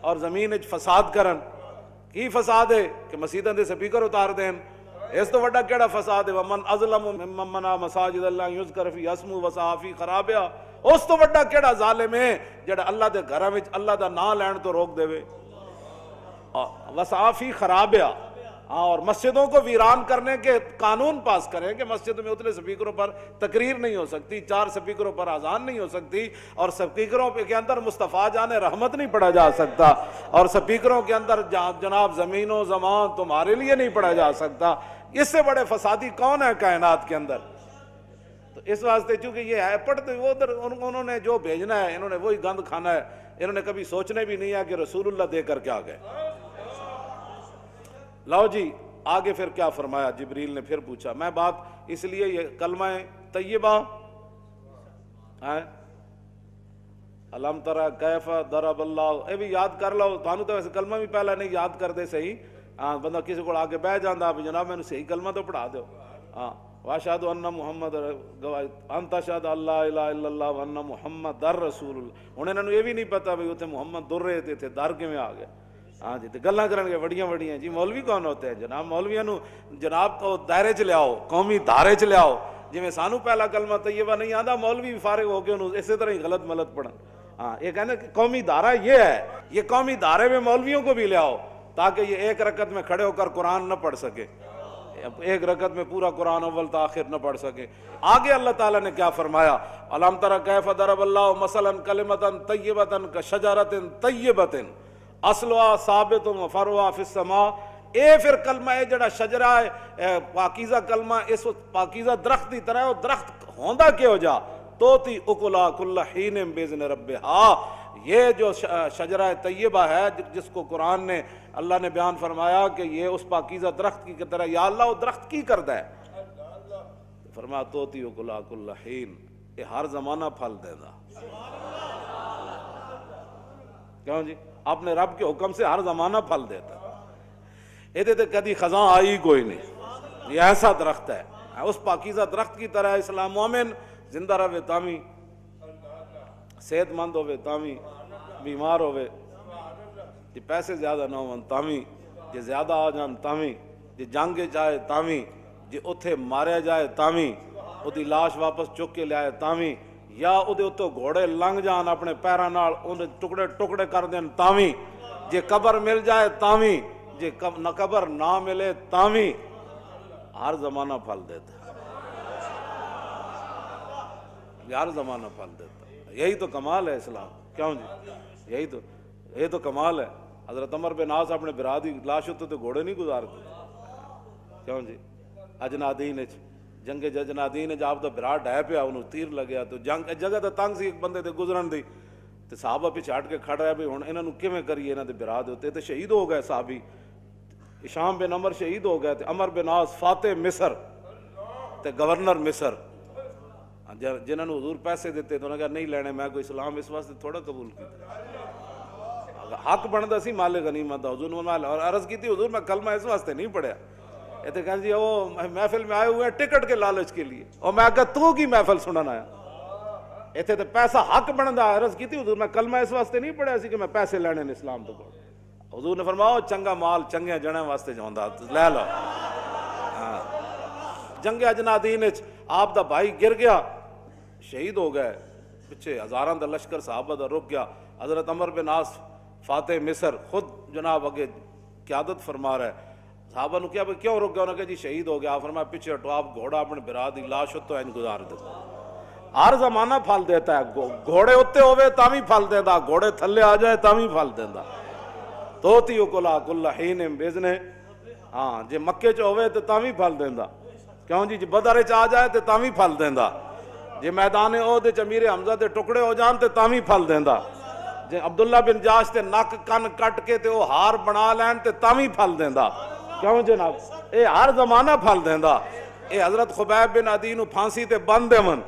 اور زمین وچ فساد کرن، کی فساد ہے کہ مسیتاں دے سپیکر اتار دین؟ اس تو وڈا کیڑا فساد ہے؟ ومن اظلم ممن منع مساجد اللہ یذکر فی اسمہ وسعی فی خرابہا، اس تو وڈا کیڑا ظالم ہے جڑا اللہ دے گھراں وچ اللہ دا نام لین تو روک دے وسعی فی خرابہا، اور مسجدوں کو ویران کرنے کے قانون پاس کریں کہ مسجد میں اتنے سپیکروں پر تقریر نہیں ہو سکتی، 4 سپیکروں پر اذان نہیں ہو سکتی، اور سپیکروں کے اندر مصطفیٰ جان رحمت نہیں پڑھا جا سکتا، اور سپیکروں کے اندر جناب زمین و زمان تمہارے لیے نہیں پڑھا جا سکتا۔ اس سے بڑے فسادی کون ہے کائنات کے اندر؟ تو اس واسطے چونکہ یہ ہے پڑھتے وہ ادھر انہوں نے جو بھیجنا ہے انہوں نے وہی گند کھانا ہے، انہوں نے کبھی سوچنے بھی نہیں ہے کہ رسول اللہ دے کر کیا گئے۔ لو جی آگے پھر کیا فرمایا؟ جبریل نے پھر پوچھا، میں بات اس لیے یہ کلمہ طیبہ الم تری کیف ضرب اللہ، اے بھی یاد کر لو، تھانوں تو ویسے کلمہ بھی پہلا نہیں یاد کرتے صحیح، ہاں بندہ کسی کو آگے بہ جاندہ بھی جناب میں نے صحیح کلمہ تو پڑھا دو، ہاں واشہد ان محمد انت شہد اللہ الہ الا اللہ وان محمد در رسول اللہ۔ انہیں انہوں یہ بھی نہیں پتا بھی اتنے محمد در رہے تھے، در کے میں آ گئے، ہاں جی، گلاں کرن گے بڑیاں بڑیاں۔ جی مولوی کون ہوتے ہیں جناب؟ مولویاں نو جناب تو دائرے چ لیاؤ، قومی دھارے چ لیاؤ، جی میں سانو پہلا کلمہ طیبہ نہیں آندا، مولوی بھی فارغ ہو کے انہوں اسی طرح ہی غلط ملت پڑھن۔ ہاں یہ کہنا کہ قومی دھارہ یہ ہے، یہ قومی دھارے میں مولویوں کو بھی لے آؤ تاکہ یہ ایک رکعت میں کھڑے ہو کر قرآن نہ پڑھ سکے، ایک رکعت میں پورا قرآن اول تا آخر نہ پڑھ سکے۔ آگے اللہ تعالیٰ نے کیا فرمایا؟ الم تری کیف ضرب اللہ مثلا کلمۃ طیبۃ کشجرۃ طیبۃ اصلها ثابت وفرعها فی السماء۔ اے پھر کلمہ ہے جڑا شجرہ ہے پاکیزہ کلمہ، اس پاکیزہ درخت کی طرح، وہ درخت ہوندا کہ ہو جا توتی اکلا کل حین باذن ربہا۔ یہ جو شجرہ طیبہ ہے جس کو قرآن نے اللہ نے بیان فرمایا کہ یہ اس پاکیزہ درخت کی طرح، یا اللہ وہ درخت کی کرتا ہے؟ فرمایا توتی اکلا کل حین، یہ ہر زمانہ پھل دے دا۔ کیوں جی؟ اپنے رب کے حکم سے ہر زمانہ پھل دیتا ہے، یہ تے کدی خزاں آئی کوئی نہیں، یہ ایسا درخت ہے، اس پاکیزہ درخت کی طرح اسلام مومن زندہ رہے تامی، صحت مند ہوئے تامی، بیمار ہوئے، جی پیسے زیادہ نہ ہون تامی، جی زیادہ آ جان تامی، جی جنگ جائے تامی، جی اتھے مارے جائے تامی، ادھی لاش واپس چک کے لے آئے تامی، یا ادھے اتو گھوڑے لنگ جان اپنے پیراں نال انہیں ٹکڑے ٹکڑے کر دیں تامی، جی قبر مل جائے تامی، جی قبر نہ ملے تامی، ہر زمانہ پھل دیتا ہے، ہر زمانہ پھل دیتا ہے۔ یہی تو کمال ہے اسلام، کیوں جی؟ یہی تو کمال ہے۔ حضرت عمر بن عاص اپنے برادری لاش ہوتے تو گھوڑے نہیں گزارتے، کیوں جی؟ اجنادین جنگ اجنادین آپ دا برا ڈہ پیا، انہوں تیر لگیا تو جگہ تو تنگ سی ایک بندے تے گزرن دی، تے صحابہ پیچھے ہٹ کے کھڑ رہا بھی ہن انہاں نوں کیویں کریے، انہاں دے برا دے تے شہید ہو گئے صحابی، ہشام بن عمر شہید ہو گئے، تے عمر بن عاص فاتح مصر تے گورنر مصر، جنہوں نے حضور پیسے دیتے تو انہوں نے کہا نہیں لینے، میں کوئی اسلام اس واسطے تھوڑا قبول کیا، حق بنتا سی مال غنیمت، حضور نے اور عرض کی تھی حضور میں کلمہ اس واسطے نہیں پڑھیا، یہ تو کہا جی وہ محفل میں آئے ہوئے ہیں ٹکٹ کے لالچ کے لیے، اور میں کہا تو کی محفل سنن آیا، اتنے تو پیسہ حق بنتا، عرض کی تھی حضور میں کلمہ اس واسطے نہیں پڑھیا سی کہ میں پیسے لینے اسلام تو پڑھ، حضور نے فرمایا چنگا مال چنگے جنے واسطے جاؤندا لے لو۔ جنگ اجنادین آپ دا بھائی گر گیا، شہید ہو گئے، پیچھے ہزاراں دا لشکر صحابہ دا رک گیا، حضرت عمر بن عاص فاتح مصر خود جناب اگے قیادت فرما رہا ہے. صحابہ نے کیا کیوں رک گیا؟ انہوں نے کہا جی شہید ہو گیا. فرمایا پیچھے ہٹو, آپ گھوڑا اپنے برا دی لاش تو این گزار دے. ہر زمانہ پھل دیتا ہے. گھوڑے اتنے ہوئے تاوی پھل دینا, گھوڑے تھلے آ جائے تاوی پھل دینا. توتی اکلا کل حین بیزنے. ہاں جی مکے چ ہوئے تو تاوی پھل دینا. کیوں جی بدر چ آ جائے تو تاوی پھل دینا. جی میدان عہد چ امیر حمزہ دے ٹکڑے ہو جان تو تاوی پھل دینا. جی عبداللہ بن جاش تے نک کن کٹ کے تے وہ ہار بنا لین تے تاوی پھل دینا. کیوں جناب اے ہر زمانہ پھل دینا. اے حضرت خبیب بن عدی نو پھانسی تے بن دیون.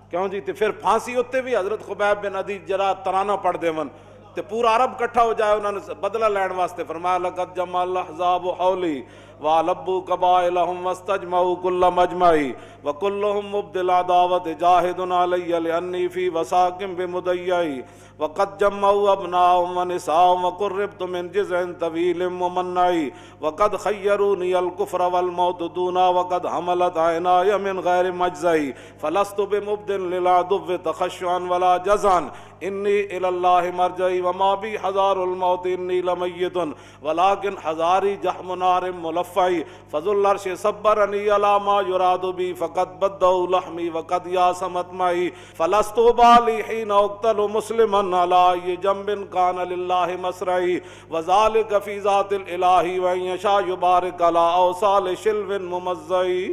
کیوں جی تے پھر پھانسی ہوتے بھی حضرت خبیب بن عدی جرا ترانہ پڑھ دیون تے پورا عرب کٹھا ہو جائے انہوں نے بدلہ لین واسطے. فرمایا لقد جمع الاحزاب حولی وَلَبُّوا قَبَائِلَهُمْ وَاسْتَجْمَعُوا كُلَّ مَجْمَعِ وَكُلُّهُمْ مُبْدِلَ عَدَاوَةِ جَاهِدٌ عَلَيَّ لِأَنِّي فِي وَسَاقٍ بِمُدَيَّعِ وَقَدْ جَمَّعُوا أَبْنَاءَهُمْ وَنِسَاءَهُمْ وَقُرِّبْتُ مِنْ جِزْعٍ طَوِيلٍ مُمَنَّعِ وَقَدْ خَيَّرُونِيَ الْكُفْرَ وَالْمَوْتَ دُونَا وَقَدْ حَمَلَتْ عَيْنَايَ مِنْ غَيْرِ مَجْزَعِ فَلَسْتُ بِمُبْدٍ لِلْعَدُوِّ تَخَشُّعًا وَلَا جَزْعًا إِنِّي إِلَى اللَّهِ مَرْجِعِي وَمَا بِي حَذَارُ الْمَوْتِ إِنِّي لَمَيِّتٌ وَلَكِنْ حَذَارِي جَحْمُ نَارٍ مُلَفَّعِ فذو العرش صبرنی علی ما یراد بی فقد بدؤ لحمی وقد یاس مطمعی فلست بالی حین اقتل مسلما علی ای جنب کان للہ مسرعی وذالک فی ذات الالہ وان یشاء یبارک علی اوصال شلو ممزعی.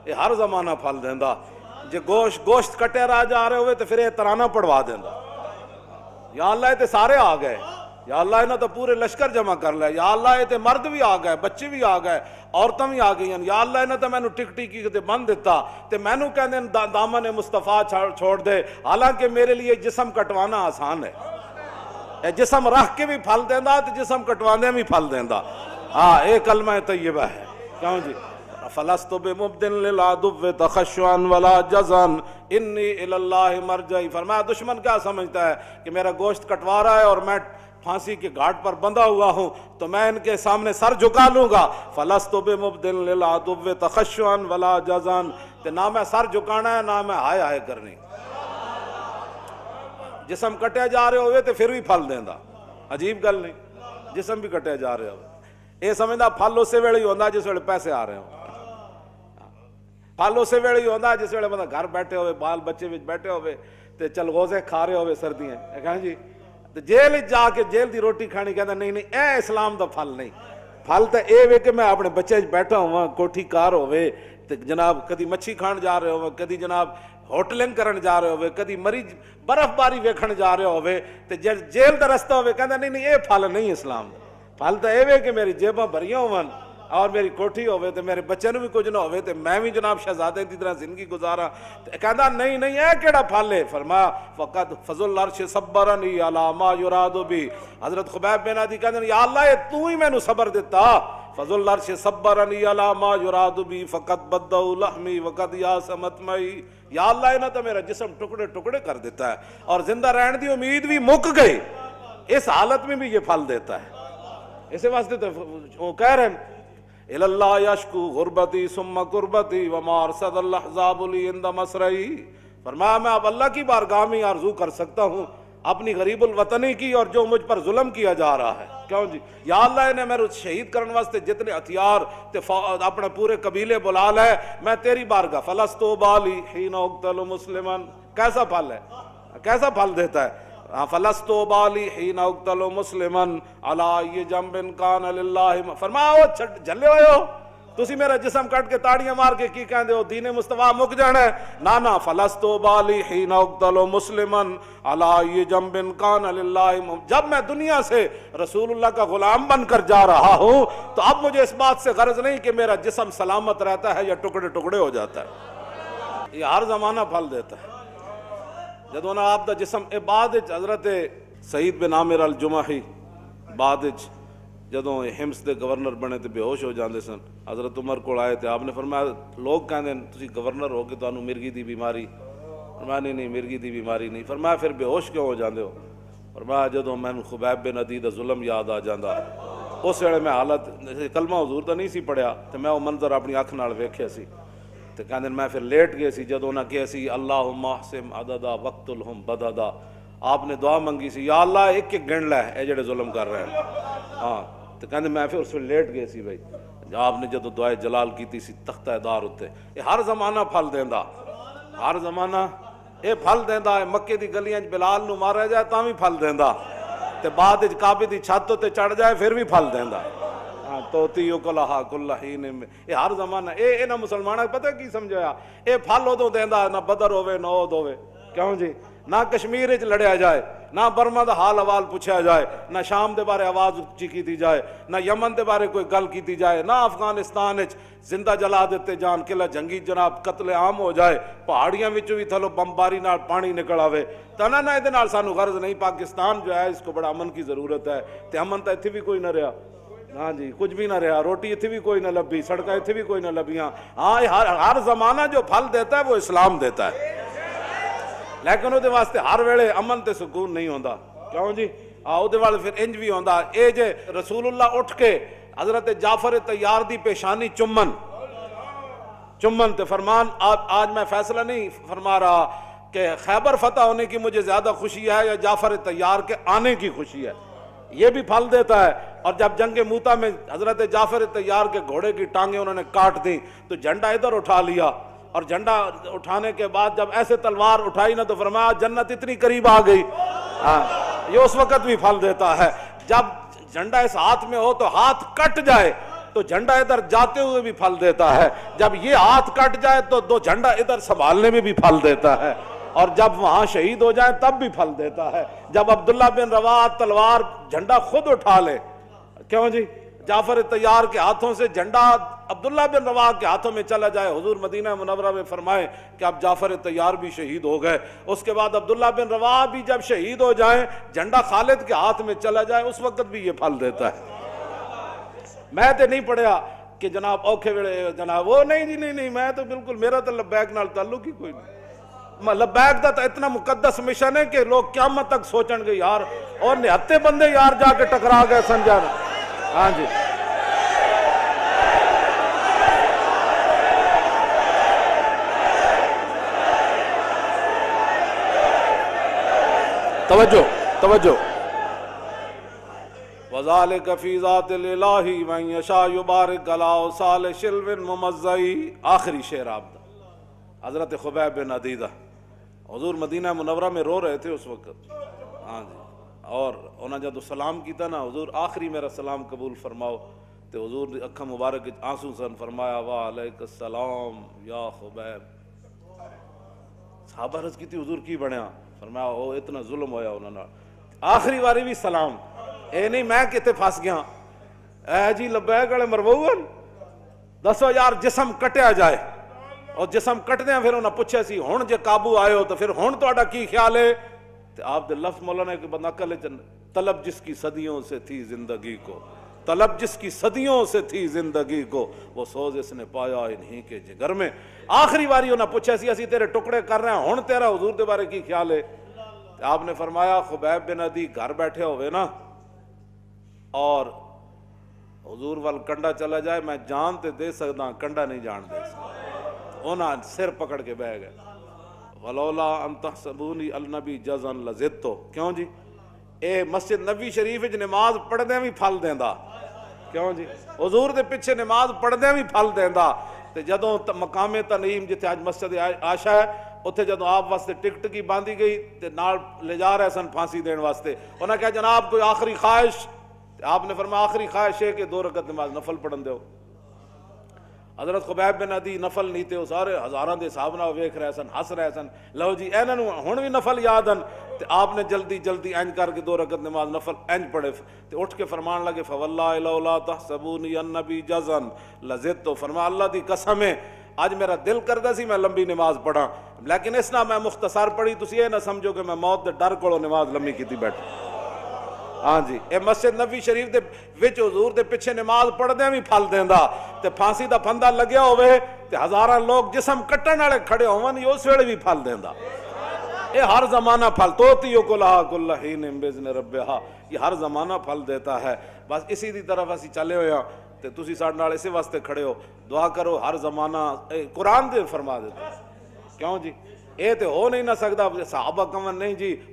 یہ ہر زمانہ پھل دیندا. جے گوشت کٹے رہ جا رہے ہوئے تو پھر یہ ترانہ پڑھوا دیندا. یا اللہ تے سارے آ گئے, یا اللہ انہوں تو پورے لشکر جمع کر لے, یا اللہ یہ تے مرد بھی آ گئے, بچے بھی آ گئے, عورتیں بھی آ گئی ہیں, یا اللہ انہوں تو میں ٹک ٹکی تے بند دیتا تے میں نو کہنے دامن مصطفیٰ چھوڑ دے. حالانکہ میرے لیے جسم کٹوانا آسان ہے. اے جسم رکھ کے بھی پھل دینا تے جسم کٹوانے بھی پھل دینا. ہاں اے کلمہ طیبہ ہے. کیوں جی فلست بمبدن للعدو تخشعا ولا جزعا انی الی اللہ مرجعی. فرمایا دشمن کیا سمجھتا ہے کہ میرا گوشت کٹوا رہا ہے اور میں پھانسی کے گھاٹ پر بندھا ہوا ہوں تو میں ان کے سامنے سر جھکا لوں گا. فلست بمبدن للعدو تخشعا ولا جزعا. نہ میں سر جھکانا ہے نہ میں ہائے ہائے کرنی. جسم کٹے جا رہے ہوئے تو پھر بھی پھل دینا. عجیب گل نہیں, جسم بھی کٹے جا رہے ہوئے. یہ سمجھدا پھل اسی ویلے ہی ہوندا جس ویلے پیسے آ رہے ہوں. پھل اسی ویلے ہی ہوندا جس ویلے بندہ گھر بیٹھے ہوئے, بال بچے وچ بیٹھے ہوئے تے چل غوزے کھا رہے ہوئے سردیاں. کہاں جی جیل جا کے جیل دی روٹی کھانی کہندا نہیں نہیں اے اسلام دا پھل نہیں. پھل تے اے وے کہ میں اپنے بچے بیٹھا ہوا, کوٹھی کار ہوئے تے جناب کدی مچھی کھان جا رہے ہوئے, کدی جناب ہوٹلنگ کرن جا رہے ہوئے, کدی مریض برف باری ویکھن جا رہے ہوئے تے جیل دا رستہ ہوئے کہندا نہیں نہیں اے پھل نہیں اسلام دا. پھل تے اے وے کہ میری جیباں بھریاں ہون اور میری کوٹھی ہوئے تے میرے بچے نو بھی کچھ نہ ہوئے تے میں بھی جناب شہزادے دی طرح زندگی گزارا. کہندا نہیں نہیں اے کیڑا پھل ہے. فرمایا فقط فضل العرش صبرنی علی ما یراد بی. حضرت خبیب بن عدی کہندے یا اللہ اے تو ہی مینوں صبر دیتا. فضل العرش صبرنی علی ما یراد بی فقط بدؤ لحمی وقد یاس مطمعی. یا اللہ انہاں تے میرا جسم ٹکڑے ٹکڑے کر دیتا ہے اور زندہ رہن دی امید بھی مک گئی. اس حالت میں بھی یہ پھل دیتا ہے. اسی واسطے تو وہ کہہ رہے ہیں الی اللہ یشکو غربتی ثم قربتی وما ارصد الاحزاب لی عند مسرعی. فرمایا میں اب اللہ کی بارگاہ میں آرزو کر سکتا ہوں اپنی غریب الوطنی کی اور جو مجھ پر ظلم کیا جا رہا ہے. کیوں جی یا اللہ انہیں میرے شہید کرنے واسطے جتنے ہتھیار اپنے پورے قبیلے بلا لے, میں تیری بارگاہ فلست بالی حین اقتل مسلما. کیسا پھل ہے, کیسا پھل دیتا ہے. فلست بالی حین اقتل مسلما علی ای جنب کان للہ. فرمایا جھلے ہوئے ہو تسی میرا جسم کٹ کے تاڑیاں مار کے کی کہندے ہو دین مصطفیٰ مک جانا ہے. نا فلست بالی حین اقتل مسلما علی ای جنب کان للہ. جب میں دنیا سے رسول اللہ کا غلام بن کر جا رہا ہوں تو اب مجھے اس بات سے غرض نہیں کہ میرا جسم سلامت رہتا ہے یا ٹکڑے ٹکڑے ہو جاتا ہے. یہ ہر زمانہ پھل دیتا ہے. جدوں نا آپ دا جسم بعد حضرت سعید بن عامر الجمحی بعد جدوں ہمس دے گورنر بنے تے بے ہوش ہو جاندے سن. حضرت عمر کو آئے تے آپ نے فرمایا لوگ کہندے تسی گورنر ہو کے تانوں مرگی دی بیماری. فرمایا نہیں مرگی دی بیماری نہیں. فرمایا پھر بے ہوش کیوں ہو جاندے ہو. فرمایا جدوں مینوں خبیب بن عدی دا ظلم یاد آ جاندا اس ویلے میں حالت کلمہ حضور دا نہیں سی پڑھیا تے میں وہ منظر اپنی اکھ نال ویکھیا سی. تو کہتے میں پھر لیٹ گئے سی جدوں انہاں کہا سی اللہم احسم عددا وقتلہم بددا، آپ نے دعا منگی سی یا اللہ ایک ایک گن لے اے جڑے ظلم کر رہے ہیں. ہاں تو کہتے میں پھر اس پہ لیٹ گئے سی بھائی. آپ نے جدو دعائے جلال کیتی سی تختہ دار ہوتے، یہ ہر زمانہ پھل دیندا، ہر زمانہ یہ پھل دیندا ہے. مکے دی گلیاں بلال نو مارا جائے تاں بھی پھل دیندا، تے بعد وچ کعبے دی چھت تے چڑھ جائے پھر بھی پھل دیندا. توتی کلہا کل حین، یہ ہر زمانہ. اے نہ مسلمانوں پتہ کی سمجھایا، اے پھل ادوں دیندا نہ بدر ہوے نہ اود ہوے. کیوں جی؟ نہ کشمیر وچ لڑیا جائے، نہ برما دا حال حوال پوچھا جائے، نہ شام دے بارے آواز اچھی کیتی جائے، نہ یمن دے بارے کوئی گل کیتی جائے، نہ افغانستان وچ زندہ جلا دیتے جان، قلعہ جنگی جناب قتل عام ہو جائے، پہاڑیاں وچوں بھی تھلو بمباری نال پانی نکل آوے. تنا نہ ادے نال سانو غرض نہیں. پاکستان جو ہے اس کو بڑا امن کی ضرورت ہے. تے امن تو اتنے بھی کوئی نہ رہا. ہاں جی کچھ بھی نہ رہا، روٹی اتنے بھی کوئی نہ لبھی، سڑکیں اتنے بھی کوئی نہ لبھیاں. ہاں ہر زمانہ جو پھل دیتا ہے وہ اسلام دیتا ہے، لیکن وہ واسطے ہر ویلے امن تے سکون نہیں ہوندا. کیوں جی؟ وہ پھر انج بھی ہوندا. اے جے رسول اللہ اٹھ کے حضرت جعفر طیار دی پیشانی چمن تے فرمان آج میں فیصلہ نہیں فرما رہا کہ خیبر فتح ہونے کی مجھے زیادہ خوشی ہے یا جعفر طیار کے آنے کی خوشی ہے. یہ بھی پھل دیتا ہے. اور جب جنگ موتا میں حضرت جعفر طیار کے گھوڑے کی ٹانگیں انہوں نے کاٹ دیں تو جھنڈا ادھر اٹھا لیا، اور جھنڈا اٹھانے کے بعد جب ایسے تلوار اٹھائی نا تو فرمایا جنت اتنی قریب آ گئی. یہ اس وقت بھی پھل دیتا ہے. جب جھنڈا اس ہاتھ میں ہو تو ہاتھ کٹ جائے تو جھنڈا ادھر جاتے ہوئے بھی پھل دیتا ہے. جب یہ ہاتھ کٹ جائے تو دو جھنڈا ادھر سنبھالنے میں بھی پھل دیتا ہے. اور جب وہاں شہید ہو جائیں تب بھی پھل دیتا ہے. جب عبداللہ بن رواحہ تلوار جھنڈا خود اٹھا لے، کیوں جی؟ جعفر طیار کے ہاتھوں سے جھنڈا عبداللہ بن رواحہ کے ہاتھوں میں چلا جائے. حضور مدینہ منورہ میں فرمائے کہ اب جعفر طیار بھی شہید ہو گئے. اس کے بعد عبداللہ بن رواحہ بھی جب شہید ہو جائیں، جھنڈا خالد کے ہاتھ میں چلا جائے، اس وقت بھی یہ پھل دیتا ہے. میں تے نہیں پڑھیا کہ جناب اوکھے ویلے جناب وہ نہیں جی نہیں میں تو بالکل میرا تو لبیک نال تعلق ہی کوئی نہیں. لبیک دا تو اتنا مقدس مشن ہے کہ لوگ قیامت تک سوچن گے یار اور نہتے بندے یار جا کے ٹکرا گئے سنجر. ہاں جی توجہ وَذَلِكَ فِي ذَاتِ الْإِلَٰهِ مَن يَشَاءُ يُبَارِكْ عَلَىٰ صَالِ شِلْوٍ مُمَزَّعِ. آخری شعر آپ دا حضرت خبیب بن عدیدہ حضور مدینہ منورہ میں رو رہے تھے اس وقت. ہاں جی اور انہاں جب سلام کیتا نا حضور آخری میرا سلام قبول فرماؤ تو حضور اکھا مبارک آنسو سن فرمایا وعلیک السلام یا خبیب. صحابہ عرض کی تھی حضور کی بنیا؟ فرمایا او اتنا ظلم ہویا انہوں نے. آخری واری بھی سلام. اے نہیں میں کتے پھنس گیا. اے جی لبیک والے مربوون دسو یار جسم کٹیا جائے اور جسم کٹدے ہیں پھر انہاں پوچھے سی ہن جے قابو آئے ہو تو پھر ہن تہاڈا کی خیال ہے؟ تو آپ دے لفظ مولانا کہ بندہ کلے طلب جس کی صدیوں سے تھی زندگی کو، طلب جس کی صدیوں سے تھی زندگی کو، وہ سوز اس نے پایا انہی کے جگر میں. آخری باری انہاں پوچھا سی اسی تیرے ٹکڑے کر رہے ہیں ہن تیرا حضور دے بارے کی خیال ہے؟ آپ نے فرمایا خبیب بن عدی گھر بیٹھے ہوئے نا اور حضور وال کنڈا چلا جائے میں جان تے دے سکتا کنڈا نہیں جان دے سکتا. انہاں سر پکڑ کے بہ گئے. ولولا ان تحسبونی النبی جزن لزدتو. کیوں جی؟ اے مسجد نبی شریف وچ نماز پڑھدے بھی پھل دیندا. کیوں جی؟ حضور دے پیچھے نماز پڑھدے بھی پھل دیندا. تے جدوں مقام تنعیم جتھے اج مسجد عائشہ ہے اتھے جدوں آپ واسطے ٹکٹ کی باندھی گئی تے نال لے جا رہے سن پھانسی دین واسطے. انہاں کہا جناب کوئی آخری خواہش؟ آپ نے فرمایا آخری خواہش ہے کہ 2 رکعت نماز نفل پڑھن دیو. حضرت خبیب بن عدی نفل نہیں تے سارے ہزاراں دے حساب نال ویکھ رہے سن ہس رہے سن لو جی انہاں نوں ہن بھی نفل یاد ہن تے آپ نے جلدی انج کر کے 2 رکعت نماز نفل انج پڑھے تے اٹھ کے فرمان لگے فواللہ لولا تحسبونی النبی جزن لزدت. فرمایا اللہ دی قسم ہے آج میرا دل کردا سی میں لمبی نماز پڑھاں لیکن اس نہ میں مختصر پڑھی تسی یہ نہ سمجھو کہ میں موت دے ڈر کولوں نماز لمبی کیتی بیٹھا. ہاں جی اے مسجد نبی شریف دے وچ حضور دے پیچھے نماز پڑھدے بھی پھل دیندا تے پھانسی دا پھندا لگیا ہوئے تے ہزاراں لوگ جسم کٹن والے کھڑے ہون یہ اس ویلے بھی پھل دیندا. اے ہر زمانہ پھل توتی کلھا کل حین باذن ربھا. یہ ہر زمانہ پھل دیتا ہے. بس اسی دی طرف اسی چلے ہوئے ہاں ਤੇ ਤੁਸੀਂ ਸਾਡੇ ਨਾਲ ਇਸੇ ਵਾਸਤੇ ਖੜੇ ਹੋ। ਦੁਆ ਕਰੋ ਹਰ ਜ਼ਮਾਨਾ ਕੁਰਾਨ ਦੇ ਫਰਮਾ ਦਿੱਤਾ। ਕਿਉਂ ਜੀ? ਇਹ ਤੇ ਹੋ ਨਹੀਂ ਨਾ ਸਕਦਾ ਸਹਾਬਾ ਕਮਨ ਨਹੀਂ ਜੀ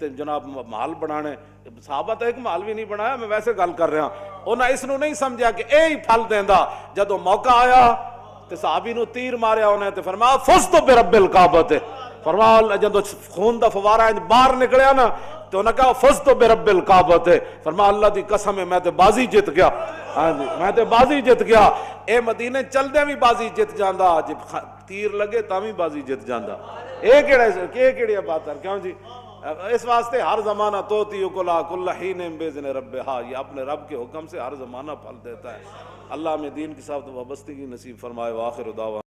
ਤੇ ਜਨਾਬ ਮਾਲ ਬਣਾਣੇ। ਸਹਾਬਾ ਤਾਂ ਇੱਕ ਮਾਲ ਵੀ ਨਹੀਂ ਬਣਾਇਆ, ਮੈਂ ਵੈਸੇ ਗੱਲ ਕਰ ਰਿਹਾ। ਉਹਨਾਂ ਇਸ ਨੂੰ ਨਹੀਂ ਸਮਝਿਆ ਕਿ ਇਹ ਹੀ ਫਲ ਦਿੰਦਾ। ਜਦੋਂ ਮੌਕਾ ਆਇਆ ਤੇ ਸਹਾਬੀ ਨੂੰ ਤੀਰ ਮਾਰਿਆ ਉਹਨੇ ਤੇ ਫਰਮਾਇਆ ਫੁਜ਼ਤੁ ਬਿਰੱਬਿਲ ਕਾਬਤ। ਫਰਮਾਇਆ ਜਦੋਂ ਖੂਨ ਦਾ ਫਵਾਰਾ ਬਾਹਰ ਨਿਕਲਿਆ ਨਾ ਤੇ ਉਹਨੇ ਕਹਾ ਫੁਜ਼ਤੁ ਬਿਰੱਬਿਲ ਕਾਬਤ। ਫਰਮਾਇਆ ਅੱਲਾਹ ਦੀ ਕਸਮ ਹੈ ਮੈਂ ਤੇ ਬਾਜ਼ੀ ਜਿੱਤ ਗਿਆ। ਹਾਂ ਜੀ ਮੈਂ ਤੇ ਬਾਜ਼ੀ ਜਿੱਤ ਗਿਆ। ਇਹ ਮਦੀਨੇ ਚਲਦੇ ਵੀ ਬਾਜ਼ੀ ਜਿੱਤ ਜਾਂਦਾ, ਜੇ ਤੀਰ ਲੱਗੇ ਤਾਂ ਵੀ ਬਾਜ਼ੀ ਜਿੱਤ ਜਾਂਦਾ। ਇਹ ਕਿਹੜੀਆਂ ਬਾਤਾਂ ਕਿਉਂ ਜੀ? اس واسطے ہر زمانہ توتی اکلا کل حین باذن ربہا، یہ اپنے رب کے حکم سے ہر زمانہ پھل دیتا ہے۔ اللہ میں دین کے ساتھ وابستگی نصیب فرمائے۔ وآخر دعوانا